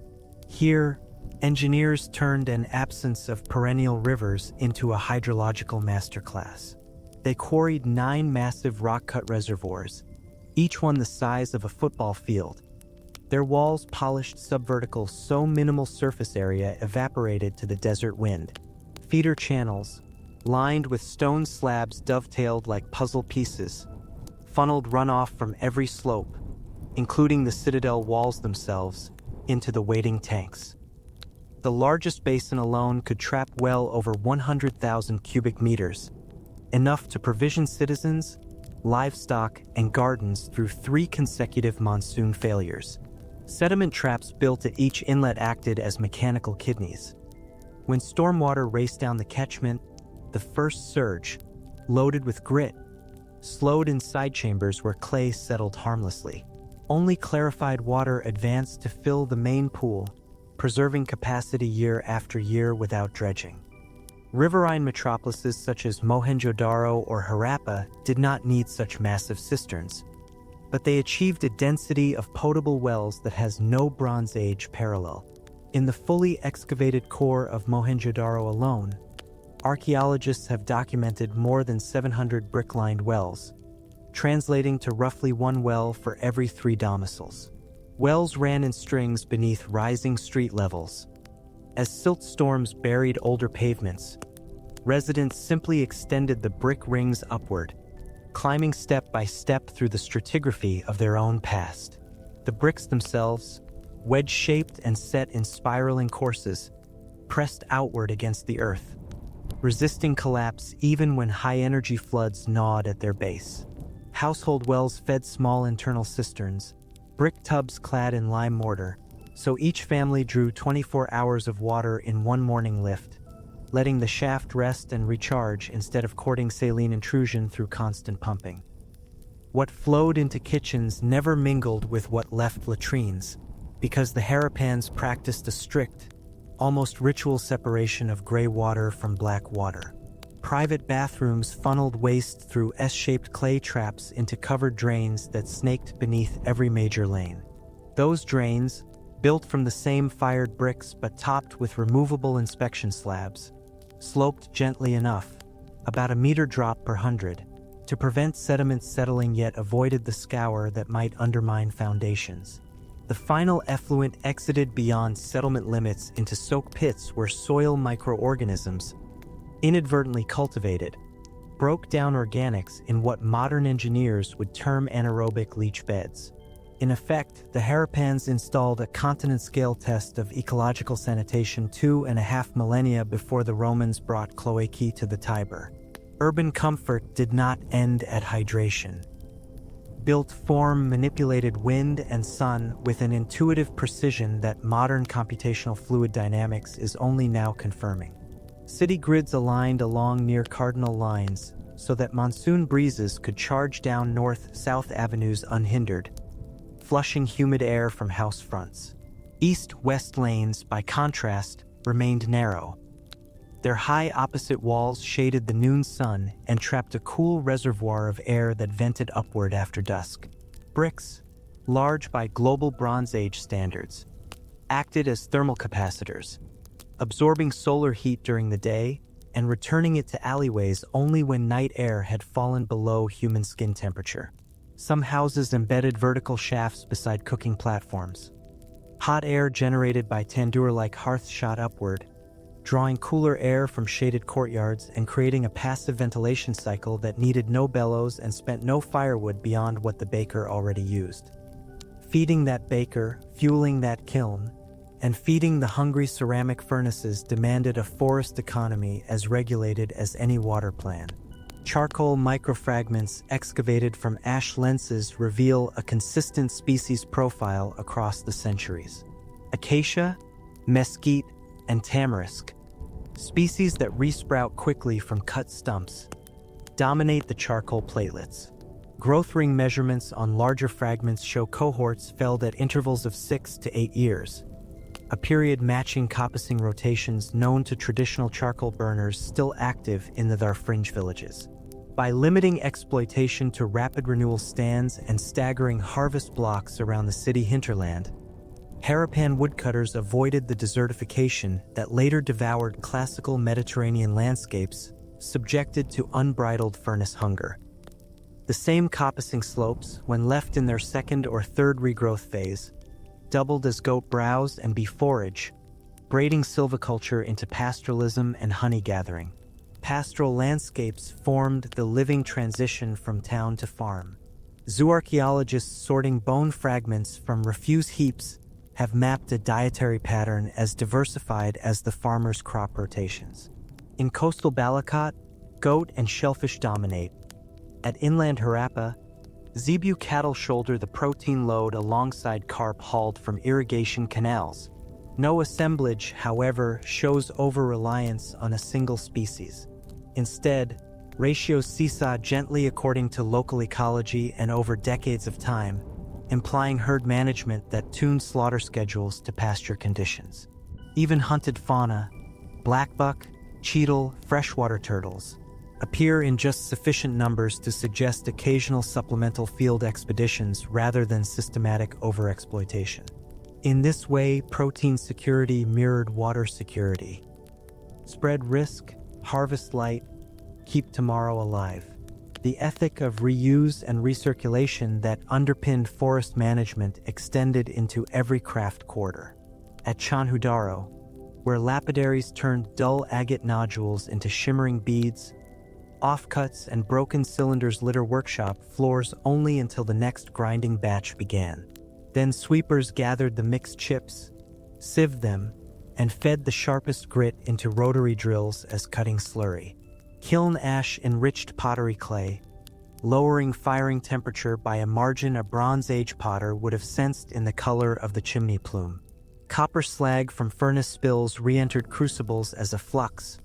Speaker 1: Here, engineers turned an absence of perennial rivers into a hydrological masterclass. They quarried 9 massive rock-cut reservoirs, each one the size of a football field. Their walls polished subvertical so minimal surface area evaporated to the desert wind. Feeder channels, lined with stone slabs dovetailed like puzzle pieces, funneled runoff from every slope, including the citadel walls themselves, into the waiting tanks. The largest basin alone could trap well over 100,000 cubic meters, enough to provision citizens, livestock, and gardens through 3 consecutive monsoon failures. Sediment traps built at each inlet acted as mechanical kidneys. When stormwater raced down the catchment, the first surge, loaded with grit, slowed in side chambers where clay settled harmlessly. Only clarified water advanced to fill the main pool, preserving capacity year after year without dredging. Riverine metropolises such as Mohenjo-daro or Harappa did not need such massive cisterns, but they achieved a density of potable wells that has no Bronze Age parallel. In the fully excavated core of Mohenjo-daro alone, archaeologists have documented more than 700 brick-lined wells, translating to roughly 1 well for every 3 domiciles. Wells ran in strings beneath rising street levels. As silt storms buried older pavements, residents simply extended the brick rings upward, climbing step by step through the stratigraphy of their own past. The bricks themselves, wedge-shaped and set in spiraling courses, pressed outward against the earth, resisting collapse even when high-energy floods gnawed at their base. Household wells fed small internal cisterns, brick tubs clad in lime mortar, so each family drew 24 hours of water in one morning lift, letting the shaft rest and recharge instead of courting saline intrusion through constant pumping. What flowed into kitchens never mingled with what left latrines, because the Harappans practiced a strict, almost ritual separation of gray water from black water. Private bathrooms funneled waste through S-shaped clay traps into covered drains that snaked beneath every major lane. Those drains, built from the same fired bricks but topped with removable inspection slabs, sloped gently enough, about a meter drop per 100, to prevent sediment settling yet avoided the scour that might undermine foundations. The final effluent exited beyond settlement limits into soak pits where soil microorganisms, inadvertently cultivated, broke down organics in what modern engineers would term anaerobic leach beds. In effect, the Harappans installed a continent-scale test of ecological sanitation 2.5 millennia before the Romans brought cloacae to the Tiber. Urban comfort did not end at hydration. Built form manipulated wind and sun with an intuitive precision that modern computational fluid dynamics is only now confirming. City grids aligned along near cardinal lines so that monsoon breezes could charge down north-south avenues unhindered, flushing humid air from house fronts. East-west lanes, by contrast, remained narrow. Their high opposite walls shaded the noon sun and trapped a cool reservoir of air that vented upward after dusk. Bricks, large by global Bronze Age standards, acted as thermal capacitors, absorbing solar heat during the day and returning it to alleyways only when night air had fallen below human skin temperature. Some houses embedded vertical shafts beside cooking platforms. Hot air generated by tandoor-like hearths shot upward, drawing cooler air from shaded courtyards and creating a passive ventilation cycle that needed no bellows and spent no firewood beyond what the baker already used. Feeding that baker, fueling that kiln, and feeding the hungry ceramic furnaces demanded a forest economy as regulated as any water plan. Charcoal microfragments excavated from ash lenses reveal a consistent species profile across the centuries. Acacia, mesquite, and tamarisk, species that resprout quickly from cut stumps, dominate the charcoal platelets. Growth ring measurements on larger fragments show cohorts felled at intervals of 6 to 8 years, a period matching coppicing rotations known to traditional charcoal burners still active in the Darfringe villages. By limiting exploitation to rapid renewal stands and staggering harvest blocks around the city hinterland, Harappan woodcutters avoided the desertification that later devoured classical Mediterranean landscapes subjected to unbridled furnace hunger. The same coppicing slopes, when left in their second or third regrowth phase, doubled as goat browse and bee forage, braiding silviculture into pastoralism and honey gathering. Pastoral landscapes formed the living transition from town to farm. Zooarchaeologists sorting bone fragments from refuse heaps have mapped a dietary pattern as diversified as the farmer's crop rotations. In coastal Balakot, goat and shellfish dominate. At inland Harappa, zebu cattle shoulder the protein load alongside carp hauled from irrigation canals. No assemblage, however, shows over-reliance on a single species. Instead, ratios seesaw gently according to local ecology and over decades of time, implying herd management that tuned slaughter schedules to pasture conditions. Even hunted fauna, blackbuck, cheetle, freshwater turtles, appear in just sufficient numbers to suggest occasional supplemental field expeditions rather than systematic overexploitation. In this way, protein security mirrored water security. Spread risk, harvest light, keep tomorrow alive. The ethic of reuse and recirculation that underpinned forest management extended into every craft quarter. At Mohenjo-daro, where lapidaries turned dull agate nodules into shimmering beads, offcuts and broken cylinders litter workshop floors only until the next grinding batch began. Then sweepers gathered the mixed chips, sieved them, and fed the sharpest grit into rotary drills as cutting slurry. Kiln ash enriched pottery clay, lowering firing temperature by a margin a Bronze Age potter would have sensed in the color of the chimney plume. Copper slag from furnace spills re-entered crucibles as a flux,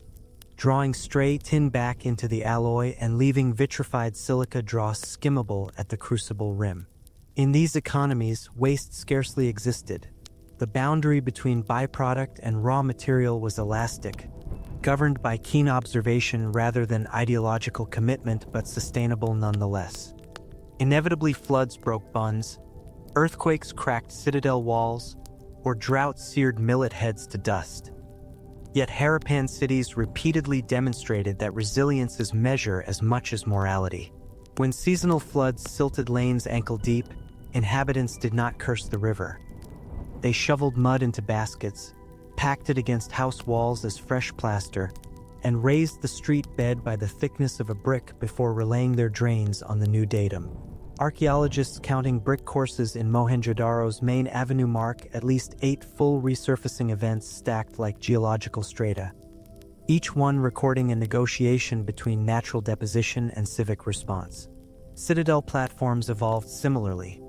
Speaker 1: drawing stray tin back into the alloy and leaving vitrified silica dross skimmable at the crucible rim. In these economies, waste scarcely existed. The boundary between byproduct and raw material was elastic, governed by keen observation rather than ideological commitment, but sustainable nonetheless. Inevitably, floods broke bunds, earthquakes cracked citadel walls, or drought seared millet heads to dust. Yet Harappan cities repeatedly demonstrated that resilience is measure as much as morality. When seasonal floods silted lanes ankle-deep, inhabitants did not curse the river. They shoveled mud into baskets, packed it against house walls as fresh plaster, and raised the street bed by the thickness of a brick before relaying their drains on the new datum. Archaeologists counting brick courses in Mohenjo-daro's main avenue mark at least 8 full resurfacing events stacked like geological strata, each one recording a negotiation between natural deposition and civic response. Citadel platforms evolved similarly.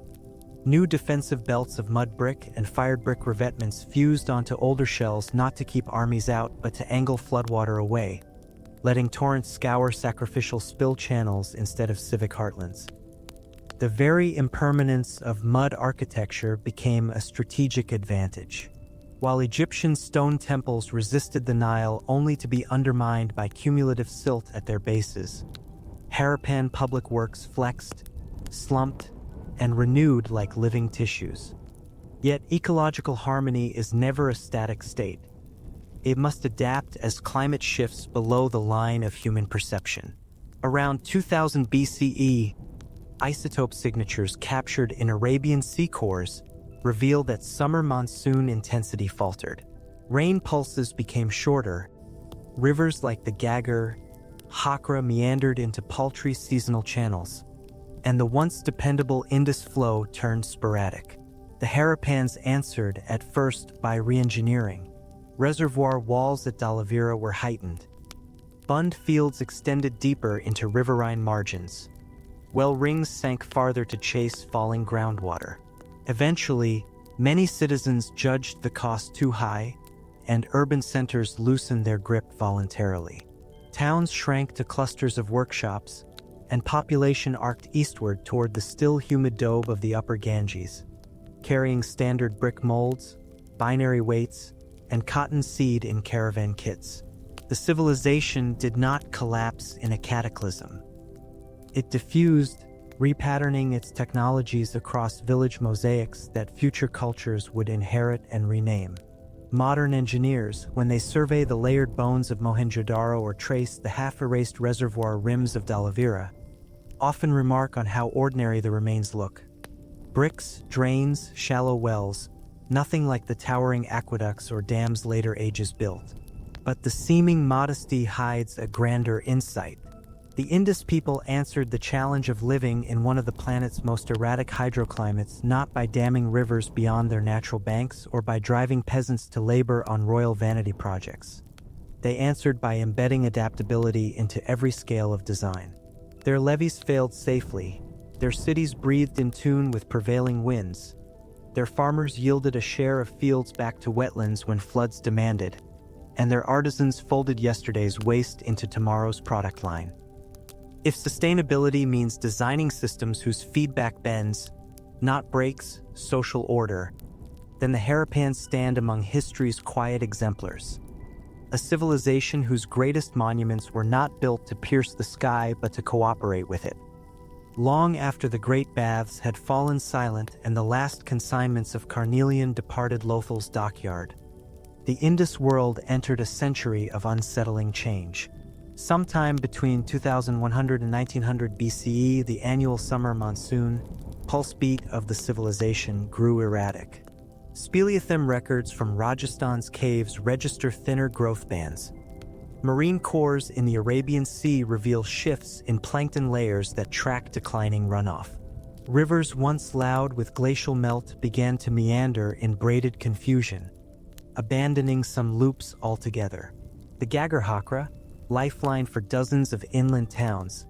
Speaker 1: New defensive belts of mud brick and fired brick revetments fused onto older shells not to keep armies out but to angle floodwater away, letting torrents scour sacrificial spill channels instead of civic heartlands. The very impermanence of mud architecture became a strategic advantage. While Egyptian stone temples resisted the Nile only to be undermined by cumulative silt at their bases, Harappan public works flexed, slumped, and renewed like living tissues. Yet ecological harmony is never a static state. It must adapt as climate shifts below the line of human perception. Around 2000 BCE, isotope signatures captured in Arabian sea cores reveal that summer monsoon intensity faltered. Rain pulses became shorter. Rivers like the Gagar, Hakra meandered into paltry seasonal channels, and the once dependable Indus flow turned sporadic. The Harappans answered at first by re-engineering. Reservoir walls at Dhalavira were heightened. Bund fields extended deeper into riverine margins. Well rings sank farther to chase falling groundwater. Eventually, many citizens judged the cost too high, and urban centers loosened their grip voluntarily. Towns shrank to clusters of workshops, and population arced eastward toward the still humid dobe of the upper Ganges, carrying standard brick molds, binary weights, and cotton seed in caravan kits. The civilization did not collapse in a cataclysm. It diffused, repatterning its technologies across village mosaics that future cultures would inherit and rename. Modern engineers, when they survey the layered bones of Mohenjo-daro or trace the half-erased reservoir rims of Dhalavira, often remark on how ordinary the remains look. Bricks, drains, shallow wells, nothing like the towering aqueducts or dams later ages built. But the seeming modesty hides a grander insight. The Indus people answered the challenge of living in one of the planet's most erratic hydroclimates not by damming rivers beyond their natural banks or by driving peasants to labor on royal vanity projects. They answered by embedding adaptability into every scale of design. Their levees failed safely, their cities breathed in tune with prevailing winds, their farmers yielded a share of fields back to wetlands when floods demanded, and their artisans folded yesterday's waste into tomorrow's product line. If sustainability means designing systems whose feedback bends, not breaks, social order, then the Harappans stand among history's quiet exemplars. A civilization whose greatest monuments were not built to pierce the sky but to cooperate with it. Long after the great baths had fallen silent and the last consignments of carnelian departed Lothal's dockyard, the Indus world entered a century of unsettling change. Sometime between 2100 and 1900 BCE, the annual summer monsoon, pulse beat of the civilization, grew erratic. Speleothem records from Rajasthan's caves register thinner growth bands. Marine cores in the Arabian Sea reveal shifts in plankton layers that track declining runoff. Rivers once loud with glacial melt began to meander in braided confusion. abandoning some loops altogether. The Gagarhakra, lifeline for dozens of inland towns,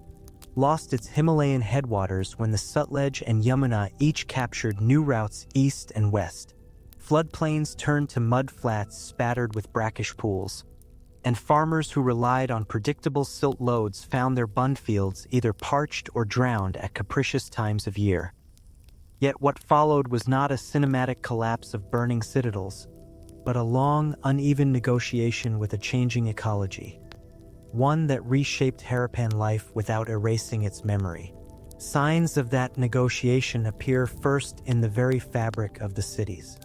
Speaker 1: lost its Himalayan headwaters when the Sutlej and Yamuna each captured new routes east and west. Floodplains turned to mud flats spattered with brackish pools, and farmers who relied on predictable silt loads found their bund fields either parched or drowned at capricious times of year. Yet what followed was not a cinematic collapse of burning citadels, but a long, uneven negotiation with a changing ecology, one that reshaped Harappan life without erasing its memory. Signs of that negotiation appear first in the very fabric of the cities.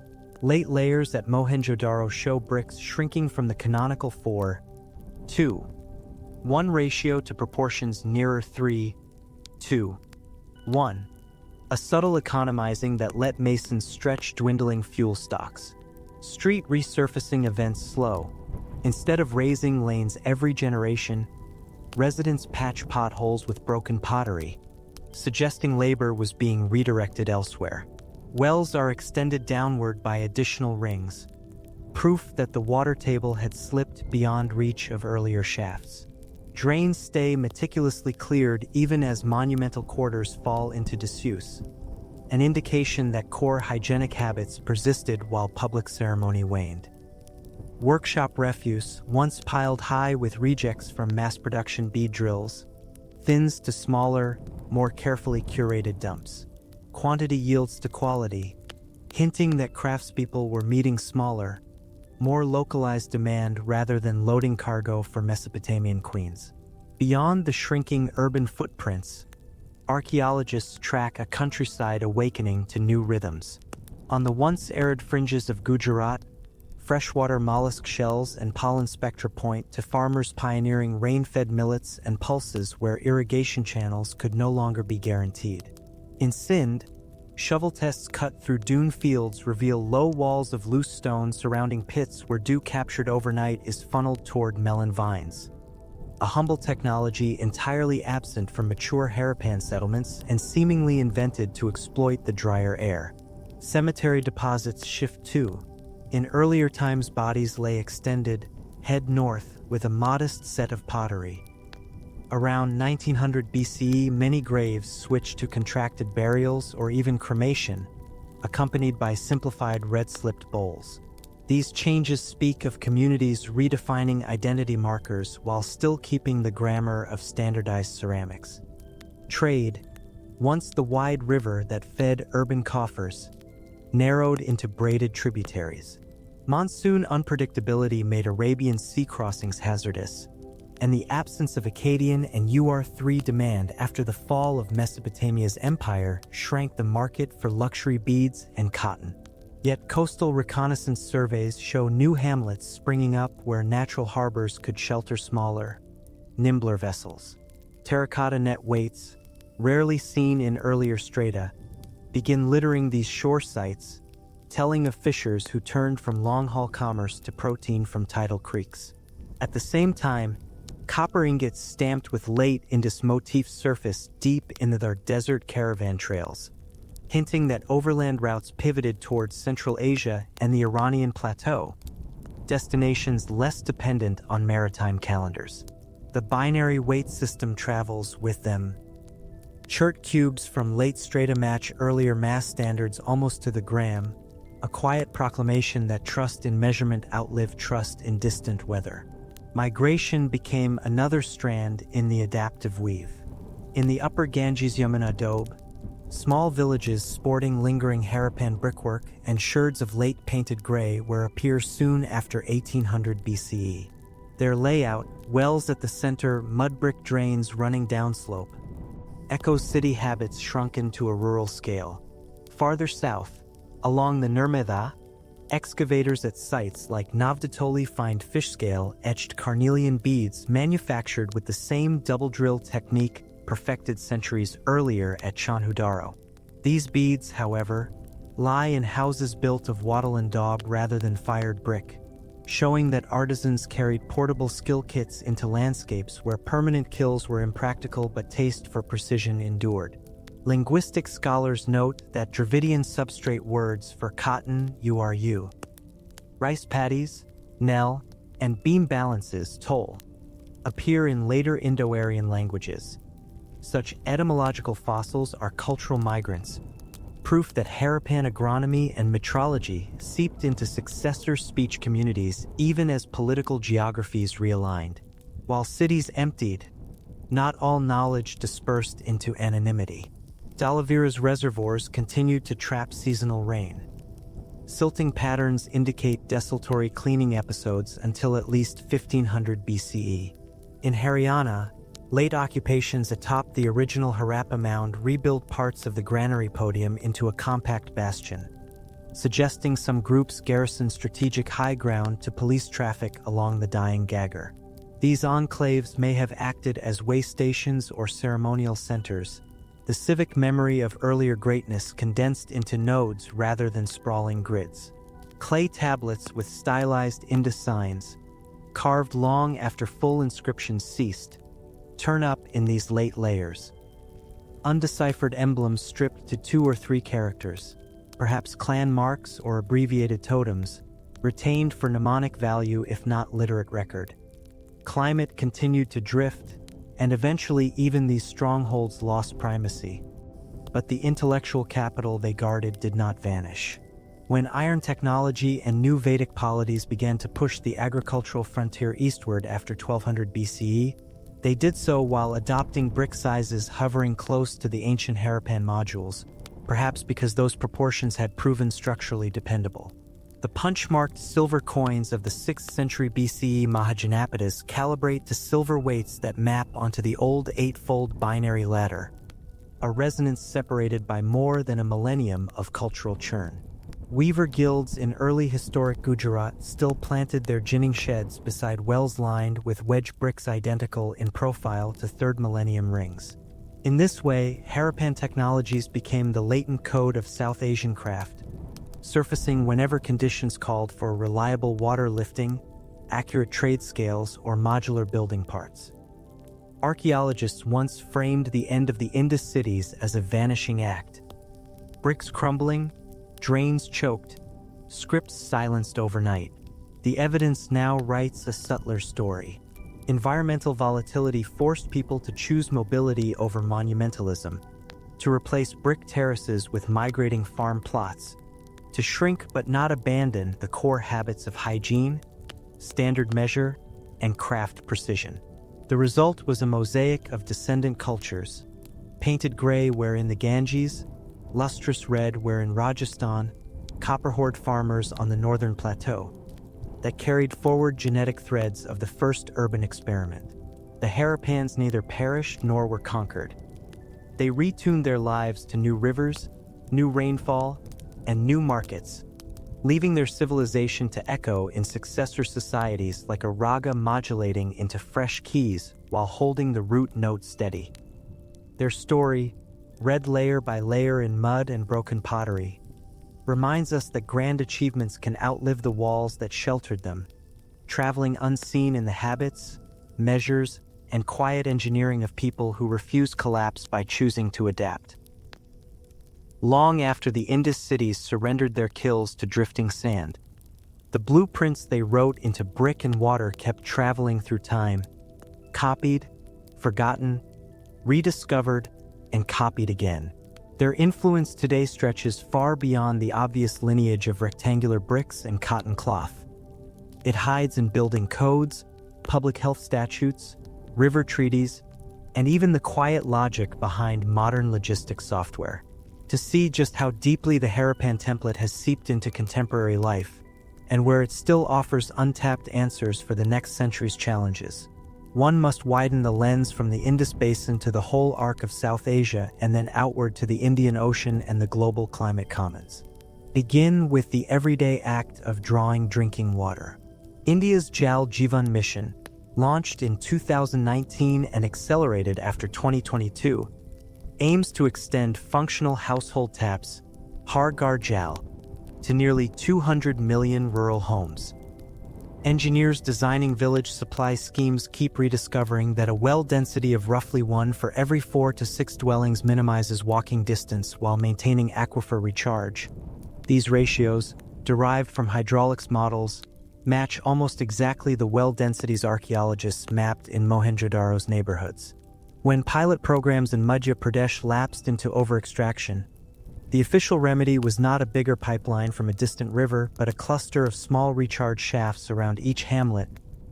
Speaker 1: Late layers at Mohenjo-daro show bricks shrinking from the canonical 4:1 ratio to proportions nearer 3:1, a subtle economizing that let masons stretch dwindling fuel stocks. Street resurfacing events slow. Instead of raising lanes every generation, residents patch potholes with broken pottery, suggesting labor was being redirected elsewhere. Wells are extended downward by additional rings, proof that the water table had slipped beyond reach of earlier shafts. Drains stay meticulously cleared even as monumental quarters fall into disuse, an indication that core hygienic habits persisted while public ceremony waned. Workshop refuse, once piled high with rejects from mass production bead drills, thins to smaller, more carefully curated dumps. Quantity yields to quality, hinting that craftspeople were meeting smaller, more localized demand rather than loading cargo for Mesopotamian queens. Beyond the shrinking urban footprints, archaeologists track a countryside awakening to new rhythms. On the once arid fringes of Gujarat, freshwater mollusk shells and pollen spectra point to farmers pioneering rain-fed millets and pulses where irrigation channels could no longer be guaranteed. In Sindh, shovel tests cut through dune fields reveal low walls of loose stone surrounding pits where dew captured overnight is funneled toward melon vines, a humble technology entirely absent from mature Harappan settlements and seemingly invented to exploit the drier air. Cemetery deposits shift too. In earlier times, bodies lay extended, head north, with a modest set of pottery. Around 1900 BCE, many graves switched to contracted burials or even cremation, accompanied by simplified red-slipped bowls. These changes speak of communities redefining identity markers while still keeping the grammar of standardized ceramics. Trade, once the wide river that fed urban coffers, narrowed into braided tributaries. Monsoon unpredictability made Arabian sea crossings hazardous, and the absence of Akkadian and UR3 demand after the fall of Mesopotamia's empire shrank the market for luxury beads and cotton. Yet coastal reconnaissance surveys show new hamlets springing up where natural harbors could shelter smaller, nimbler vessels. Terracotta net weights, rarely seen in earlier strata, begin littering these shore sites, telling of fishers who turned from long-haul commerce to protein from tidal creeks. At the same time, copper ingots stamped with late Indus motifs surfaced deep into their desert caravan trails, hinting that overland routes pivoted towards Central Asia and the Iranian plateau, destinations less dependent on maritime calendars. The binary weight system travels with them. Chert cubes from late strata match earlier mass standards almost to the gram, a quiet proclamation that trust in measurement outlived trust in distant weather. Migration became another strand in the adaptive weave. In the upper Ganges-Yamuna doab, small villages sporting lingering Harappan brickwork and sherds of late painted gray were appear soon after 1800 BCE. Their layout, wells at the center, mud brick drains running downslope, echoes city habits shrunken to a rural scale. Farther south, along the Nirmada, excavators at sites like Navdatoli find fish scale etched carnelian beads manufactured with the same double drill technique perfected centuries earlier at Mohenjo-daro. These beads, however, lie in houses built of wattle and daub rather than fired brick, showing that artisans carried portable skill kits into landscapes where permanent kills were impractical but taste for precision endured. Linguistic scholars note that Dravidian substrate words for cotton, uru, Rice paddies, knell, and beam balances, toll, appear in later Indo-Aryan languages. Such etymological fossils are cultural migrants, proof that Harappan agronomy and metrology seeped into successor speech communities even as political geographies realigned. While cities emptied, not all knowledge dispersed into anonymity. Dalavira's reservoirs continued to trap seasonal rain. Silting patterns indicate desultory cleaning episodes until at least 1500 BCE. In Haryana, late occupations atop the original Harappa mound rebuilt parts of the granary podium into a compact bastion, suggesting some groups garrisoned strategic high ground to police traffic along the dying Gagger. These enclaves may have acted as way stations or ceremonial centers, the civic memory of earlier greatness condensed into nodes rather than sprawling grids. Clay tablets with stylized Indus signs, carved long after full inscriptions ceased, turn up in these late layers. Undeciphered emblems stripped to 2 or 3 characters, perhaps clan marks or abbreviated totems, retained for mnemonic value if not literate record. Climate continued to drift, and eventually even these strongholds lost primacy. But the intellectual capital they guarded did not vanish. When iron technology and new Vedic polities began to push the agricultural frontier eastward after 1200 BCE, they did so while adopting brick sizes hovering close to the ancient Harappan modules, perhaps because those proportions had proven structurally dependable. The punch-marked silver coins of the 6th century BCE Mohenjo-daro calibrate to silver weights that map onto the old 8-fold binary ladder, a resonance separated by more than a millennium of cultural churn. Weaver guilds in early historic Gujarat still planted their ginning sheds beside wells lined with wedge bricks identical in profile to 3rd millennium rings. In this way, Harappan technologies became the latent code of South Asian craft, surfacing whenever conditions called for reliable water lifting, accurate trade scales, or modular building parts. Archaeologists once framed the end of the Indus cities as a vanishing act. Bricks crumbling, drains choked, scripts silenced overnight. The evidence now writes a subtler story. Environmental volatility forced people to choose mobility over monumentalism, to replace brick terraces with migrating farm plots, to shrink but not abandon the core habits of hygiene, standard measure, and craft precision. The result was a mosaic of descendant cultures, painted gray where in the Ganges, lustrous red where in Rajasthan, copper-hoard farmers on the northern plateau, that carried forward genetic threads of the first urban experiment. The Harappans neither perished nor were conquered. They retuned their lives to new rivers, new rainfall, and new markets, leaving their civilization to echo in successor societies like a raga modulating into fresh keys while holding the root note steady. Their story, read layer by layer in mud and broken pottery, reminds us that grand achievements can outlive the walls that sheltered them, traveling unseen in the habits, measures, and quiet engineering of people who refuse collapse by choosing to adapt. Long after the Indus cities surrendered their kills to drifting sand, the blueprints they wrote into brick and water kept traveling through time, copied, forgotten, rediscovered, and copied again. Their influence today stretches far beyond the obvious lineage of rectangular bricks and cotton cloth. It hides in building codes, public health statutes, river treaties, and even the quiet logic behind modern logistics software. To see just how deeply the Harappan template has seeped into contemporary life, and where it still offers untapped answers for the next century's challenges, one must widen the lens from the Indus Basin to the whole arc of South Asia and then outward to the Indian Ocean and the global climate commons. Begin with the everyday act of drawing drinking water. India's Jal Jeevan mission, launched in 2019 and accelerated after 2022, aims to extend functional household taps, Har Ghar Jal, to nearly 200 million rural homes. Engineers designing village supply schemes keep rediscovering that a well density of roughly 1 for every 4 to 6 dwellings minimizes walking distance while maintaining aquifer recharge. These ratios, derived from hydraulics models, match almost exactly the well densities archaeologists mapped in Mohenjo-daro's neighborhoods. When pilot programs in Madhya Pradesh lapsed into over-extraction, the official remedy was not a bigger pipeline from a distant river, but a cluster of small recharge shafts around each hamlet,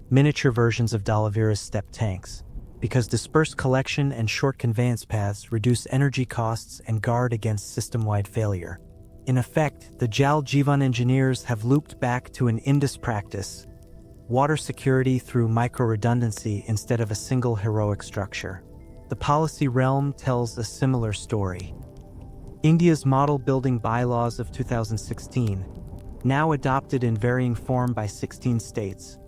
Speaker 1: miniature versions of Dhalavira's step tanks, because dispersed collection and short conveyance paths reduce energy costs and guard against system-wide failure. In effect, the Jal Jeevan engineers have looped back to an Indus practice: water security through micro-redundancy instead of a single heroic structure. The policy realm tells a similar story. India's model building bylaws of 2016, now adopted in varying form by 16 states,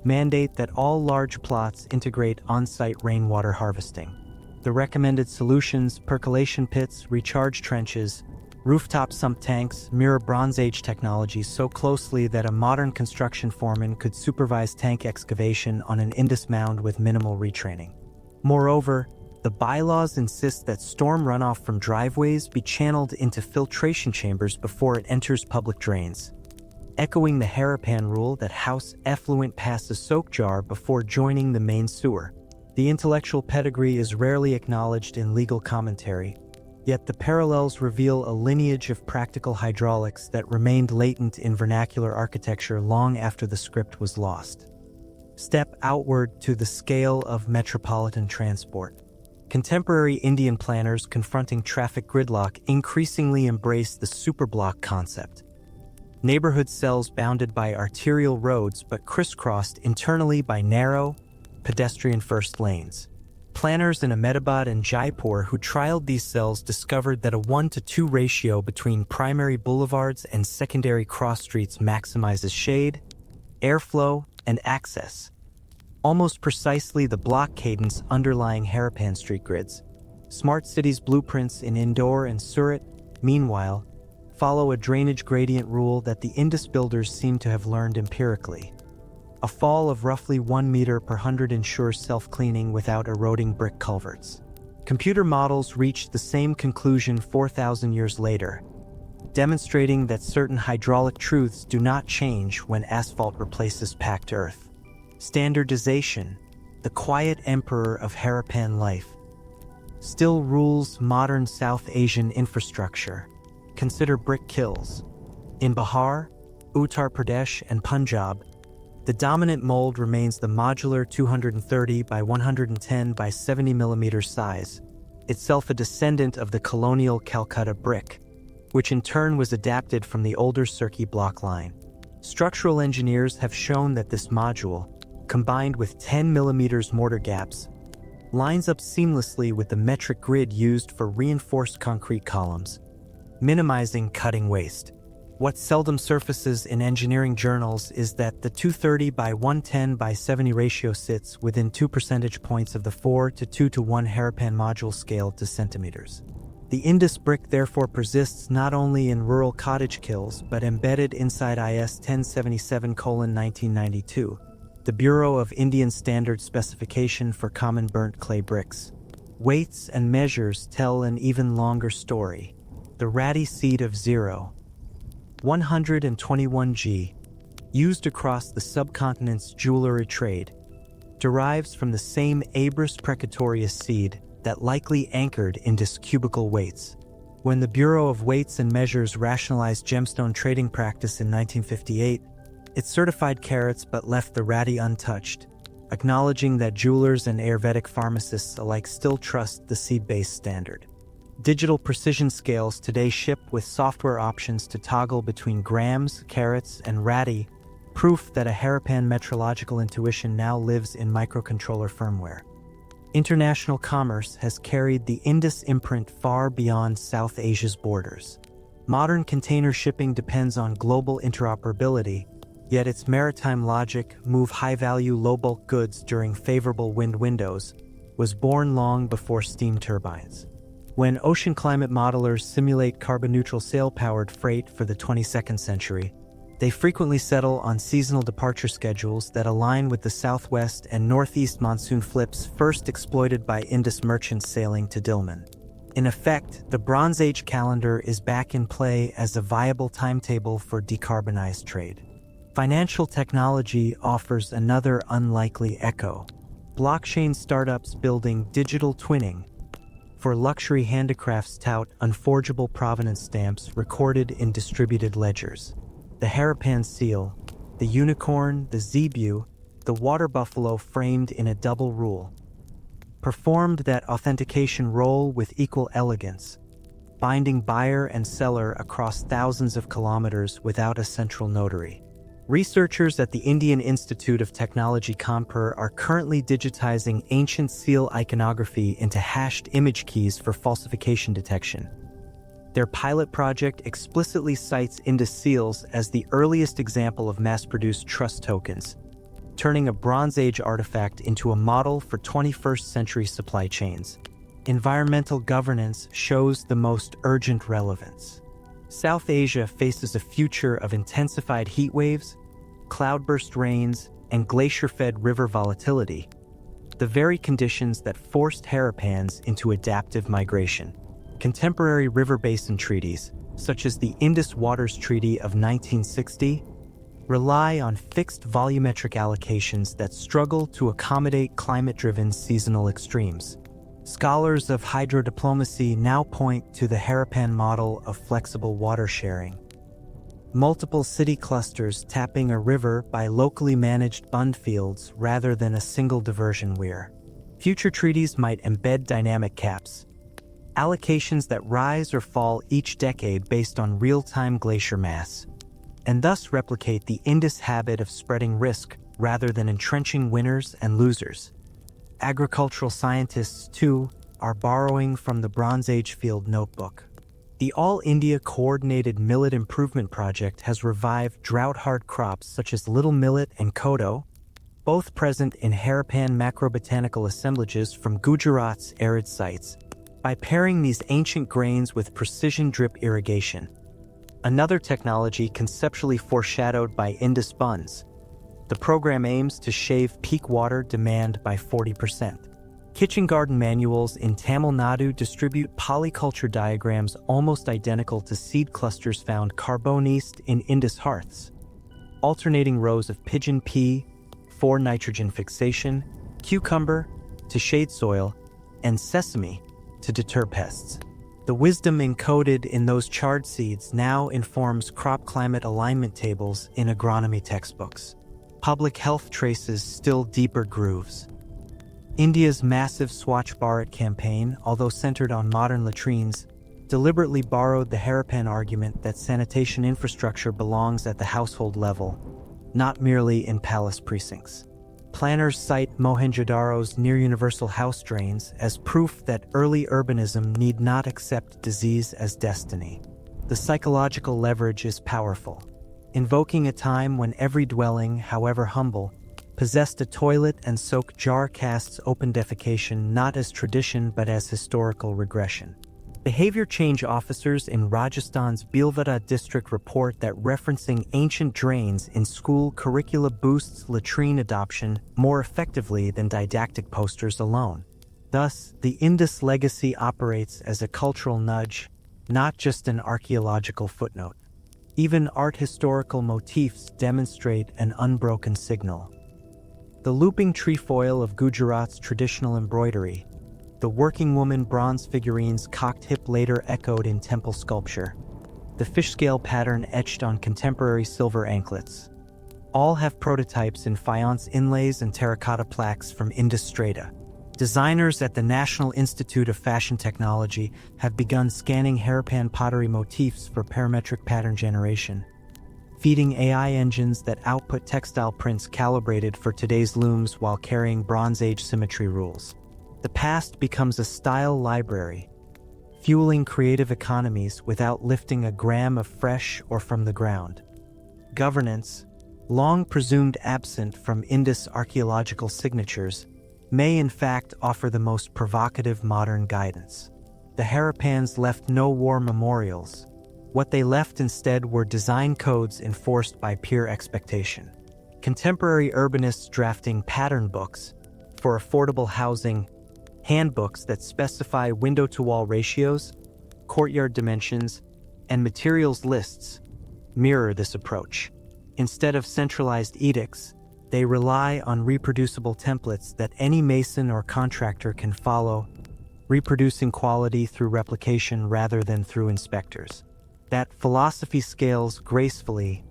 Speaker 1: mandate that all large plots integrate on-site rainwater harvesting. The recommended solutions: percolation pits, recharge trenches, rooftop sump tanks, mirror Bronze Age technology so closely that a modern construction foreman could supervise tank excavation on an Indus mound with minimal retraining. Moreover, the bylaws insist that storm runoff from driveways be channeled into filtration chambers before it enters public drains, echoing the Harappan rule that house effluent pass a soak jar before joining the main sewer. The intellectual pedigree is rarely acknowledged in legal commentary, yet the parallels reveal a lineage of practical hydraulics that remained latent in vernacular architecture long after the script was lost. Step outward to the scale of metropolitan transport. Contemporary Indian planners confronting traffic gridlock increasingly embrace the superblock concept. Neighborhood cells bounded by arterial roads but crisscrossed internally by narrow, pedestrian-first lanes. Planners in Ahmedabad and Jaipur who trialed these cells discovered that a 1:2 ratio between primary boulevards and secondary cross streets maximizes shade, airflow, and access, almost precisely the block cadence underlying Harappan street grids. Smart cities blueprints in Indore and Surat, meanwhile, follow a drainage gradient rule that the Indus builders seem to have learned empirically. A fall of roughly 1 meter per 100 ensures self-cleaning without eroding brick culverts. Computer models reached the same conclusion 4,000 years later, demonstrating that certain hydraulic truths do not change when asphalt replaces packed earth. Standardization, the quiet emperor of Harappan life, still rules modern South Asian infrastructure. Consider brick kilns. In Bihar, Uttar Pradesh, and Punjab, the dominant mold remains the modular 230 by 110 by 70 mm size, itself a descendant of the colonial Calcutta brick, which in turn was adapted from the older Sirki block line. Structural engineers have shown that this module, combined with 10 mm mortar gaps, lines up seamlessly with the metric grid used for reinforced concrete columns, minimizing cutting waste. What seldom surfaces in engineering journals is that the 230 by 110 by 70 ratio sits within 2 percentage points of the 4:2:1 Harappan module scaled to centimeters. The Indus brick therefore persists not only in rural cottage kilns but embedded inside IS 1077:1992, the Bureau of Indian Standard Specification for Common Burnt Clay Bricks. Weights and measures tell an even longer story. The ratty seed of 121 G, used across the subcontinent's jewelry trade, derives from the same Abris precatorius seed that likely anchored Indus cubical weights. When the Bureau of Weights and Measures rationalized gemstone trading practice in 1958, it certified carats but left the ratty untouched, acknowledging that jewelers and Ayurvedic pharmacists alike still trust the seed-based standard. Digital precision scales today ship with software options to toggle between grams, carats, and ratty, proof that a Harappan metrological intuition now lives in microcontroller firmware. International commerce has carried the Indus imprint far beyond South Asia's borders. Modern container shipping depends on global interoperability, yet its maritime logic, move high-value, low-bulk goods during favorable wind windows, was born long before steam turbines. When ocean climate modelers simulate carbon-neutral sail-powered freight for the 22nd century, they frequently settle on seasonal departure schedules that align with the southwest and northeast monsoon flips first exploited by Indus merchants sailing to Dilmun. In effect, the Bronze Age calendar is back in play as a viable timetable for decarbonized trade. Financial technology offers another unlikely echo. Blockchain startups building digital twinning. For luxury handicrafts tout unforgeable provenance stamps recorded in distributed ledgers. The Harappan seal, the unicorn, the zebu, the water buffalo framed in a double rule, performed that authentication role with equal elegance, binding buyer and seller across thousands of kilometers without a central notary. Researchers at the Indian Institute of Technology Kanpur are currently digitizing ancient seal iconography into hashed image keys for falsification detection. Their pilot project explicitly cites Indus seals as the earliest example of mass-produced trust tokens, turning a Bronze Age artifact into a model for 21st century supply chains. Environmental governance shows the most urgent relevance. South Asia faces a future of intensified heat waves, cloudburst rains, and glacier-fed river volatility, the very conditions that forced Harappans into adaptive migration. Contemporary river basin treaties, such as the Indus Waters Treaty of 1960, rely on fixed volumetric allocations that struggle to accommodate climate-driven seasonal extremes. Scholars of hydrodiplomacy now point to the Harappan model of flexible water sharing. Multiple city clusters tapping a river by locally managed bund fields rather than a single diversion weir. Future treaties might embed dynamic caps, allocations that rise or fall each decade based on real-time glacier mass, and thus replicate the Indus habit of spreading risk rather than entrenching winners and losers. Agricultural scientists, too, are borrowing from the Bronze Age field notebook. The All-India Coordinated Millet Improvement Project has revived drought-hard crops such as little millet and kodo, both present in Harappan macrobotanical assemblages from Gujarat's arid sites, by pairing these ancient grains with precision drip irrigation. Another technology conceptually foreshadowed by Indus buns. The program aims to shave peak water demand by 40%. Kitchen garden manuals in Tamil Nadu distribute polyculture diagrams almost identical to seed clusters found carboneast in Indus hearths. Alternating rows of pigeon pea for nitrogen fixation, cucumber to shade soil, and sesame to deter pests. The wisdom encoded in those charred seeds now informs crop climate alignment tables in agronomy textbooks. Public health traces still deeper grooves. India's massive Swachh Bharat campaign, although centered on modern latrines, deliberately borrowed the Harappan argument that sanitation infrastructure belongs at the household level, not merely in palace precincts. Planners cite Mohenjo-daro's near-universal house drains as proof that early urbanism need not accept disease as destiny. The psychological leverage is powerful, invoking a time when every dwelling, however humble, possessed a toilet and soak jar casts open defecation not as tradition but as historical regression. Behavior change officers in Rajasthan's Bhilwara district report that referencing ancient drains in school curricula boosts latrine adoption more effectively than didactic posters alone. Thus, the Indus legacy operates as a cultural nudge, not just an archaeological footnote. Even art historical motifs demonstrate an unbroken signal. The looping trefoil of Gujarat's traditional embroidery, the working woman bronze figurines cocked hip later echoed in temple sculpture, the fish scale pattern etched on contemporary silver anklets. All have prototypes in faience inlays and terracotta plaques from Indus strata. Designers at the National Institute of Fashion Technology have begun scanning Harappan pottery motifs for parametric pattern generation, feeding AI engines that output textile prints calibrated for today's looms while carrying Bronze Age symmetry rules. The past becomes a style library, fueling creative economies without lifting a gram of fresh or from the ground. Governance, long presumed absent from Indus archaeological signatures, may in fact offer the most provocative modern guidance. The Harappans left no war memorials. What they left instead were design codes enforced by peer expectation. Contemporary urbanists drafting pattern books for affordable housing, Handbooks that specify window-to-wall ratios, courtyard dimensions, and materials lists mirror this approach. Instead of centralized edicts, they rely on reproducible templates that any mason or contractor can follow, reproducing quality through replication rather than through inspectors. That philosophy scales gracefully: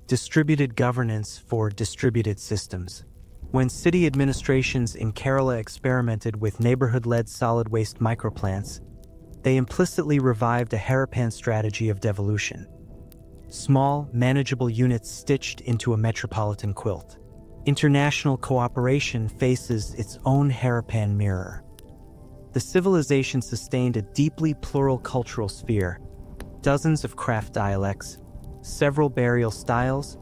Speaker 1: distributed governance for distributed systems. When city administrations in Kerala experimented with neighborhood-led solid waste microplants, they implicitly revived a Harappan strategy of devolution. Small, manageable units stitched into a metropolitan quilt. International cooperation faces its own Harappan mirror. The civilization sustained a deeply plural cultural sphere: dozens of craft dialects, several burial styles,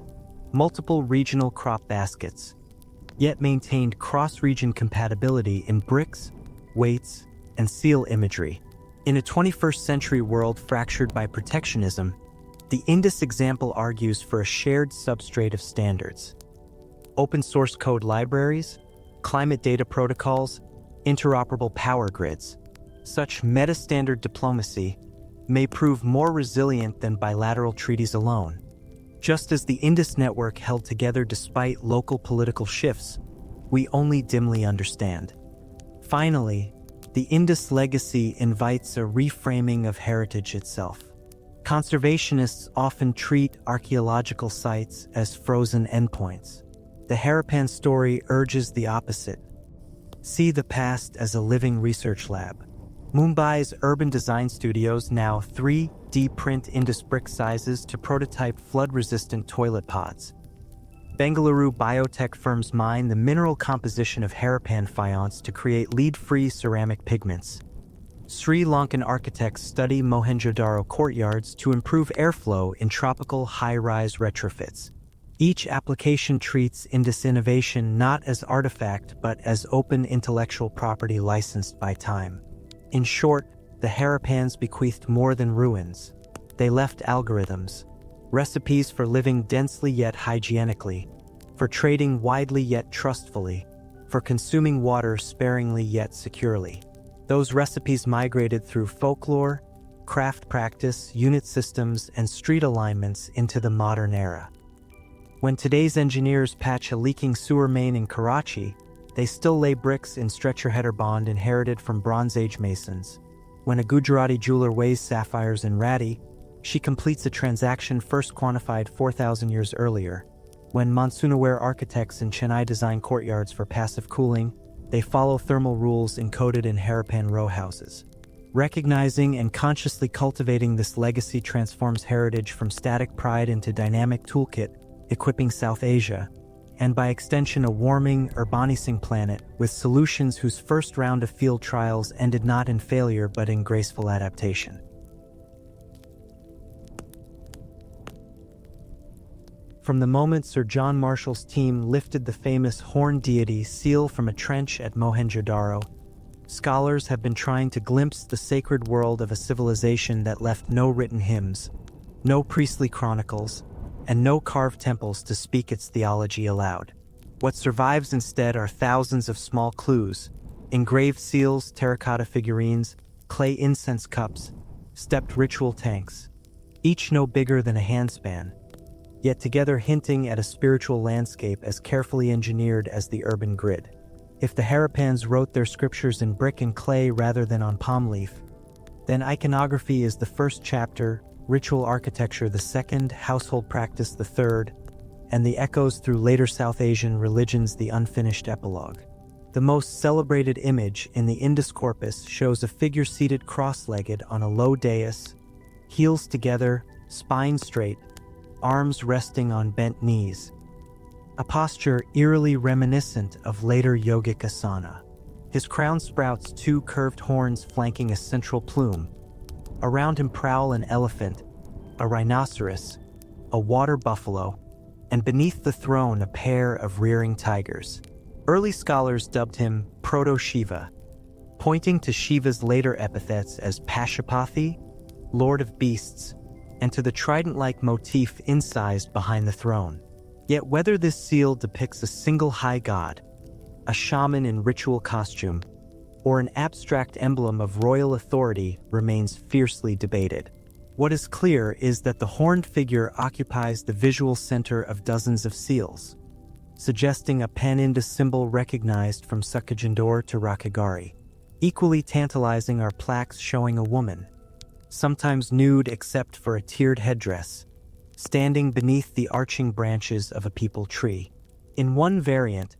Speaker 1: multiple regional crop baskets, yet maintained cross-region compatibility in bricks, weights, and seal imagery. In a 21st century world fractured by protectionism, the Indus example argues for a shared substrate of standards. Open source code libraries, climate data protocols, interoperable power grids. Such meta-standard diplomacy may prove more resilient than bilateral treaties alone. Just as the Indus network held together despite local political shifts, we only dimly understand. Finally, the Indus legacy invites a reframing of heritage itself. Conservationists often treat archaeological sites as frozen endpoints. The Harappan story urges the opposite. See the past as a living research lab. Mumbai's urban design studios now 3D print Indus brick sizes to prototype flood-resistant toilet pods. Bengaluru biotech firms mine the mineral composition of Harappan faience to create lead-free ceramic pigments. Sri Lankan architects study Mohenjo-daro courtyards to improve airflow in tropical high-rise retrofits. Each application treats Indus innovation not as artifact but as open intellectual property licensed by time. In short, the Harappans bequeathed more than ruins. They left algorithms, recipes for living densely yet hygienically, for trading widely yet trustfully, for consuming water sparingly yet securely. Those recipes migrated through folklore, craft practice, unit systems, and street alignments into the modern era. When today's engineers patch a leaking sewer main in Karachi, they still lay bricks in stretcher header bond inherited from Bronze Age masons. When a Gujarati jeweler weighs sapphires in Rati, she completes a transaction first quantified 4,000 years earlier. When monsoon-aware architects in Chennai design courtyards for passive cooling, they follow thermal rules encoded in Harappan row houses. Recognizing and consciously cultivating this legacy transforms heritage from static pride into dynamic toolkit, equipping South Asia, and by extension a warming, urbanizing planet, with solutions whose first round of field trials ended not in failure but in graceful adaptation. From the moment Sir John Marshall's team lifted the famous horned deity seal from a trench at Mohenjo-daro, scholars have been trying to glimpse the sacred world of a civilization that left no written hymns, no priestly chronicles, and no carved temples to speak its theology aloud. What survives instead are thousands of small clues: engraved seals, terracotta figurines, clay incense cups, stepped ritual tanks, each no bigger than a handspan, yet together hinting at a spiritual landscape as carefully engineered as the urban grid. If the Harappans wrote their scriptures in brick and clay rather than on palm leaf, then iconography is the first chapter, ritual architecture the second, household practice the third, and the echoes through later South Asian religions the unfinished epilogue. The most celebrated image in the Indus corpus shows a figure seated cross-legged on a low dais, heels together, spine straight, arms resting on bent knees, a posture eerily reminiscent of later yogic asana. His crown sprouts two curved horns flanking a central plume. Around him prowl an elephant, a rhinoceros, a water buffalo, and beneath the throne a pair of rearing tigers. Early scholars dubbed him Proto-Shiva, pointing to Shiva's later epithets as Pashupati, Lord of Beasts, and to the trident-like motif incised behind the throne. Yet whether this seal depicts a single high god, a shaman in ritual costume, or an abstract emblem of royal authority remains fiercely debated. What is clear is that the horned figure occupies the visual center of dozens of seals, suggesting a pan-Indus symbol recognized from Mohenjo-daro to Rakhigarhi. Equally tantalizing are plaques showing a woman, sometimes nude except for a tiered headdress, standing beneath the arching branches of a peepal tree. In one variant,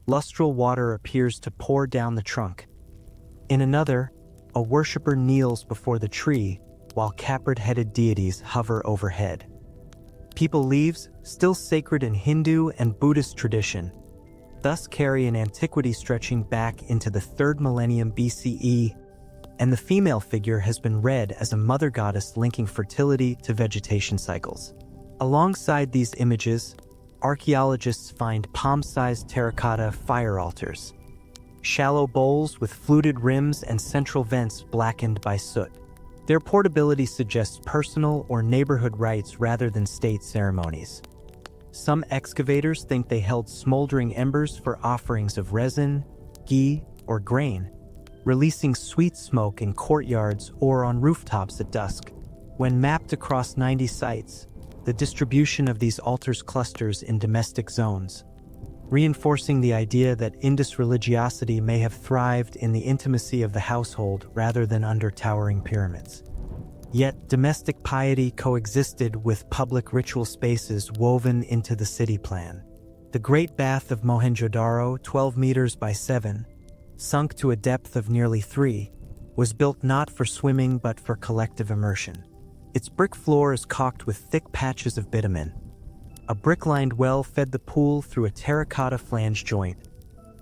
Speaker 1: lustral water appears to pour down the trunk. In another, a worshipper kneels before the tree while capered-headed deities hover overhead. Peepal leaves, still sacred in Hindu and Buddhist tradition, thus carry an antiquity stretching back into the 3rd millennium BCE, and the female figure has been read as a mother goddess linking fertility to vegetation cycles. Alongside these images, archaeologists find palm-sized terracotta fire altars, shallow bowls with fluted rims and central vents blackened by soot. Their portability suggests personal or neighborhood rites rather than state ceremonies. Some excavators think they held smoldering embers for offerings of resin, ghee, or grain, releasing sweet smoke in courtyards or on rooftops at dusk. When mapped across 90 sites, the distribution of these altars clusters in domestic zones, reinforcing the idea that Indus religiosity may have thrived in the intimacy of the household rather than under towering pyramids. Yet domestic piety coexisted with public ritual spaces woven into the city plan. The Great Bath of Mohenjo-daro, 12 meters by 7, sunk to a depth of nearly 3, was built not for swimming but for collective immersion. Its brick floor is caulked with thick patches of bitumen. A brick-lined well fed the pool through a terracotta flange joint,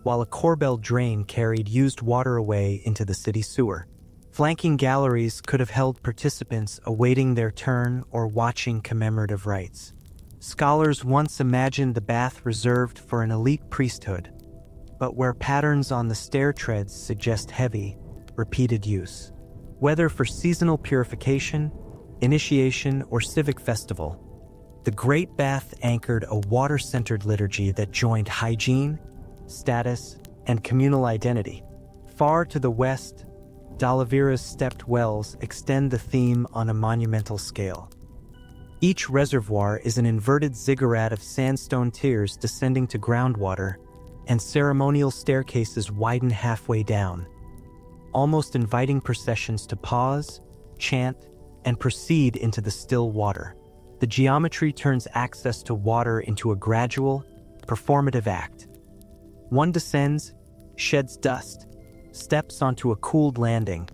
Speaker 1: while a corbel drain carried used water away into the city sewer. Flanking galleries could have held participants awaiting their turn or watching commemorative rites. Scholars once imagined the bath reserved for an elite priesthood, but where patterns on the stair treads suggest heavy, repeated use. Whether for seasonal purification, initiation, or civic festival, the Great Bath anchored a water-centered liturgy that joined hygiene, status, and communal identity. Far to the west, Dhalavira's stepped wells extend the theme on a monumental scale. Each reservoir is an inverted ziggurat of sandstone tiers descending to groundwater, and ceremonial staircases widen halfway down, almost inviting processions to pause, chant, and proceed into the still water. The geometry turns access to water into a gradual, performative act. One descends, sheds dust, steps onto a cooled landing,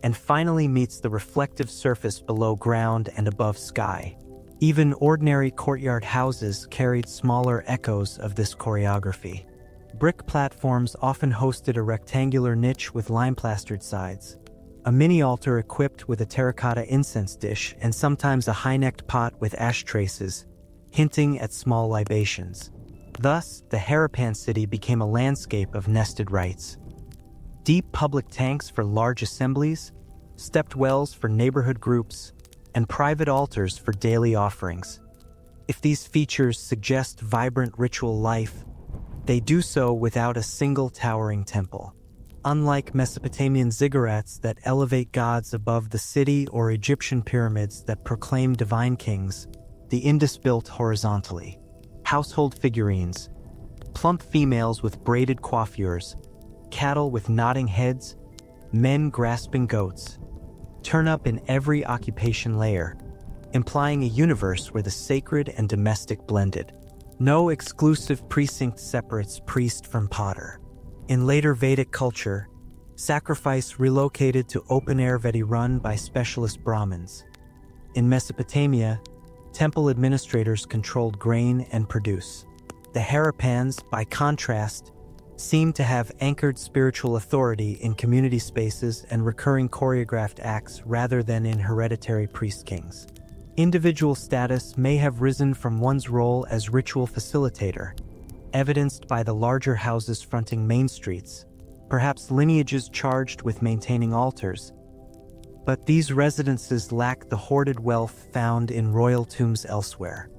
Speaker 1: and finally meets the reflective surface below ground and above sky. Even ordinary courtyard houses carried smaller echoes of this choreography. Brick platforms often hosted a rectangular niche with lime-plastered sides, a mini altar equipped with a terracotta incense dish, and sometimes a high-necked pot with ash traces, hinting at small libations. Thus, the Harappan city became a landscape of nested rites. Deep public tanks for large assemblies, stepped wells for neighborhood groups, and private altars for daily offerings. If these features suggest vibrant ritual life, they do so without a single towering temple. Unlike Mesopotamian ziggurats that elevate gods above the city or Egyptian pyramids that proclaim divine kings, the Indus built horizontally. Household figurines, plump females with braided coiffures, cattle with nodding heads, men grasping goats, turn up in every occupation layer, implying a universe where the sacred and domestic blended. No exclusive precinct separates priest from potter. In later Vedic culture, sacrifice relocated to open-air vedi run by specialist Brahmins. In Mesopotamia, temple administrators controlled grain and produce. The Harappans, by contrast, seem to have anchored spiritual authority in community spaces and recurring choreographed acts rather than in hereditary priest-kings. Individual status may have risen from one's role as ritual facilitator, evidenced by the larger houses fronting main streets, perhaps lineages charged with maintaining altars. But these residences lack the hoarded wealth found in royal tombs elsewhere.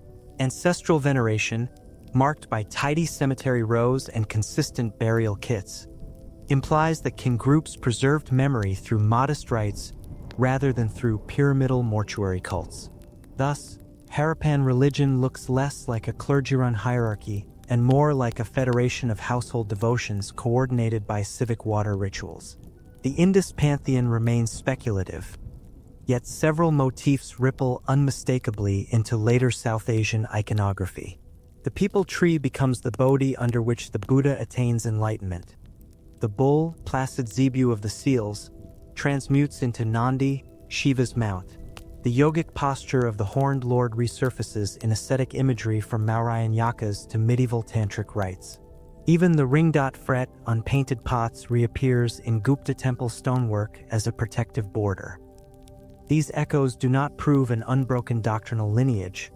Speaker 1: Ancestral veneration, marked by tidy cemetery rows and consistent burial kits, implies that kin groups preserved memory through modest rites rather than through pyramidal mortuary cults. Thus, Harappan religion looks less like a clergy-run hierarchy and more like a federation of household devotions coordinated by civic water rituals. The Indus pantheon remains speculative, yet several motifs ripple unmistakably into later South Asian iconography. The peepal tree becomes the bodhi under which the Buddha attains enlightenment. The bull, placid zebu of the seals, transmutes into Nandi, Shiva's mount. The yogic posture of the horned lord resurfaces in ascetic imagery from Mauryan yakas to medieval tantric rites. Even the ring-dot fret on painted pots reappears in Gupta temple stonework as a protective border. These echoes do not prove an unbroken doctrinal lineage,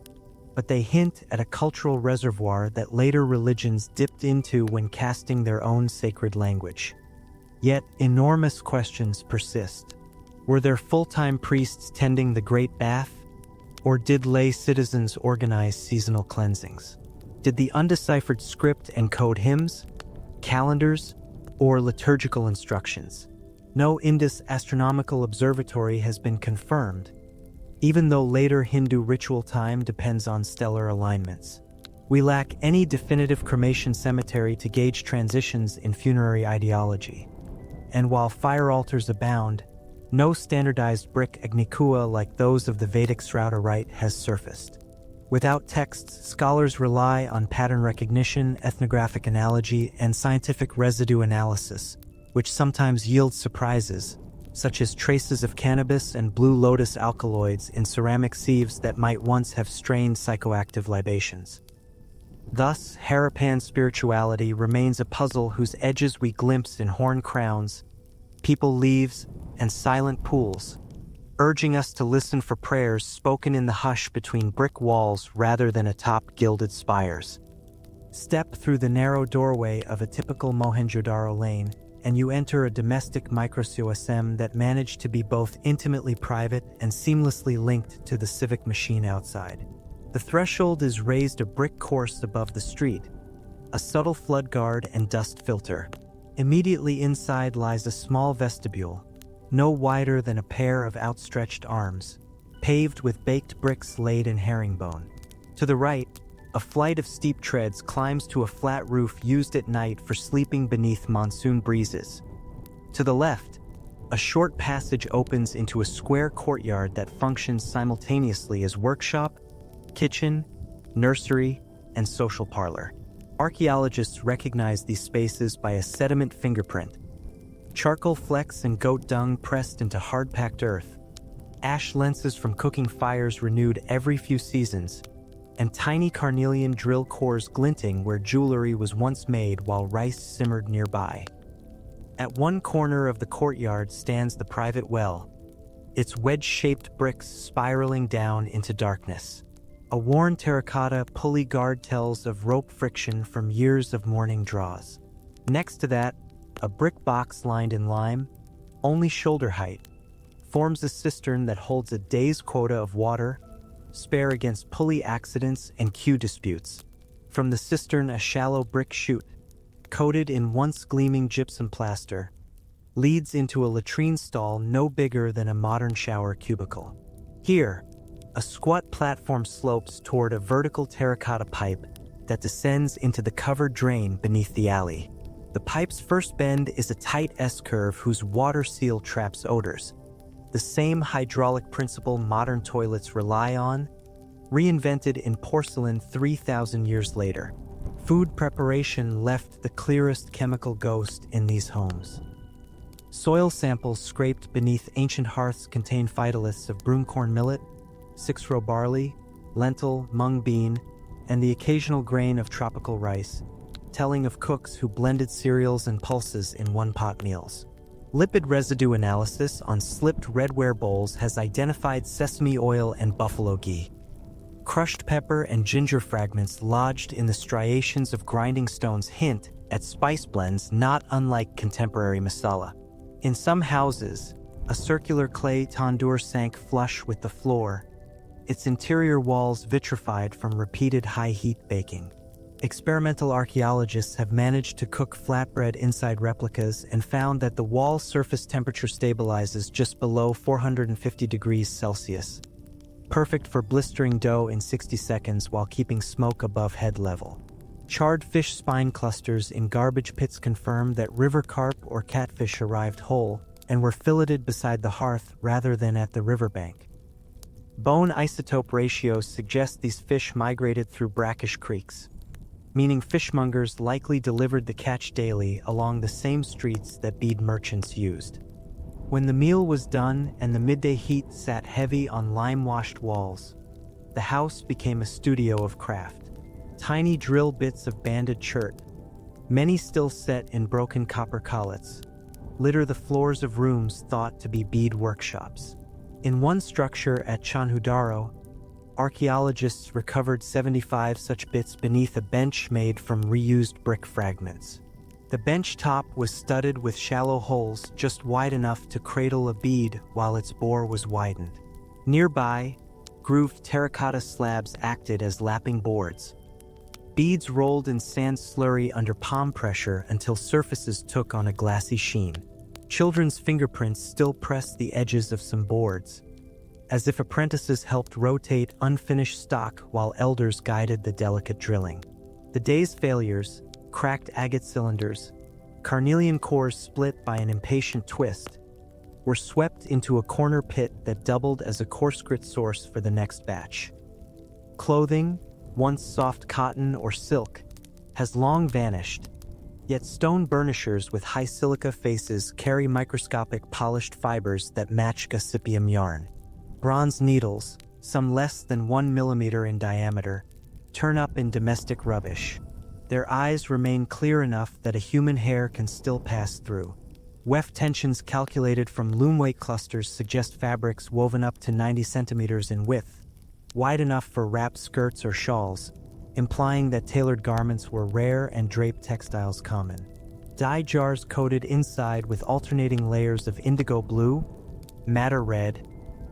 Speaker 1: but they hint at a cultural reservoir that later religions dipped into when casting their own sacred language. Yet, enormous questions persist. Were there full-time priests tending the Great Bath? Or did lay citizens organize seasonal cleansings? Did the undeciphered script encode hymns, calendars, or liturgical instructions? No Indus astronomical observatory has been confirmed, even though later Hindu ritual time depends on stellar alignments. We lack any definitive cremation cemetery to gauge transitions in funerary ideology. And while fire altars abound, no standardized brick agnikua like those of the Vedic Srauta rite has surfaced. Without texts, scholars rely on pattern recognition, ethnographic analogy, and scientific residue analysis, which sometimes yields surprises, such as traces of cannabis and blue lotus alkaloids in ceramic sieves that might once have strained psychoactive libations. Thus, Harappan spirituality remains a puzzle whose edges we glimpse in horn crowns, peepal leaves, and silent pools, urging us to listen for prayers spoken in the hush between brick walls rather than atop gilded spires. Step through the narrow doorway of a typical Mohenjo-daro lane, and you enter a domestic micro-COSM that managed to be both intimately private and seamlessly linked to the civic machine outside. The threshold is raised a brick course above the street, a subtle flood guard and dust filter. Immediately inside lies a small vestibule, no wider than a pair of outstretched arms, paved with baked bricks laid in herringbone. To the right, a flight of steep treads climbs to a flat roof used at night for sleeping beneath monsoon breezes. To the left, a short passage opens into a square courtyard that functions simultaneously as workshop, kitchen, nursery, and social parlor. Archaeologists recognize these spaces by a sediment fingerprint: charcoal flecks and goat dung pressed into hard-packed earth, ash lenses from cooking fires renewed every few seasons, and tiny carnelian drill cores glinting where jewelry was once made while rice simmered nearby. At one corner of the courtyard stands the private well, its wedge-shaped bricks spiraling down into darkness. A worn terracotta pulley guard tells of rope friction from years of morning draws. Next to that, a brick box lined in lime, only shoulder height, forms a cistern that holds a day's quota of water, spare against pulley accidents and queue disputes. From the cistern, a shallow brick chute, coated in once gleaming gypsum plaster, leads into a latrine stall no bigger than a modern shower cubicle. Here, a squat platform slopes toward a vertical terracotta pipe that descends into the covered drain beneath the alley. The pipe's first bend is a tight S-curve whose water seal traps odors, the same hydraulic principle modern toilets rely on, reinvented in porcelain 3,000 years later. Food preparation left the clearest chemical ghost in these homes. Soil samples scraped beneath ancient hearths contain phytoliths of broomcorn millet, six-row barley, lentil, mung bean, and the occasional grain of tropical rice, telling of cooks who blended cereals and pulses in one-pot meals. Lipid residue analysis on slipped redware bowls has identified sesame oil and buffalo ghee. Crushed pepper and ginger fragments lodged in the striations of grinding stones hint at spice blends not unlike contemporary masala. In some houses, a circular clay tandoor sank flush with the floor, its interior walls vitrified from repeated high-heat baking. Experimental archaeologists have managed to cook flatbread inside replicas and found that the wall surface temperature stabilizes just below 450 degrees Celsius, perfect for blistering dough in 60 seconds while keeping smoke above head level. Charred fish spine clusters in garbage pits confirm that river carp or catfish arrived whole and were filleted beside the hearth rather than at the riverbank. Bone isotope ratios suggest these fish migrated through brackish creeks, meaning fishmongers likely delivered the catch daily along the same streets that bead merchants used. When the meal was done and the midday heat sat heavy on lime-washed walls, the house became a studio of craft. Tiny drill bits of banded chert, many still set in broken copper collets, litter the floors of rooms thought to be bead workshops. In one structure at Mohenjo-daro, archaeologists recovered 75 such bits beneath a bench made from reused brick fragments. The bench top was studded with shallow holes just wide enough to cradle a bead while its bore was widened. Nearby, grooved terracotta slabs acted as lapping boards. Beads rolled in sand slurry under palm pressure until surfaces took on a glassy sheen. Children's fingerprints still pressed the edges of some boards, as if apprentices helped rotate unfinished stock while elders guided the delicate drilling. The day's failures, cracked agate cylinders, carnelian cores split by an impatient twist, were swept into a corner pit that doubled as a coarse grit source for the next batch. Clothing, once soft cotton or silk, has long vanished, yet stone burnishers with high silica faces carry microscopic polished fibers that match gossypium yarn. Bronze needles, some less than 1 millimeter in diameter, turn up in domestic rubbish. Their eyes remain clear enough that a human hair can still pass through. Weft tensions calculated from loom weight clusters suggest fabrics woven up to 90 centimeters in width, wide enough for wrap skirts or shawls, implying that tailored garments were rare and draped textiles common. Dye jars coated inside with alternating layers of indigo blue, madder red,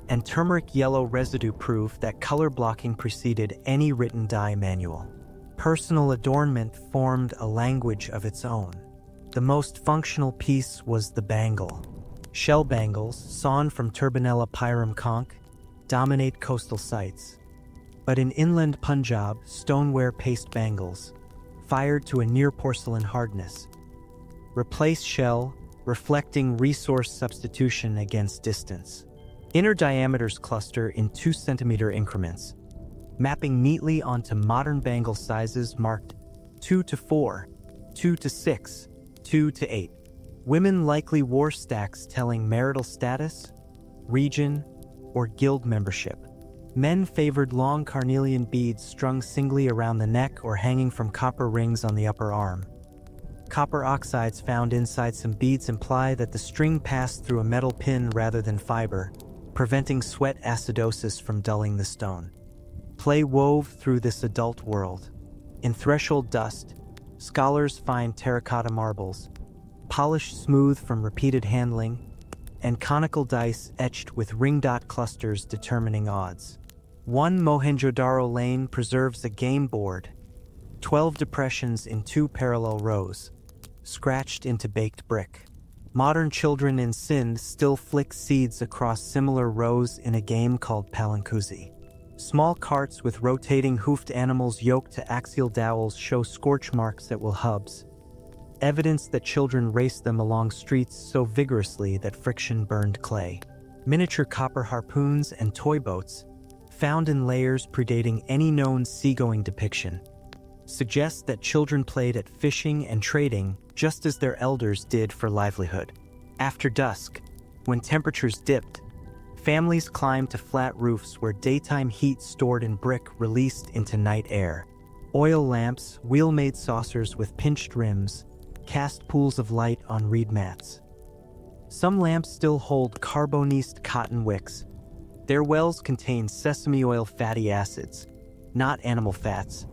Speaker 1: and turmeric yellow residue prove that color blocking preceded any written dye manual. Personal adornment formed a language of its own. The most functional piece was the bangle. Shell bangles, sawn from Turbinella pyrum conch, dominate coastal sites. But in inland Punjab, stoneware paste bangles, fired to a near porcelain hardness, replace shell, reflecting resource substitution against distance. Inner diameters cluster in 2 centimeter increments, mapping neatly onto modern bangle sizes marked 2 to 4, 2 to 6, 2 to 8. Women likely wore stacks telling marital status, region, or guild membership. Men favored long carnelian beads strung singly around the neck or hanging from copper rings on the upper arm. Copper oxides found inside some beads imply that the string passed through a metal pin rather than fiber, preventing sweat acidosis from dulling the stone. Clay wove through this adult world. In threshold dust, scholars find terracotta marbles, polished smooth from repeated handling, and conical dice etched with ring dot clusters determining odds. One Mohenjo-daro lane preserves a game board, 12 depressions in 2 parallel rows, scratched into baked brick. Modern children in Sindh still flick seeds across similar rows in a game called palankuzi. Small carts with rotating hoofed animals yoked to axial dowels show scorch marks at hubs, evidence that children raced them along streets so vigorously that friction burned clay. Miniature copper harpoons and toy boats, found in layers predating any known seagoing depiction, suggest that children played at fishing and trading just as their elders did for livelihood. After dusk, when temperatures dipped, families climbed to flat roofs where daytime heat stored in brick released into night air. Oil lamps, wheel-made saucers with pinched rims, cast pools of light on reed mats. Some lamps still hold carboniced cotton wicks. Their wells contain sesame oil fatty acids, not animal fats,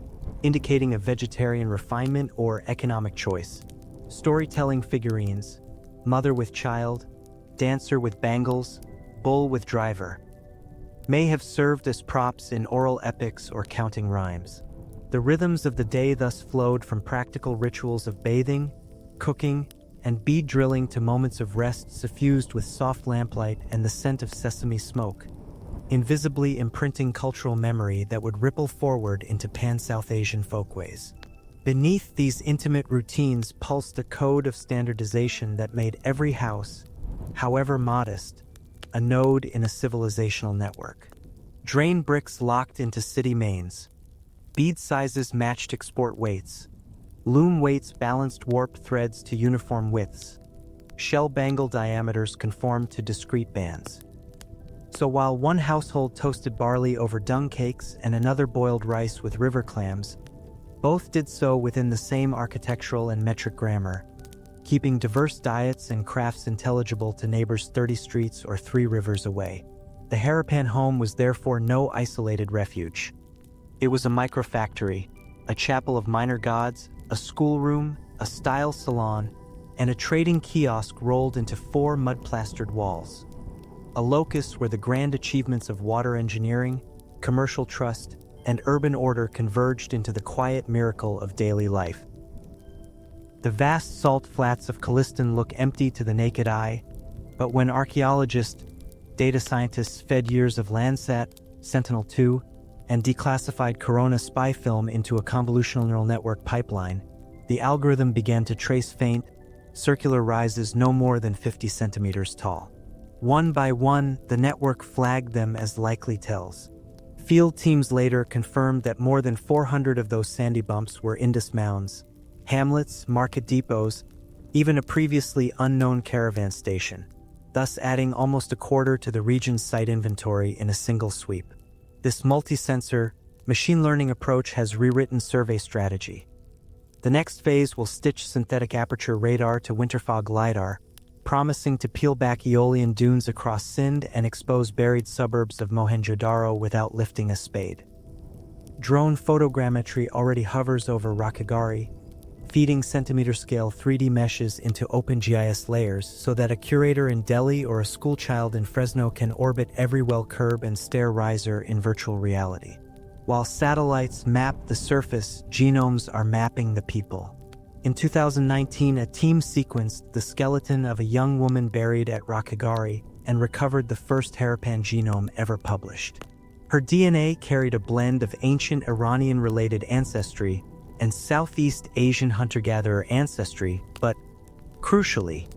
Speaker 1: indicating a vegetarian refinement or economic choice. Storytelling figurines, mother with child, dancer with bangles, bull with driver, may have served as props in oral epics or counting rhymes. The rhythms of the day thus flowed from practical rituals of bathing, cooking, and bead drilling to moments of rest suffused with soft lamplight and the scent of sesame smoke, invisibly imprinting cultural memory that would ripple forward into pan-South Asian folkways. Beneath these intimate routines pulsed a code of standardization that made every house, however modest, a node in a civilizational network. Drain bricks locked into city mains. Bead sizes matched export weights. Loom weights balanced warp threads to uniform widths. Shell bangle diameters conformed to discrete bands. So while one household toasted barley over dung cakes and another boiled rice with river clams, both did so within the same architectural and metric grammar, keeping diverse diets and crafts intelligible to neighbors 30 streets or 3 rivers away. The Harappan home was therefore no isolated refuge. It was a microfactory, a chapel of minor gods, a schoolroom, a style salon, and a trading kiosk rolled into 4 mud-plastered walls. A locus where the grand achievements of water engineering, commercial trust, and urban order converged into the quiet miracle of daily life. The vast salt flats of Khalistan look empty to the naked eye, but when archaeologists, data scientists fed years of Landsat, Sentinel-2, and declassified Corona spy film into a convolutional neural network pipeline, the algorithm began to trace faint, circular rises no more than 50 centimeters tall. One by one, the network flagged them as likely tells. Field teams later confirmed that more than 400 of those sandy bumps were Indus mounds, hamlets, market depots, even a previously unknown caravan station, thus adding almost a quarter to the region's site inventory in a single sweep. This multi-sensor, machine learning approach has rewritten survey strategy. The next phase will stitch synthetic aperture radar to winterfog LiDAR, promising to peel back Aeolian dunes across Sindh and expose buried suburbs of Mohenjo-daro without lifting a spade. Drone photogrammetry already hovers over Rakhigarhi, feeding centimeter-scale 3D meshes into OpenGIS layers so that a curator in Delhi or a schoolchild in Fresno can orbit every well curb and stair riser in virtual reality. While satellites map the surface, genomes are mapping the people. In 2019, a team sequenced the skeleton of a young woman buried at Rakhigarhi and recovered the first Harappan genome ever published. Her DNA carried a blend of ancient Iranian-related ancestry and Southeast Asian hunter-gatherer ancestry, but, crucially,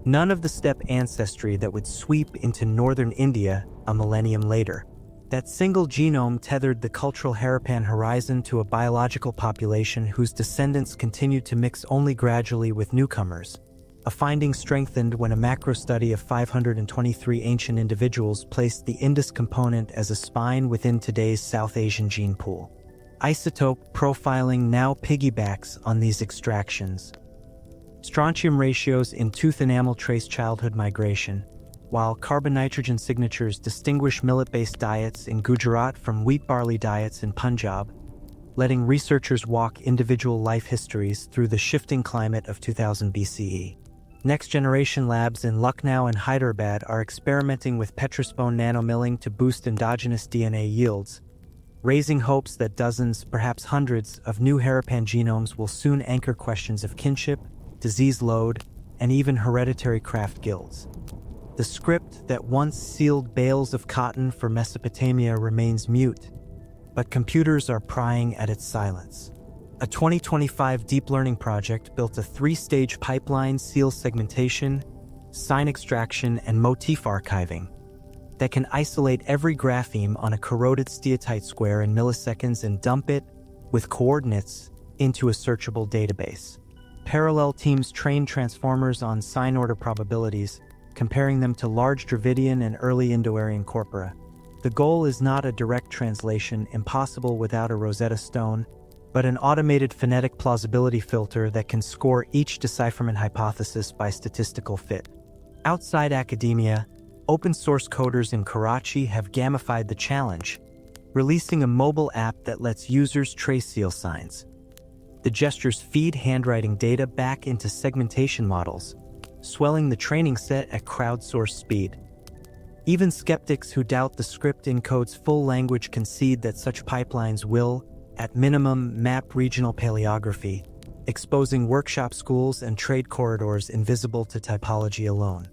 Speaker 1: none of the steppe ancestry that would sweep into northern India a millennium later. That single genome tethered the cultural Harappan horizon to a biological population whose descendants continued to mix only gradually with newcomers, a finding strengthened when a macro study of 523 ancient individuals placed the Indus component as a spine within today's South Asian gene pool. Isotope profiling now piggybacks on these extractions. Strontium ratios in tooth enamel trace childhood migration, while carbon-nitrogen signatures distinguish millet-based diets in Gujarat from wheat-barley diets in Punjab, letting researchers walk individual life histories through the shifting climate of 2000 BCE. Next-generation labs in Lucknow and Hyderabad are experimenting with petrospone nanomilling to boost endogenous DNA yields, raising hopes that dozens, perhaps hundreds, of new Harappan genomes will soon anchor questions of kinship, disease load, and even hereditary craft guilds. The script that once sealed bales of cotton for Mesopotamia remains mute, but computers are prying at its silence. A 2025 deep learning project built a 3-stage pipeline seal segmentation, sign extraction, and motif archiving that can isolate every grapheme on a corroded steatite square in milliseconds and dump it, with coordinates, into a searchable database. Parallel teams train transformers on sign order probabilities, comparing them to large Dravidian and early Indo-Aryan corpora. The goal is not a direct translation, impossible without a Rosetta Stone, but an automated phonetic plausibility filter that can score each decipherment hypothesis by statistical fit. Outside academia, open-source coders in Karachi have gamified the challenge, releasing a mobile app that lets users trace seal signs. The gestures feed handwriting data back into segmentation models, swelling the training set at crowdsourced speed. Even skeptics who doubt the script encodes full language concede that such pipelines will, at minimum, map regional paleography, exposing workshop schools and trade corridors invisible to typology alone.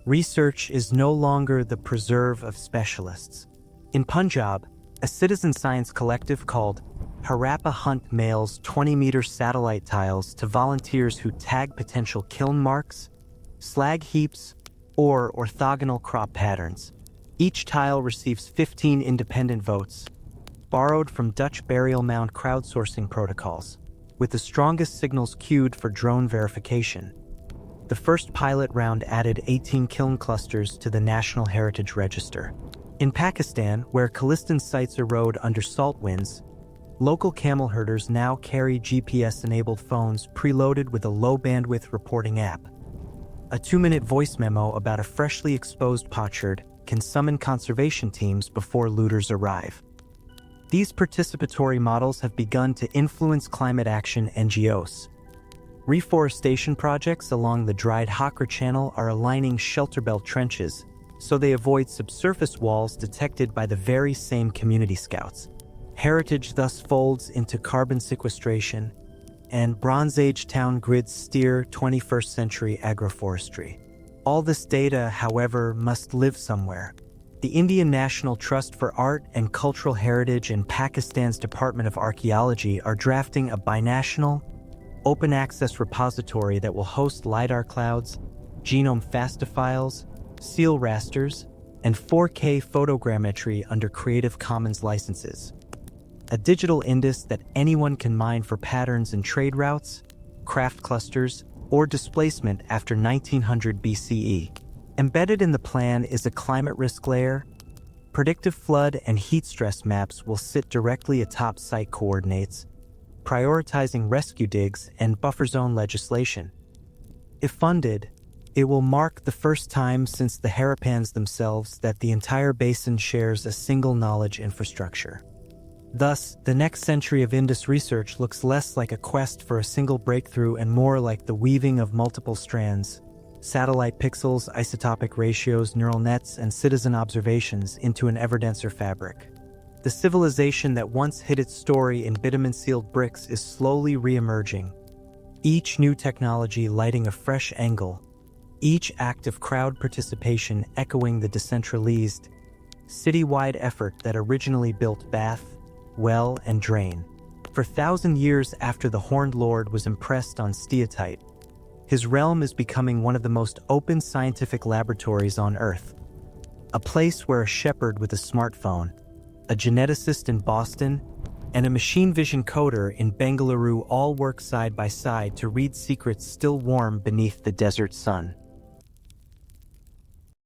Speaker 1: Research is no longer the preserve of specialists. In Punjab, a citizen science collective called Harappa hunt mails 20-meter satellite tiles to volunteers who tag potential kiln marks, slag heaps, or orthogonal crop patterns. Each tile receives 15 independent votes, borrowed from Dutch burial mound crowdsourcing protocols, with the strongest signals queued for drone verification. The first pilot round added 18 kiln clusters to the National Heritage Register. In Pakistan, where Khalistan sites erode under salt winds, local camel herders now carry GPS-enabled phones preloaded with a low-bandwidth reporting app. A 2-minute voice memo about a freshly exposed potsherd can summon conservation teams before looters arrive. These participatory models have begun to influence climate action NGOs. Reforestation projects along the dried Hakra Channel are aligning shelter belt trenches so they avoid subsurface walls detected by the very same community scouts. Heritage thus folds into carbon sequestration, and Bronze Age town grids steer 21st century agroforestry. All this data, however, must live somewhere. The Indian National Trust for Art and Cultural Heritage and Pakistan's Department of Archaeology are drafting a binational, open-access repository that will host LiDAR clouds, genome FASTA files, seal rasters, and 4K photogrammetry under Creative Commons licenses. A digital Indus that anyone can mine for patterns in trade routes, craft clusters, or displacement after 1900 BCE. Embedded in the plan is a climate risk layer. Predictive flood and heat stress maps will sit directly atop site coordinates, prioritizing rescue digs and buffer zone legislation. If funded, it will mark the first time since the Harappans themselves that the entire basin shares a single knowledge infrastructure. Thus, the next century of Indus research looks less like a quest for a single breakthrough and more like the weaving of multiple strands, satellite pixels, isotopic ratios, neural nets, and citizen observations into an ever-denser fabric. The civilization that once hid its story in bitumen-sealed bricks is slowly re-emerging, each new technology lighting a fresh angle, each act of crowd participation echoing the decentralized, city-wide effort that originally built bath, well, and drain. For 1,000 years after the Horned Lord was impressed on steatite, his realm is becoming one of the most open scientific laboratories on Earth. A place where a shepherd with a smartphone, a geneticist in Boston, and a machine vision coder in Bengaluru all work side by side to read secrets still warm beneath the desert sun.